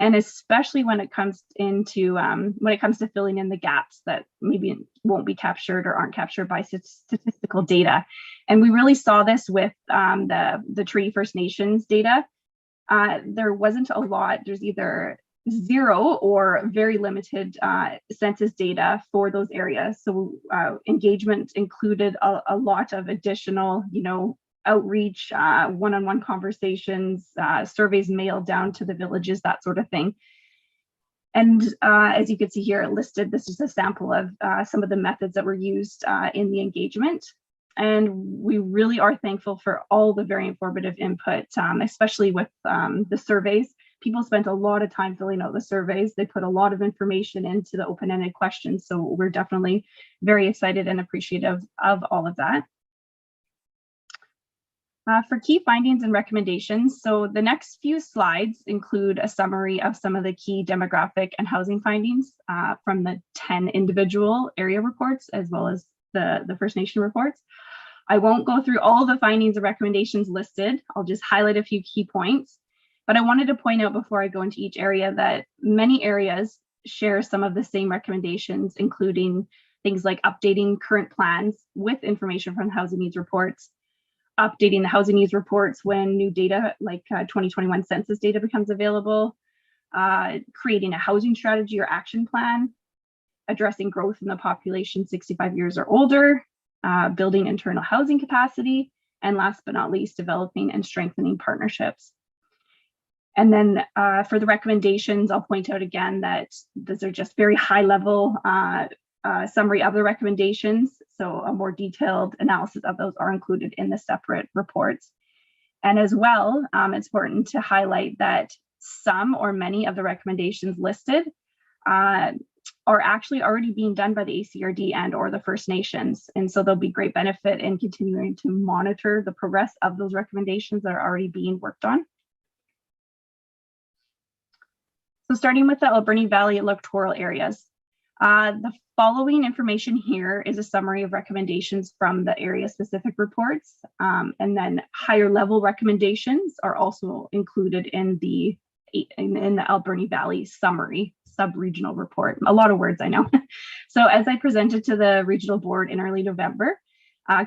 And especially when it comes to filling in the gaps that maybe won't be captured or aren't captured by statistical data. And we really saw this with the Treaty First Nations data. There wasn't a lot, there's either zero or very limited census data for those areas. So engagement included a lot of additional, outreach, one-on-one conversations, surveys mailed down to the villages, that sort of thing. And as you can see here, listed, this is a sample of some of the methods that were used in the engagement. And we really are thankful for all the very informative input, especially with the surveys. People spent a lot of time filling out the surveys. They put a lot of information into the open-ended questions. So we're definitely very excited and appreciative of all of that. For key findings and recommendations, so the next few slides include a summary of some of the key demographic and housing findings from the 10 individual area reports, as well as the First Nation reports. I won't go through all the findings and recommendations listed. I'll just highlight a few key points. But I wanted to point out before I go into each area that many areas share some of the same recommendations, including things like updating current plans with information from the housing needs reports, updating the housing needs reports when new data like 2021 census data becomes available, creating a housing strategy or action plan, addressing growth in the population 65 years or older, building internal housing capacity, and last but not least, developing and strengthening partnerships. And then for the recommendations, I'll point out again that these are just very high level summary of the recommendations. So a more detailed analysis of those are included in the separate reports. And as well, it's important to highlight that some or many of the recommendations listed are actually already being done by the ACRD and or the First Nations. And so there'll be great benefit in continuing to monitor the progress of those recommendations that are already being worked on. So starting with the Alberni Valley electoral areas, the following information here is a summary of recommendations from the area specific reports. And then higher level recommendations are also included in the Alberni Valley summary sub-regional report. A lot of words, I know. So as I presented to the regional board in early November,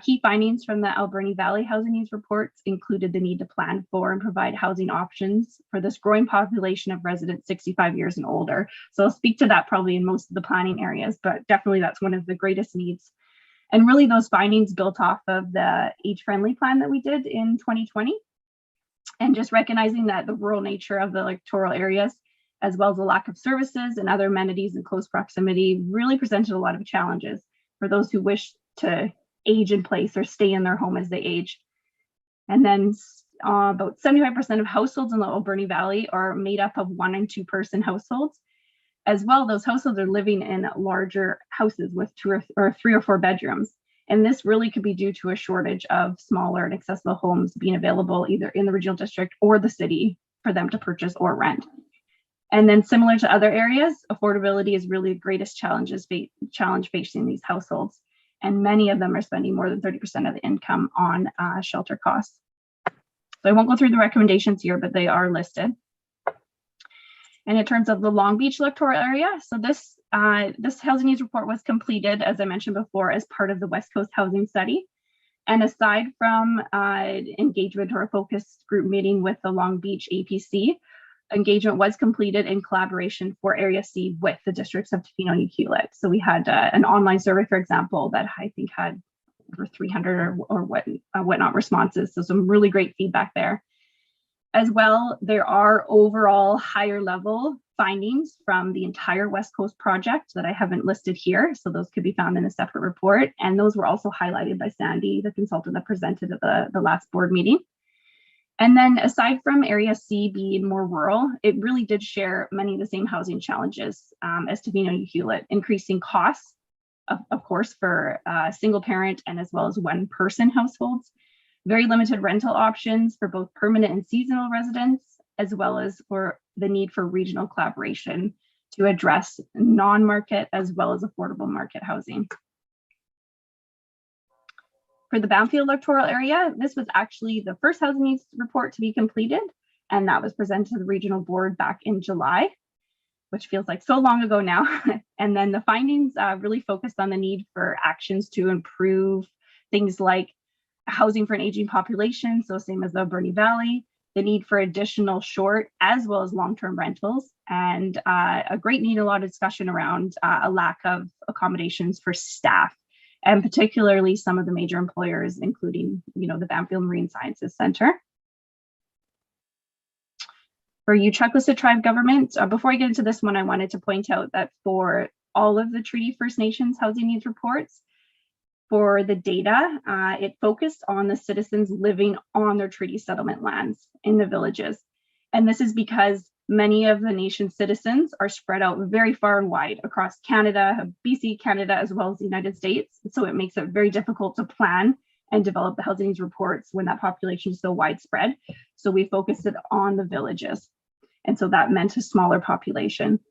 key findings from the Alberni Valley Housing Needs Reports included the need to plan for and provide housing options for this growing population of residents 65 years and older. So I'll speak to that probably in most of the planning areas, but definitely that's one of the greatest needs. And really those findings built off of the age-friendly plan that we did in 2020. And just recognizing that the rural nature of the electoral areas, as well as the lack of services and other amenities in close proximity, really presented a lot of challenges for those who wish to age in place or stay in their home as they age. And then about 75% of households in the Alberni Valley are made up of 1 and 2 person households. As well, those households are living in larger houses with 2 or 3 or 4 bedrooms. And this really could be due to a shortage of smaller and accessible homes being available either in the regional district or the city for them to purchase or rent. And then similar to other areas, affordability is really the greatest challenge facing these households. And many of them are spending more than 30% of the income on shelter costs. So I won't go through the recommendations here, but they are listed. And in terms of the Long Beach electoral area, so this housing needs report was completed, as I mentioned before, as part of the West Coast Housing Study. And aside from engagement or a focus group meeting with the Long Beach APC, engagement was completed in collaboration for Area C with the districts of Tofino and Ucluelet. So we had an online survey, for example, that I think had over 300 or whatnot responses. So some really great feedback there. As well, there are overall higher level findings from the entire West Coast project that I haven't listed here. So those could be found in a separate report. And those were also highlighted by Sandy, the consultant that presented at the last board meeting. And then aside from Area C being more rural, it really did share many of the same housing challenges as Tofino and Ucluelet, increasing costs, of course, for single parent and as well as 1 person households, very limited rental options for both permanent and seasonal residents, as well as for the need for regional collaboration to address non-market as well as affordable market housing. For the Banfield electoral area, this was actually the first housing needs report to be completed, and that was presented to the regional board back in July, which feels like so long ago now. And then the findings really focused on the need for actions to improve things like housing for an aging population, so same as the Alberni Valley, the need for additional short as well as long-term rentals, and a great need, a lot of discussion around a lack of accommodations for staff, and particularly some of the major employers, including, the Banfield Marine Sciences Center. For Uchuklesit Tribe government, before I get into this one, I wanted to point out that for all of the Treaty First Nations housing needs reports, for the data, it focused on the citizens living on their treaty settlement lands in the villages. And this is because many of the nation's citizens are spread out very far and wide across Canada, BC, Canada, as well as the United States. So it makes it very difficult to plan and develop the housing needs reports when that population is so widespread. So we focused it on the villages. And so that meant a smaller population.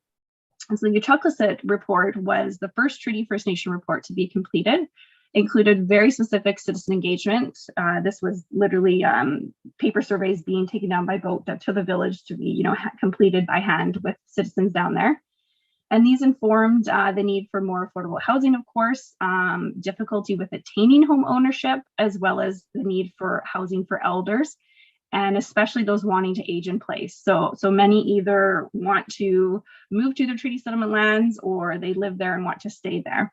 And so the Uchuklesit report was the first Treaty First Nation report to be completed, included very specific citizen engagement. This was literally paper surveys being taken down by boat to the village to be, completed by hand with citizens down there. And these informed the need for more affordable housing, of course, difficulty with attaining home ownership, as well as the need for housing for elders, and especially those wanting to age in place. So many either want to move to their treaty settlement lands or they live there and want to stay there.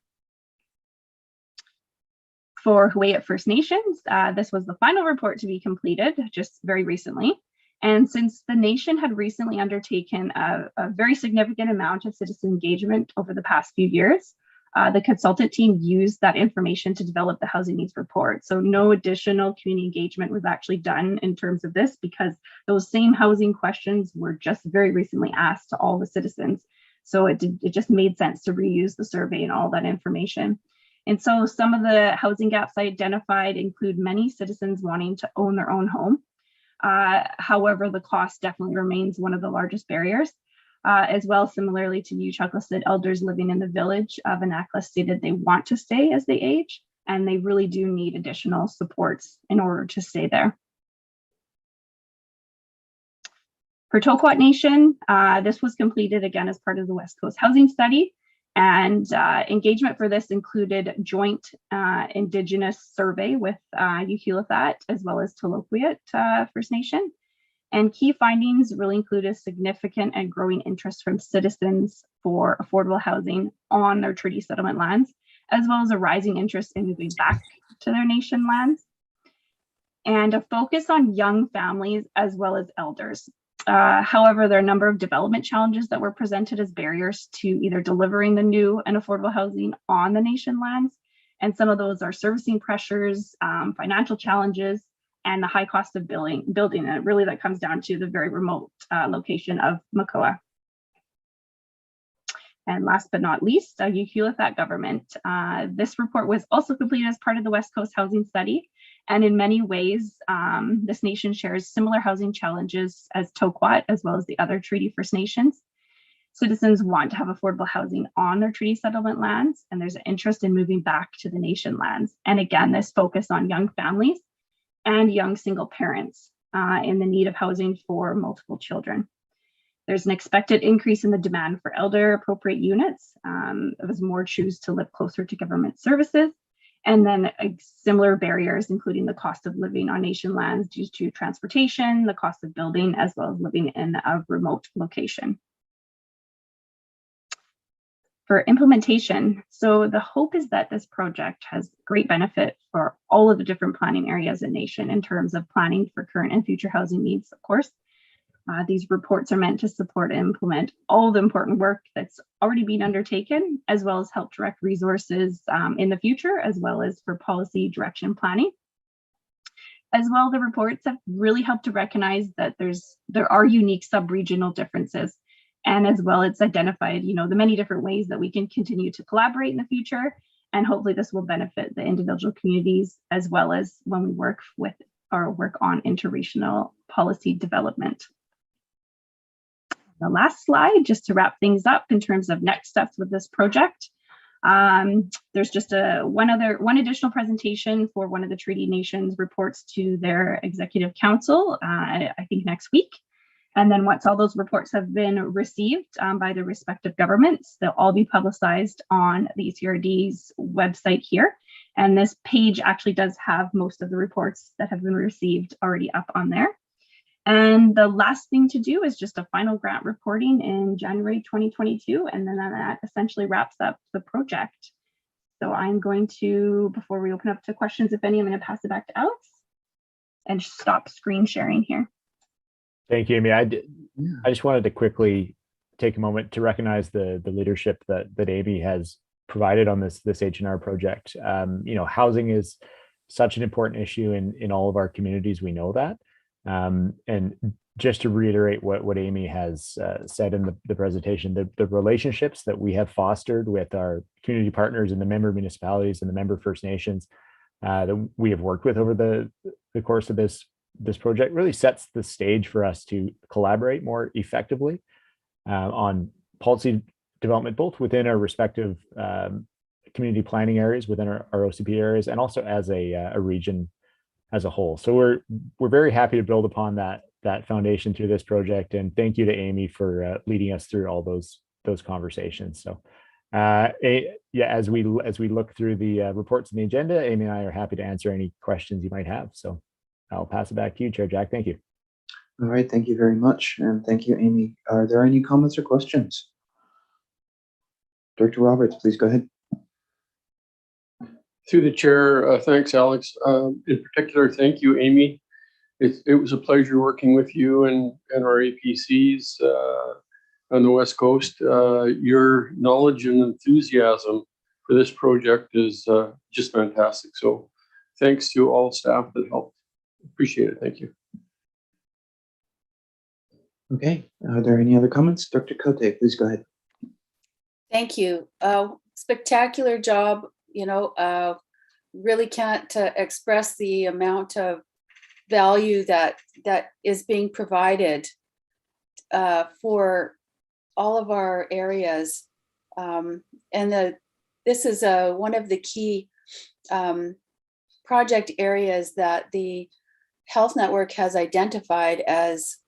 For Huu-ay-aht First Nations, this was the final report to be completed just very recently. And since the nation had recently undertaken a very significant amount of citizen engagement over the past few years, the consultant team used that information to develop the housing needs report. So no additional community engagement was actually done in terms of this because those same housing questions were just very recently asked to all the citizens. So it just made sense to reuse the survey and all that information. And so some of the housing gaps I identified include many citizens wanting to own their own home. However, the cost definitely remains one of the largest barriers. As well, similarly to you, Chuck listed elders living in the village of Annapolis stated they want to stay as they age, and they really do need additional supports in order to stay there. For Toquat Nation, this was completed again as part of the West Coast Housing Study, and engagement for this included joint Indigenous survey with Ukilethat as well as Toloquiet First Nation. And key findings really include a significant and growing interest from citizens for affordable housing on their treaty settlement lands, as well as a rising interest in moving back to their nation lands, and a focus on young families as well as elders. However, there are a number of development challenges that were presented as barriers to either delivering the new and affordable housing on the nation lands. And some of those are servicing pressures, financial challenges, and the high cost of building. And really that comes down to the very remote location of Makoa. And last but not least, Ukilethat government. This report was also completed as part of the West Coast Housing Study. And in many ways, this nation shares similar housing challenges as Toquat, as well as the other Treaty First Nations. Citizens want to have affordable housing on their treaty settlement lands, and there's an interest in moving back to the nation lands. And again, this focus on young families and young single parents in the need of housing for multiple children. There's an expected increase in the demand for elder appropriate units as more choose to live closer to government services. And then similar barriers, including the cost of living on nation lands due to transportation, the cost of building, as well as living in a remote location. For implementation, so the hope is that this project has great benefit for all of the different planning areas in nation in terms of planning for current and future housing needs, of course. These reports are meant to support and implement all the important work that's already been undertaken, as well as help direct resources in the future, as well as for policy direction planning. As well, the reports have really helped to recognize that there are unique sub-regional differences. And as well, it's identified, the many different ways that we can continue to collaborate in the future. And hopefully this will benefit the individual communities, as well as when we work on interregional policy development. The last slide, just to wrap things up in terms of next steps with this project. There's just one additional presentation for one of the Treaty Nations reports to their Executive Council, I think next week. And then once all those reports have been received by the respective governments, they'll all be publicized on the ECRD's website here. And this page actually does have most of the reports that have been received already up on there. And the last thing to do is just a final grant reporting in January 2022. And then that essentially wraps up the project. So I'm going to, before we open up to questions, if any, I'm going to pass it back to Alex and stop screen sharing here. Thank you, Amy. I just wanted to quickly take a moment to recognize the leadership that Amy has provided on this H&R project. Housing is such an important issue in all of our communities. We know that. And just to reiterate what Amy has said in the presentation, the relationships that we have fostered with our community partners and the member municipalities and the member First Nations that we have worked with over the course of this project really sets the stage for us to collaborate more effectively on policy development, both within our respective community planning areas, within our OCP areas, and also as a region as a whole. So we're very happy to build upon that foundation through this project, and thank you to Amy for leading us through all those conversations. So as we look through the reports and the agenda, Amy and I are happy to answer any questions you might have. So I'll pass it back to you, Chair Jack. Thank you. All right, thank you very much. And thank you, Amy. Are there any comments or questions? Director Roberts, please go ahead. Through the chair, thanks, Alex. In particular, thank you, Amy. It was a pleasure working with you and our APCs on the West Coast. Your knowledge and enthusiasm for this project is just fantastic. So thanks to all staff that helped. Appreciate it. Thank you. Okay. Are there any other comments? Dr. Cote, please go ahead. Thank you. Spectacular job. Really can't express the amount of value that is being provided for all of our areas. This is one of the key project areas that the Health Network has identified as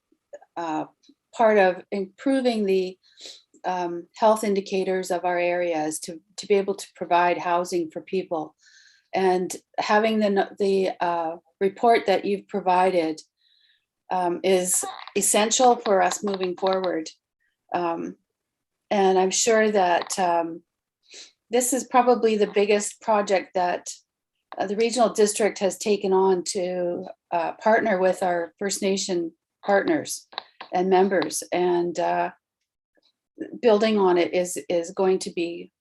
part of improving the health indicators of our areas to be able to provide housing for people. And having the report that you've provided is essential for us moving forward. And I'm sure that this is probably the biggest project that the regional district has taken on to partner with our First Nation partners and members. And building on it is going to be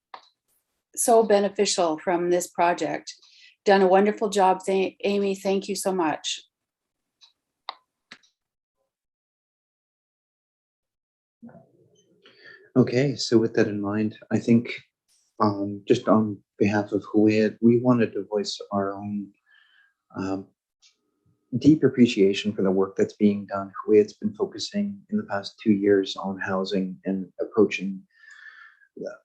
so beneficial from this project. Done a wonderful job, Amy. Thank you so much. Okay, so with that in mind, I think just on behalf of Huayet, we wanted to voice our own deep appreciation for the work that's being done. Huayet's been focusing in the past 2 years on housing and approaching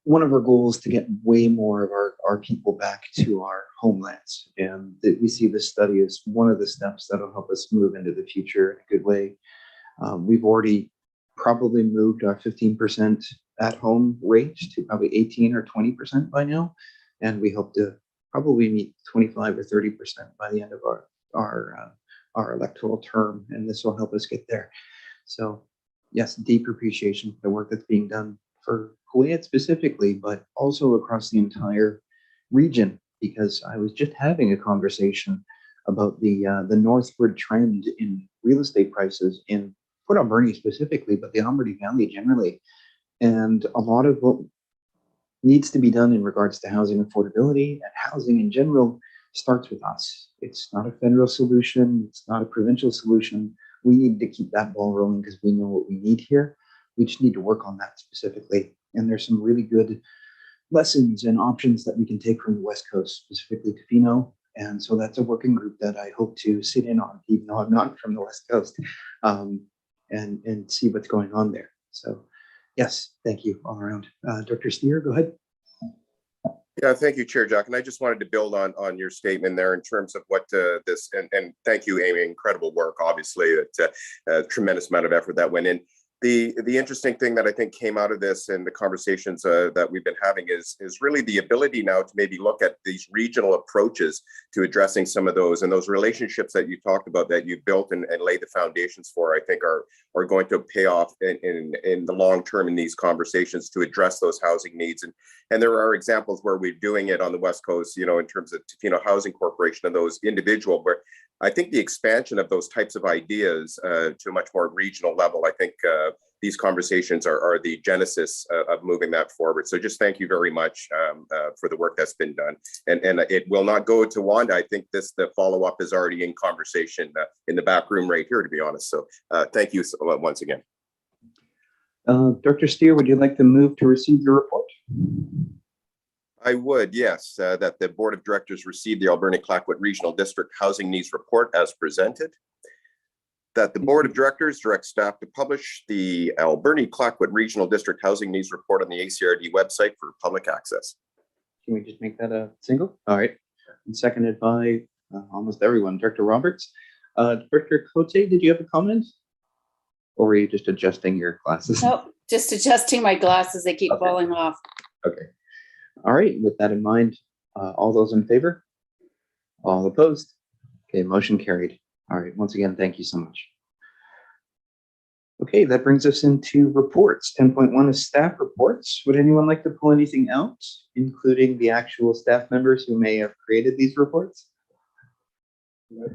one of our goals to get way more of our people back to our homelands. And that we see this study as one of the steps that'll help us move into the future in a good way. We've already probably moved our 15% at home rate to probably 18 or 20% by now. And we hope to probably meet 25 or 30% by the end of our electoral term. And this will help us get there. So yes, deep appreciation for the work that's being done for Huayet specifically, but also across the entire region, because I was just having a conversation about the northward trend in real estate prices in Port Alberni specifically, but the Alberni Valley generally. And a lot of what needs to be done in regards to housing affordability and housing in general starts with us. It's not a federal solution. It's not a provincial solution. We need to keep that ball rolling because we know what we need here. We just need to work on that specifically. And there's some really good lessons and options that we can take from the West Coast, specifically Tofino. And so that's a working group that I hope to sit in on, even though I'm not from the West Coast, and see what's going on there. So yes, thank you all around. Dr. Steer, go ahead. Yeah, thank you, Chair Jack. And I just wanted to build on your statement there in terms of what this, and thank you, Amy, incredible work, obviously, a tremendous amount of effort that went in. The interesting thing that I think came out of this and the conversations that we've been having is really the ability now to maybe look at these regional approaches to addressing some of those, and those relationships that you talked about that you built and laid the foundations for, I think are going to pay off in the long term in these conversations to address those housing needs. And there are examples where we're doing it on the West Coast, in terms of Tofino Housing Corporation and those individual, but I think the expansion of those types of ideas to a much more regional level, I think these conversations are the genesis of moving that forward. So just thank you very much for the work that's been done. And it will not go to Wanda. I think the follow-up is already in conversation in the back room right here, to be honest. So thank you once again. Dr. Steer, would you like to move to receive your report? I would, yes, that the Board of Directors receive the Alberni-Clayoquot Regional District Housing Needs Report as presented. That the Board of Directors direct staff to publish the Alberni-Clayoquot Regional District Housing Needs Report on the ACRD website for public access. Can we just make that a single? All right. And seconded by almost everyone. Director Roberts. Director Cote, did you have a comment? Or were you just adjusting your glasses? Nope, just adjusting my glasses. They keep falling off. Okay. All right, with that in mind, all those in favor? All opposed? Okay, motion carried. All right, once again, thank you so much. Okay, that brings us into reports. 10.1 is staff reports. Would anyone like to pull anything out, including the actual staff members who may have created these reports? Okay.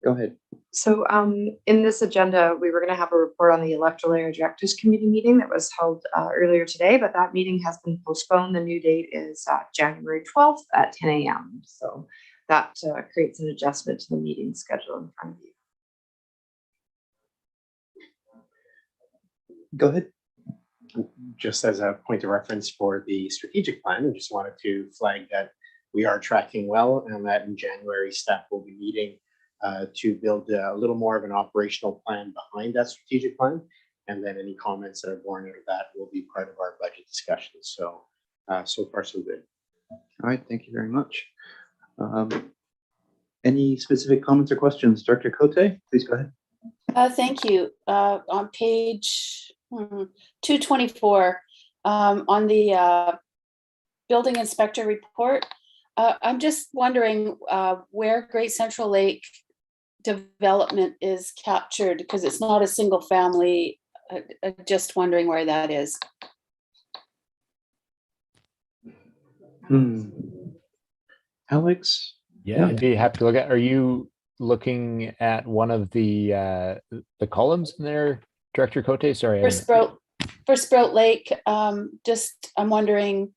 Go ahead. So in this agenda, we were going to have a report on the Electoral Area Directors Committee meeting that was held earlier today, but that meeting has been postponed. The new date is January 12th at 10 a.m. So that creates an adjustment to the meeting schedule in front of you. Go ahead. Just as a point of reference for the strategic plan, I just wanted to flag that we are tracking well and that in January, staff will be meeting to build a little more of an operational plan behind that strategic plan. And then any comments that are born out of that will be part of our budget discussions. So, so far, so good. All right, thank you very much. Any specific comments or questions? Director Cote, please go ahead. Thank you. On page 224, on the building inspector report, I'm just wondering where Great Central Lake development is captured, because it's not a single family. Just wondering where that is. Alex? Yeah, I'd be happy to look at. Are you looking at one of the columns in there, Director Cote? Sorry. For Sprout Lake, just I'm wondering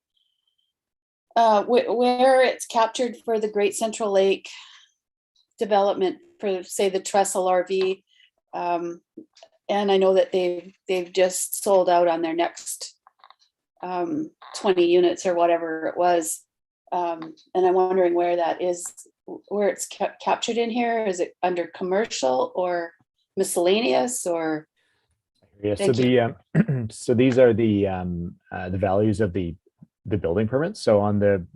where it's captured for the Great Central Lake development for, say, the Trestle RV. And I know that they've just sold out on their next 20 units or whatever it was. And I'm wondering where that is, where it's captured in here. Is it under commercial or miscellaneous or? Yeah, so so these are the values of the building permits. So on the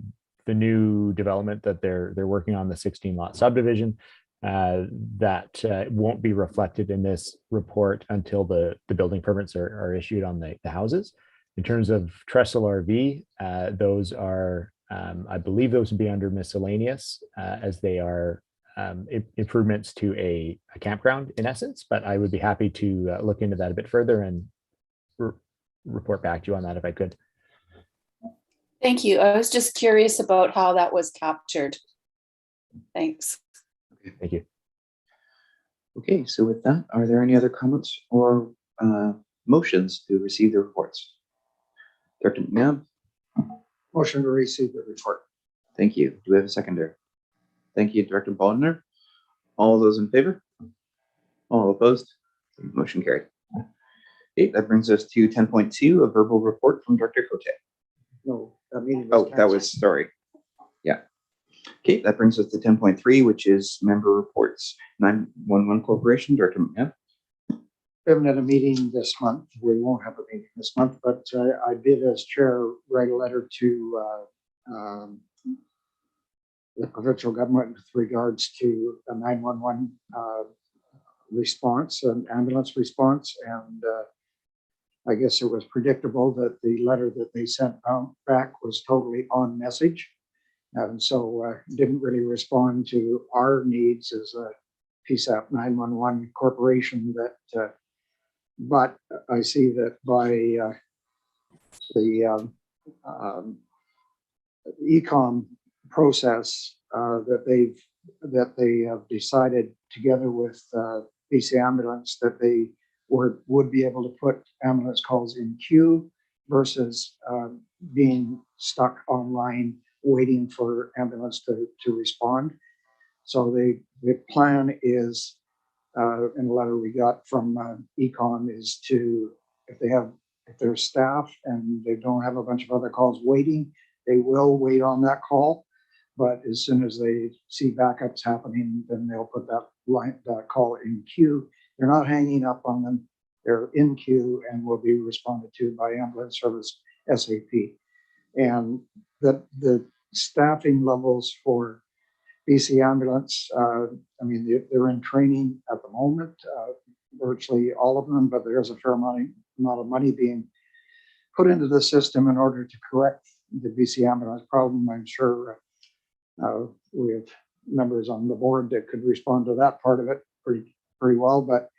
new development that they're working on, the 16 lot subdivision, that won't be reflected in this report until the building permits are issued on the houses. In terms of Trestle RV, those are, I believe those would be under miscellaneous, as they are improvements to a campground in essence, but I would be happy to look into that a bit further and report back to you on that if I could. Thank you. I was just curious about how that was captured. Thanks. Okay, thank you. Okay, so with that, are there any other comments or motions to receive the reports? Director Mcnabb? Motion to receive the report. Thank you. Do we have a seconder? Thank you, Director Baldner. All those in favor? All opposed? Motion carried. Okay, that brings us to 10.2, a verbal report from Director Cote. No, that meeting. Oh, that was, sorry. Yeah. Okay, that brings us to 10.3, which is member reports. 911 Corporation, Director Mcnabb. We haven't had a meeting this month. We won't have a meeting this month, but I did, as chair, write a letter to the provincial government with regards to a 911 response, an ambulance response, and I guess it was predictable that the letter that they sent back was totally on message, and so didn't really respond to our needs as a PSAP 911 corporation. That, but I see that by the ecom process that they have decided together with BC Ambulance that they would be able to put ambulance calls in queue versus being stuck online waiting for ambulance to respond. So the plan is, in a letter we got from ecom, is to, if their staff and they don't have a bunch of other calls waiting, they will wait on that call. But as soon as they see backups happening, then they'll put that call in queue. They're not hanging up on them. They're in queue and will be responded to by ambulance service SAP. And the staffing levels for BC Ambulance, I mean, they're in training at the moment, virtually all of them, but there's a fair amount of money being put into the system in order to correct the BC Ambulance problem. I'm sure we have members on the board that could respond to that part of it pretty well, but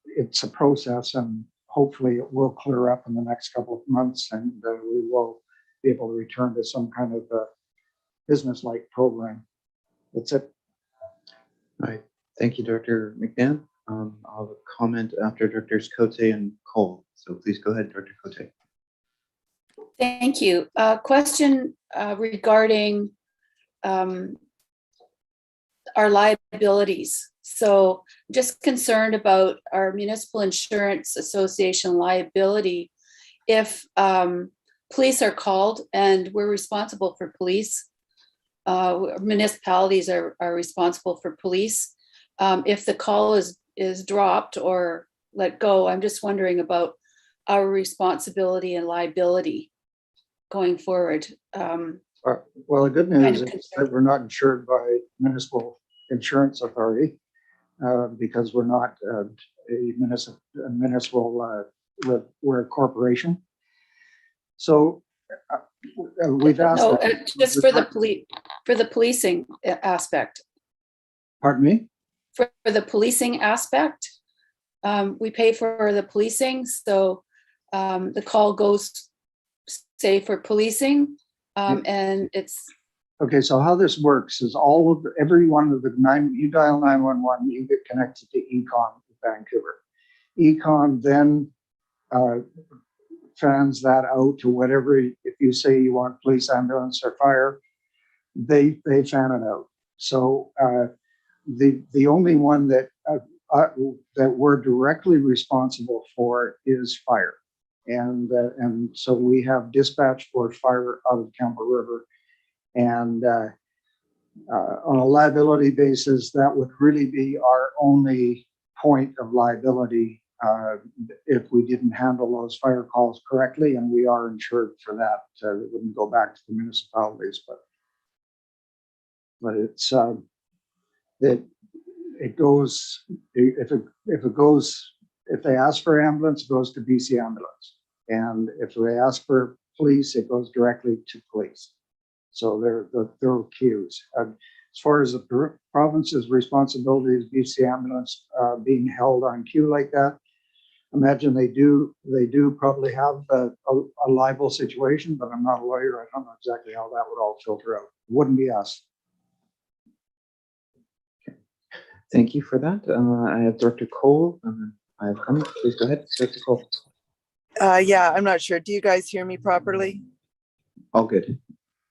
it's a process, and hopefully it will clear up in the next couple of months, and we will be able to return to some kind of business-like program. That's it. All right. Thank you, Director McNabb. I'll have a comment after Directors Cote and Cole. So please go ahead, Director Cote. Thank you. Question regarding our liabilities. So just concerned about our Municipal Insurance Association liability. If police are called and we're responsible for police, municipalities are responsible for police. If the call is dropped or let go, I'm just wondering about our responsibility and liability going forward. Well, the good news is that we're not insured by Municipal Insurance Authority because we're not a municipal, we're a corporation. So we've asked. No, just for the policing aspect. Pardon me? For the policing aspect, we pay for the policing. So the call goes, say, for policing, and it's. Okay, so how this works is every one of you dial 911, you get connected to Econ Vancouver. Econ then fans that out to whatever, if you say you want police, ambulance, or fire, they fan it out. So the only one that we're directly responsible for is fire, and so we have dispatch for fire out of Campbell River, and on a liability basis, that would really be our only point of liability if we didn't handle those fire calls correctly, and we are insured for that. It wouldn't go back to the municipalities, but it's it goes if they ask for ambulance, it goes to BC Ambulance, and if they ask for police, it goes directly to police. So they're queues. As far as the province's responsibility is BC Ambulance being held on queue like that, imagine they do probably have a liable situation, but I'm not a lawyer. I don't know exactly how that would all filter out. It wouldn't be us. Okay. Thank you for that. I have Director Cole. I have comment. Please go ahead, Director Cole. Yeah, I'm not sure. Do you guys hear me properly? All good.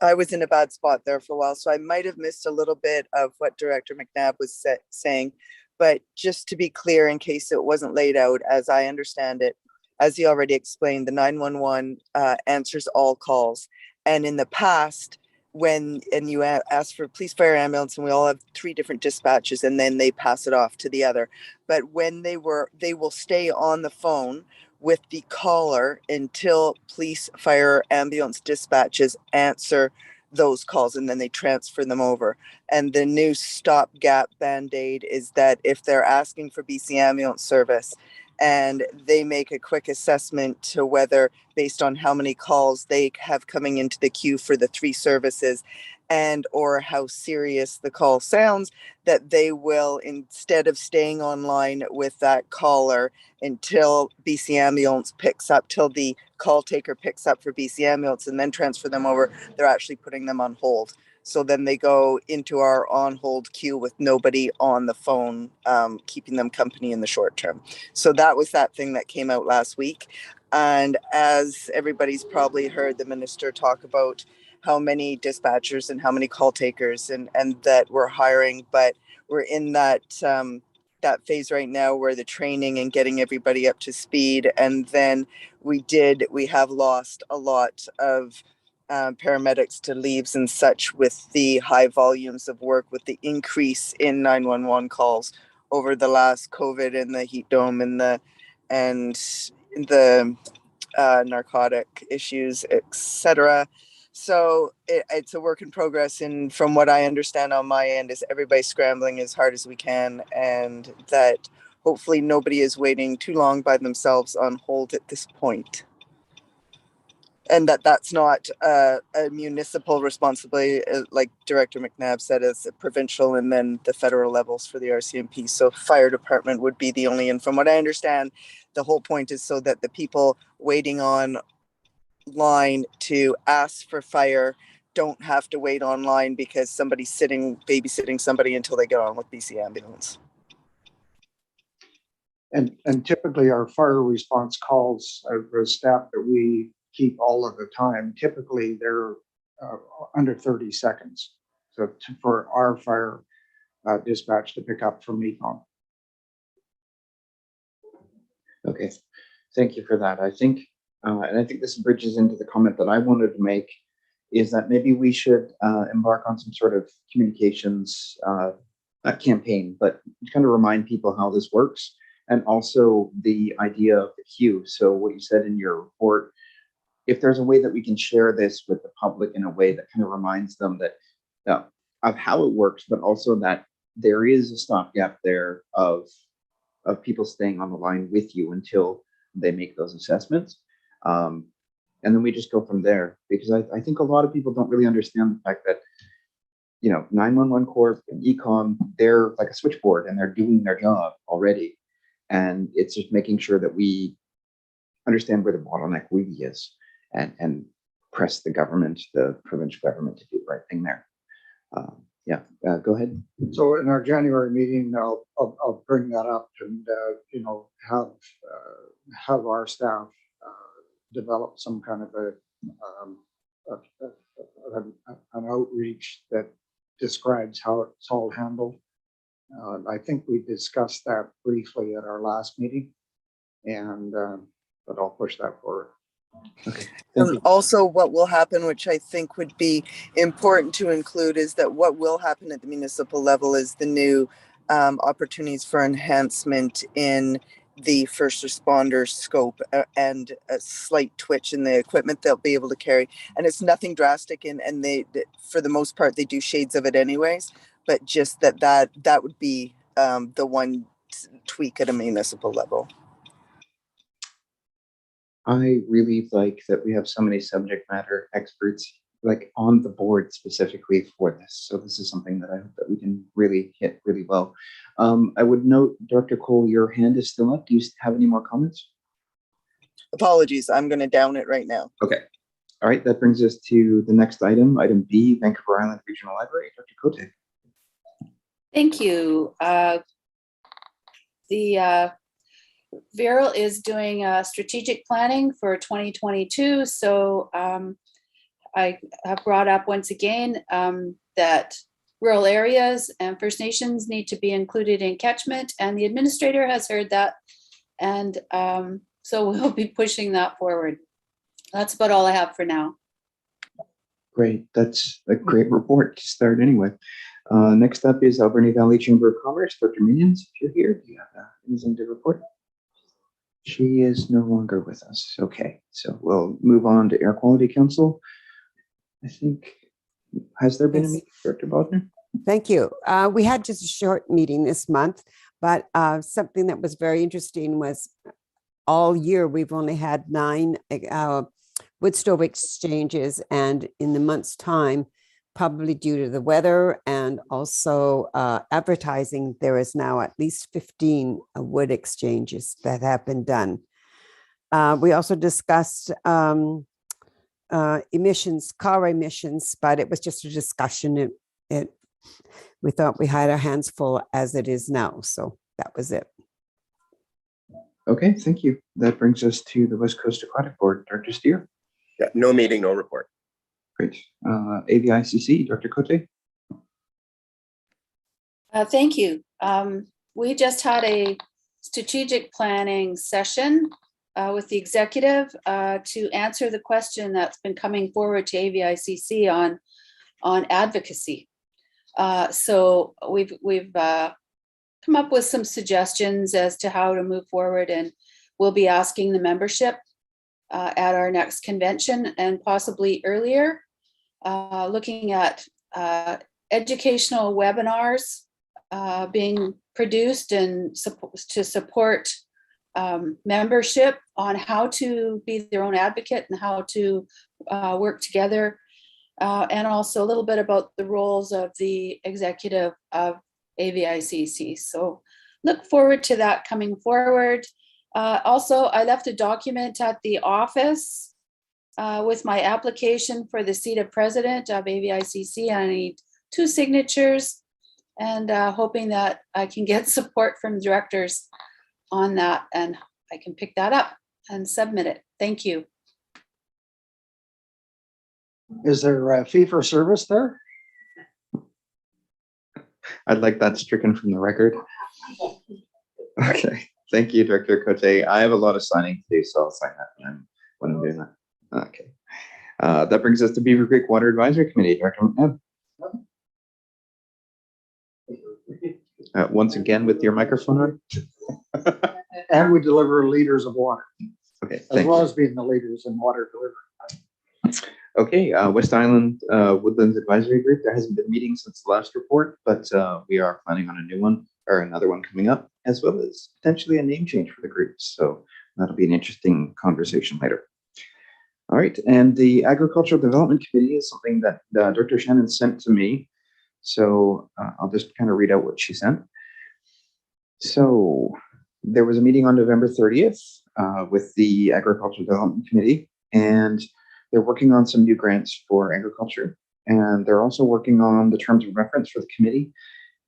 I was in a bad spot there for a while, so I might have missed a little bit of what Director Mcnabb was saying. But just to be clear, in case it wasn't laid out, as I understand it, as he already explained, the 911 answers all calls. And in the past, when you ask for police, fire, ambulance, and we all have 3 different dispatches, and then they pass it off to the other. But when they will stay on the phone with the caller until police, fire, ambulance dispatches answer those calls, and then they transfer them over. And the new stopgap band-aid is that if they're asking for BC ambulance service and they make a quick assessment to whether, based on how many calls they have coming into the queue for the 3 services and or how serious the call sounds, that they will, instead of staying online with that caller until BC ambulance picks up, till the call taker picks up for BC ambulance and then transfer them over, they're actually putting them on hold. So then they go into our on hold queue with nobody on the phone, keeping them company in the short term. So that was that thing that came out last week. And as everybody's probably heard the minister talk about how many dispatchers and how many call takers and that we're hiring, but we're in that that phase right now where the training and getting everybody up to speed. And then we have lost a lot of paramedics to leaves and such with the high volumes of work, with the increase in 911 calls over the last COVID and the heat dome and the narcotic issues, etc. So it's a work in progress, and from what I understand on my end is everybody's scrambling as hard as we can, and that hopefully nobody is waiting too long by themselves on hold at this point. And that's not a municipal responsibility, like Director Mcnabb said, it's a provincial and then the federal levels for the RCMP. So fire department would be the only, and from what I understand, the whole point is so that the people waiting on line to ask for fire don't have to wait online because somebody's babysitting somebody until they get on with BC ambulance. And typically our fire response calls are staff that we keep all of the time. Typically they're under 30 seconds. So for our fire dispatch to pick up from Econ. Okay, thank you for that. I think, and I think this bridges into the comment that I wanted to make, is that maybe we should embark on some sort of communications, not campaign, but kind of remind people how this works, and also the idea of the queue. So what you said in your report, if there's a way that we can share this with the public in a way that kind of reminds them that of how it works, but also that there is a stopgap there of people staying on the line with you until they make those assessments. And then we just go from there, because I think a lot of people don't really understand the fact that, 911 Corp and Econ, they're like a switchboard and they're doing their job already. And it's just making sure that we understand where the bottleneck really is and press the government, the provincial government, to do the right thing there. Go ahead. So in our January meeting, I'll bring that up and, have our staff develop some kind of an outreach that describes how it's all handled. I think we discussed that briefly at our last meeting, and but I'll push that forward. Okay. Also, what will happen, which I think would be important to include, is that what will happen at the municipal level is the new opportunities for enhancement in the first responder scope and a slight twitch in the equipment they'll be able to carry. And it's nothing drastic, and they, for the most part, they do shades of it anyways, but just that would be the one tweak at a municipal level. I really like that we have so many subject matter experts like on the board specifically for this. So this is something that I hope that we can really hit really well. I would note, Director Cole, your hand is still up. Do you have any more comments? Apologies, I'm going to down it right now. Okay. All right, that brings us to the next item, item B, Vancouver Island Regional Library. Dr. Cote. Thank you. The Viral is doing strategic planning for 2022. So I have brought up once again that rural areas and First Nations need to be included in catchment, and the administrator has heard that. And so we'll be pushing that forward. That's about all I have for now. Great, that's a great report to start anyway. Next up is Alberni Valley Chamber of Commerce. Dr. Minions, if you're here, do you have anything to report? She is no longer with us. Okay, so we'll move on to Air Quality Council. I think, has there been a meeting, Director Bodner? Thank you. We had just a short meeting this month, but something that was very interesting was all year we've only had 9 wood stove exchanges, and in the month's time, probably due to the weather and also advertising, there is now at least 15 wood exchanges that have been done. We also discussed emissions, car emissions, but it was just a discussion. We thought we had our hands full as it is now, so that was it. Okay, thank you. That brings us to the West Coast Aquatic Board. Dr. Steer? Yeah, no meeting, no report. Great. AVICC, Dr. Cote? Thank you. We just had a strategic planning session with the executive to answer the question that's been coming forward to AVICC on advocacy. So we've come up with some suggestions as to how to move forward, and we'll be asking the membership at our next convention and possibly earlier, looking at educational webinars being produced and to support membership on how to be their own advocate and how to work together, and also a little bit about the roles of the executive of AVICC. So look forward to that coming forward. Also, I left a document at the office with my application for the seat of president of AVICC. I need 2 signatures, and hoping that I can get support from directors on that, and I can pick that up and submit it. Thank you. Is there a fee for service there? I'd like that stricken from the record. Okay, thank you, Director Cote. I have a lot of signing to do, so I'll sign that when I'm doing that. Okay. That brings us to Beaver Creek Water Advisory Committee, Director Mcnabb. Once again with your microphone on. And we deliver liters of water, Okay, as thank well you. as being the leaders in water delivery. Okay, West Island Woodlands Advisory Group. There hasn't been a meeting since the last report, but we are planning on a new one or another one coming up, as well as potentially a name change for the group. So that'll be an interesting conversation later. All right, and the Agricultural Development Committee is something that Director Shannon sent to me. So I'll just kind of read out what she sent. So there was a meeting on November 30th with the Agricultural Development Committee, and they're working on some new grants for agriculture. And they're also working on the terms of reference for the committee.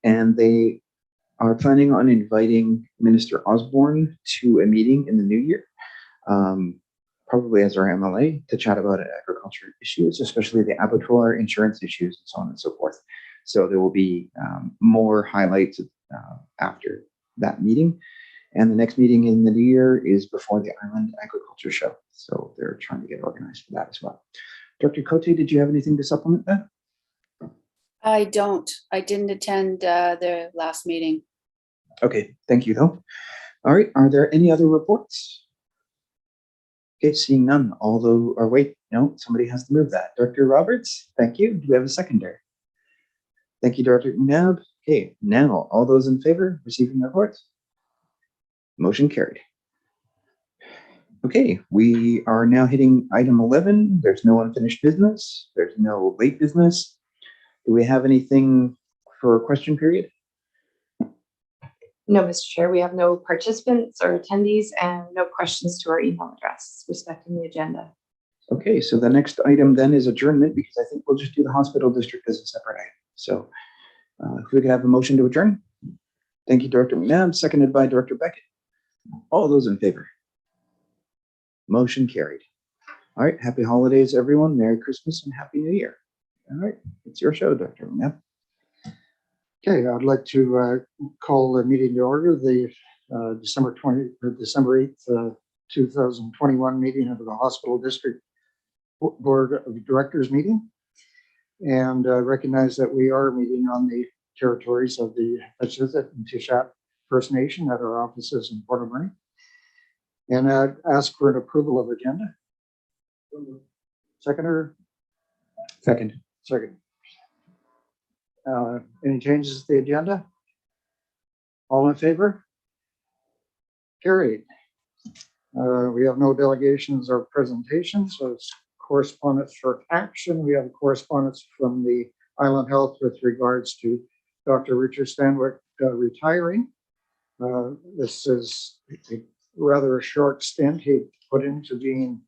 And they are planning on inviting Minister Osborne to a meeting in the new year, probably as our MLA, to chat about agriculture issues, especially the abattoir insurance issues and so on and so forth. So there will be more highlights after that meeting. And the next meeting in the new year is before the Island Agriculture Show. So they're trying to get organized for that as well. Dr. Cote, did you have anything to supplement that? I don't. I didn't attend the last meeting. Okay, thank you though. All right, are there any other reports? Okay, seeing none, although, or wait, no, somebody has to move that. Director Roberts, thank you. Do we have a seconder? Thank you, Director Mcnabb. Okay, now all those in favor receiving the reports? Motion carried. Okay, we are now hitting item 11. There's no unfinished business. There's no late business. Do we have anything for question period? No, Mr. Chair, we have no participants or attendees and no questions to our email address respecting the agenda. Okay, so the next item then is adjournment, because I think we'll just do the hospital district as a separate item. So if we could have a motion to adjourn. Thank you, Director Mcnabb, seconded by Director Beckett. All those in favor? Motion carried. All right, happy holidays, everyone. Merry Christmas and Happy New Year. All right, it's your show, Dr. Mcnabb. Okay, I'd like to call the meeting to order, the December 8th, 2021 meeting of the Hospital District Board of Directors meeting. And recognize that we are meeting on the territories of the Petitions and Tishat First Nation at our offices in Port Alberni. And I'd ask for an approval of agenda. Seconder? Second. Second. Any changes to the agenda? All in favor? Carried. We have no delegations or presentations, so it's correspondence for action. We have correspondence from the Island Health with regards to Dr. Richard Stanwyck retiring. This is rather a short stint he put into being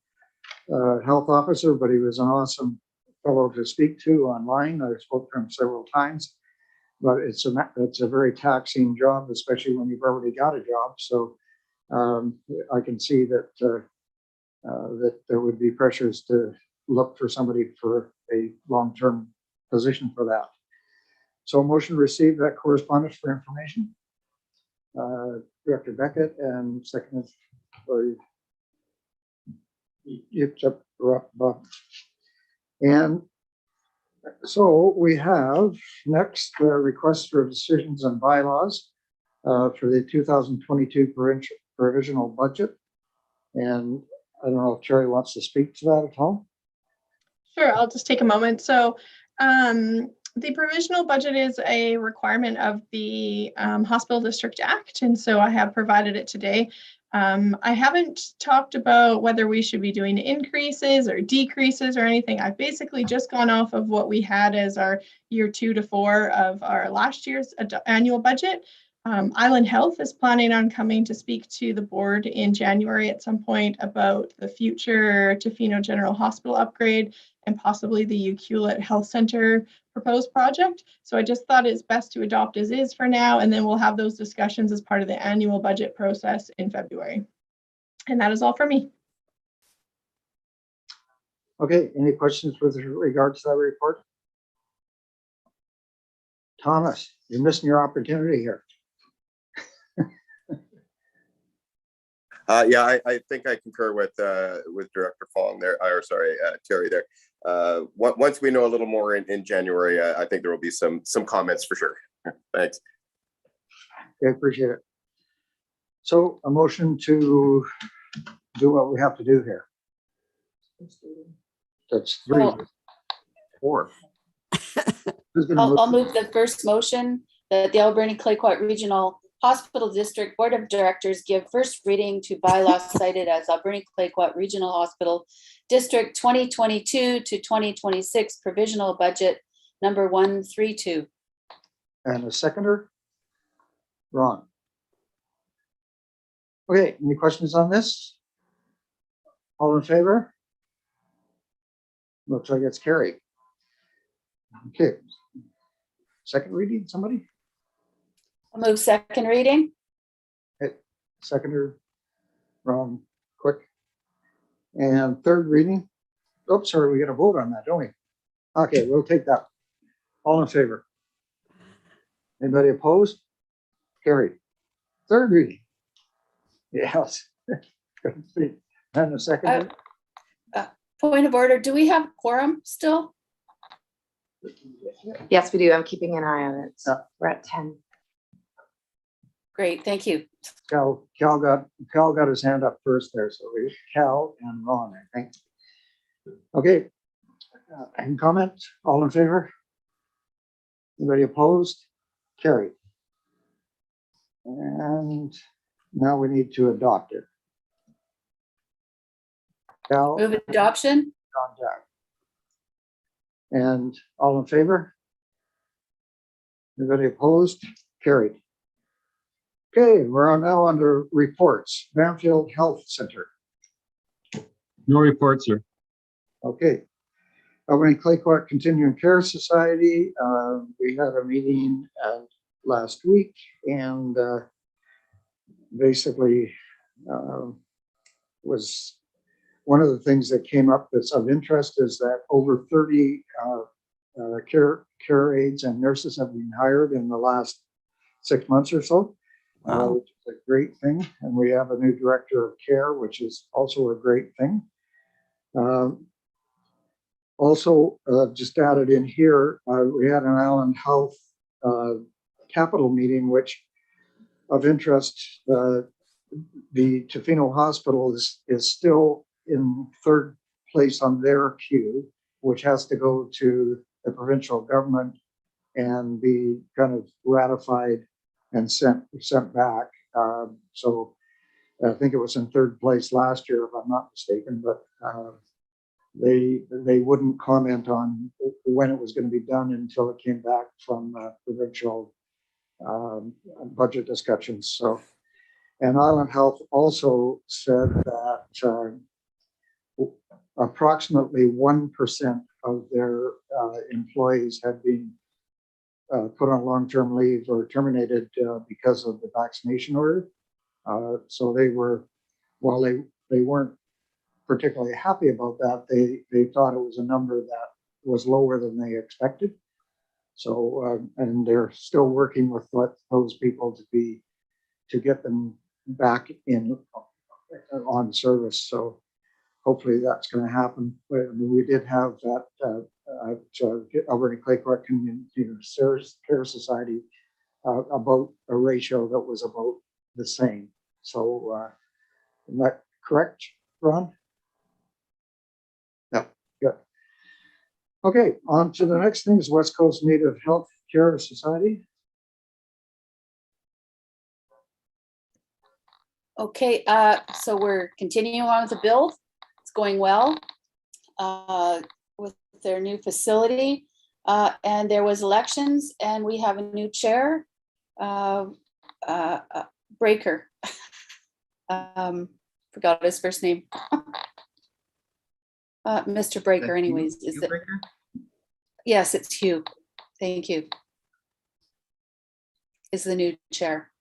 health officer, but he was an awesome fellow to speak to online. I spoke to him several times, but it's a very taxing job, especially when you've already got a job. So I can see that that there would be pressures to look for somebody for a long-term position for that. So motion received that correspondence for information. Director Beckett and second by Bob. And so we have next requests for decisions and bylaws for the 2022 provisional budget. And I don't know if Terry wants to speak to that at all. Sure, I'll just take a moment. So the provisional budget is a requirement of the Hospital District Act, and so I have provided it today. I haven't talked about whether we should be doing increases or decreases or anything. I've basically just gone off of what we had as our year 2 to 4 of our last year's annual budget. Island Health is planning on coming to speak to the board in January at some point about the future Tofino General Hospital upgrade and possibly the Ucluelet Health Center proposed project. So I just thought it's best to adopt as is for now, and then we'll have those discussions as part of the annual budget process in February. And that is all for me. Okay, any questions with regard to that report? Thomas, You're missing your opportunity here. Yeah, I think I concur with Director Fong there, or sorry, Terry there. Once we know a little more in January, I think there will be some comments for sure. Thanks. Okay, appreciate it. So a motion to do what we have to do here. That's three, Well, four. Who's gonna I'll move the first motion that the Alberni Clayoquot Regional Hospital District Board of Directors give first reading to bylaw cited as Alberni Clayoquot Regional Hospital District 2022 to 2026 provisional budget number 132. And a seconder? Ron. Okay, any questions on this? All in favor? Looks like it's carried. Okay. Second reading, somebody? I'll move second reading. Okay, seconder, Ron, quick. And third reading. Oops, sorry, we got to vote on that, don't we? Okay, we'll take that. All in favor? Anybody opposed? Carried. Third reading. Yes. And a second. Point of order, do we have quorum still? Yes, we do. I'm keeping an eye on it. We're at 10. Great, thank you. Cal got his hand up first there, so we Cal and Ron, I think. Okay. Any comment? All in favor? Anybody opposed? Carried. And now we need to adopt it. Cal. Move adoption. John Jack. And all in favor? Anybody opposed? Carried. Okay, we're now under reports. Banfield Health Center. No report, sir. Okay. Albany Clayoquot Continuing Care Society. We had a meeting last week, and basically was one of the things that came up that's of interest is that over 30 care aides and nurses have been hired in the last 6 months or so. Wow. Which is a great thing. And we have a new director of care, which is also a great thing. Also, just added in here, we had an Allen Health capital meeting, which of interest, the Tofino Hospital is still in third place on their queue, which has to go to the provincial government and be kind of ratified and sent back. So I think it was in third place last year, if I'm not mistaken, but they wouldn't comment on when it was going to be done until it came back from provincial budget discussions. So, and Island Health also said that approximately 1% of their employees had been put on long-term leave or terminated because of the vaccination order. So they were, while they weren't particularly happy about that, they thought it was a number that was lower than they expected. So, and they're still working with those people to get them back in on service. So hopefully that's going to happen. We did have that Alberni Clayoquot Community Care Society about a ratio that was about the same. So, is that correct, Ron? No, good. Okay, on to the next thing is West Coast Native Health Care Society. Okay, so we're continuing on with the build. It's going well with their new facility. And there was elections and we have a new chair, Breaker. Forgot his first name. Mr. Breaker anyways. Is it? Yes, it's Hugh. Thank you. Is the new chair.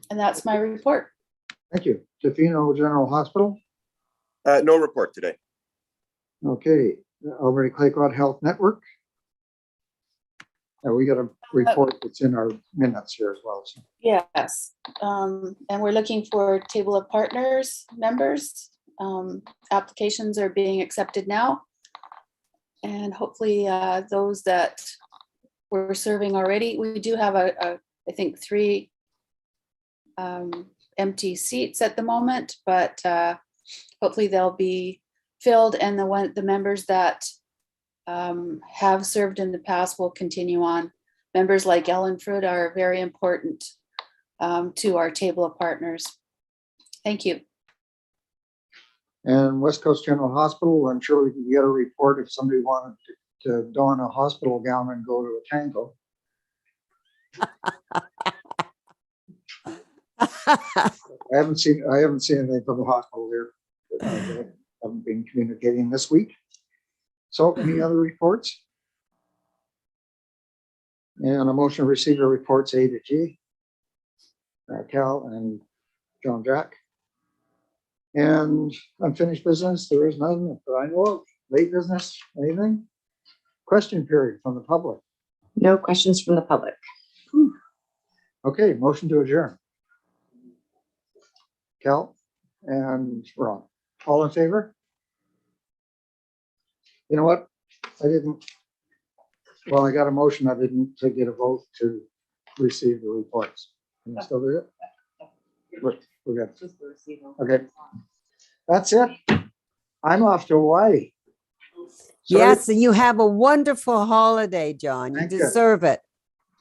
And that's my report. Thank you. Tofino General Hospital. No report today. Okay, Alberni Clayoquot Health Network. We got a report that's in our minutes here as well. So. Yes, and we're looking for table of partners members. Applications are being accepted now. And hopefully those that we're serving already, we do have I think 3 empty seats at the moment, but hopefully they'll be filled, and the members that have served in the past will continue on. Members like Ellen Fruit are very important to our table of partners. Thank you. And West Coast General Hospital, I'm sure we can get a report if somebody wanted to don a hospital gown and go to a tango. I haven't seen anything from the hospital here. I haven't been communicating this week. So any other reports? And a motion to receive the reports A to G. Cal and John Jack. And unfinished business, there is none that I know of. Late business, anything? Question period from the public. No questions from the public. Whew. Okay, motion to adjourn. Cal and Ron, all in favor? You know what? I got a motion. I didn't get a vote to receive the reports. Can you still do it? We're good. Okay. That's it. I'm off to Hawaii. Sorry. Yes, and you have a wonderful holiday, John. You Thank you. deserve it.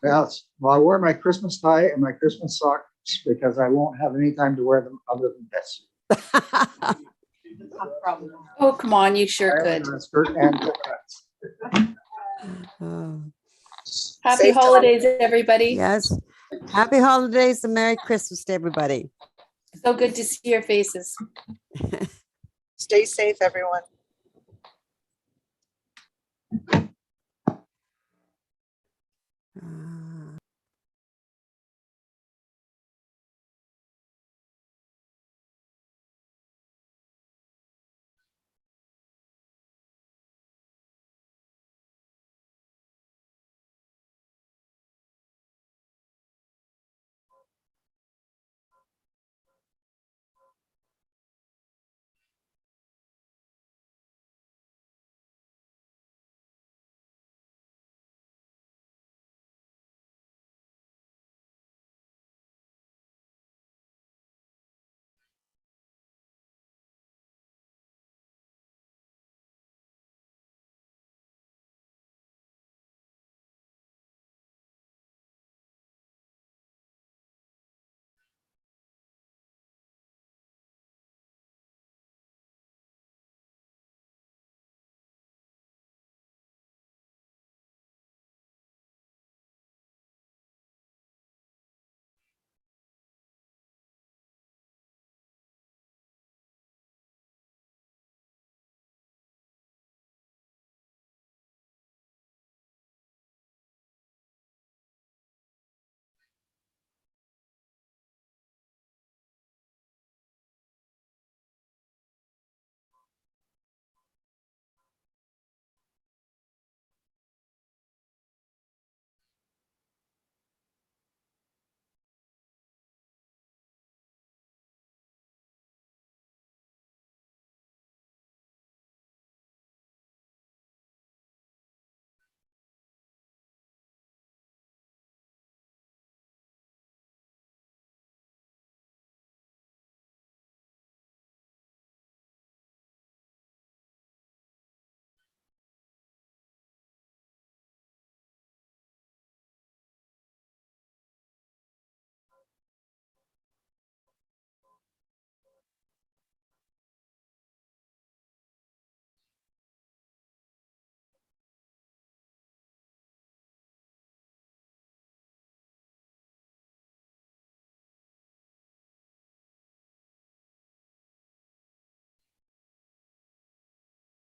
Yes. Well, I wear my Christmas tie and my Christmas socks because I won't have any time to wear them other than this. Oh, come on, you sure could. Skirt and Oh. Happy holidays, everybody. Yes. Happy holidays and Merry Christmas to everybody. So good to see your faces. Stay safe, everyone. Uh,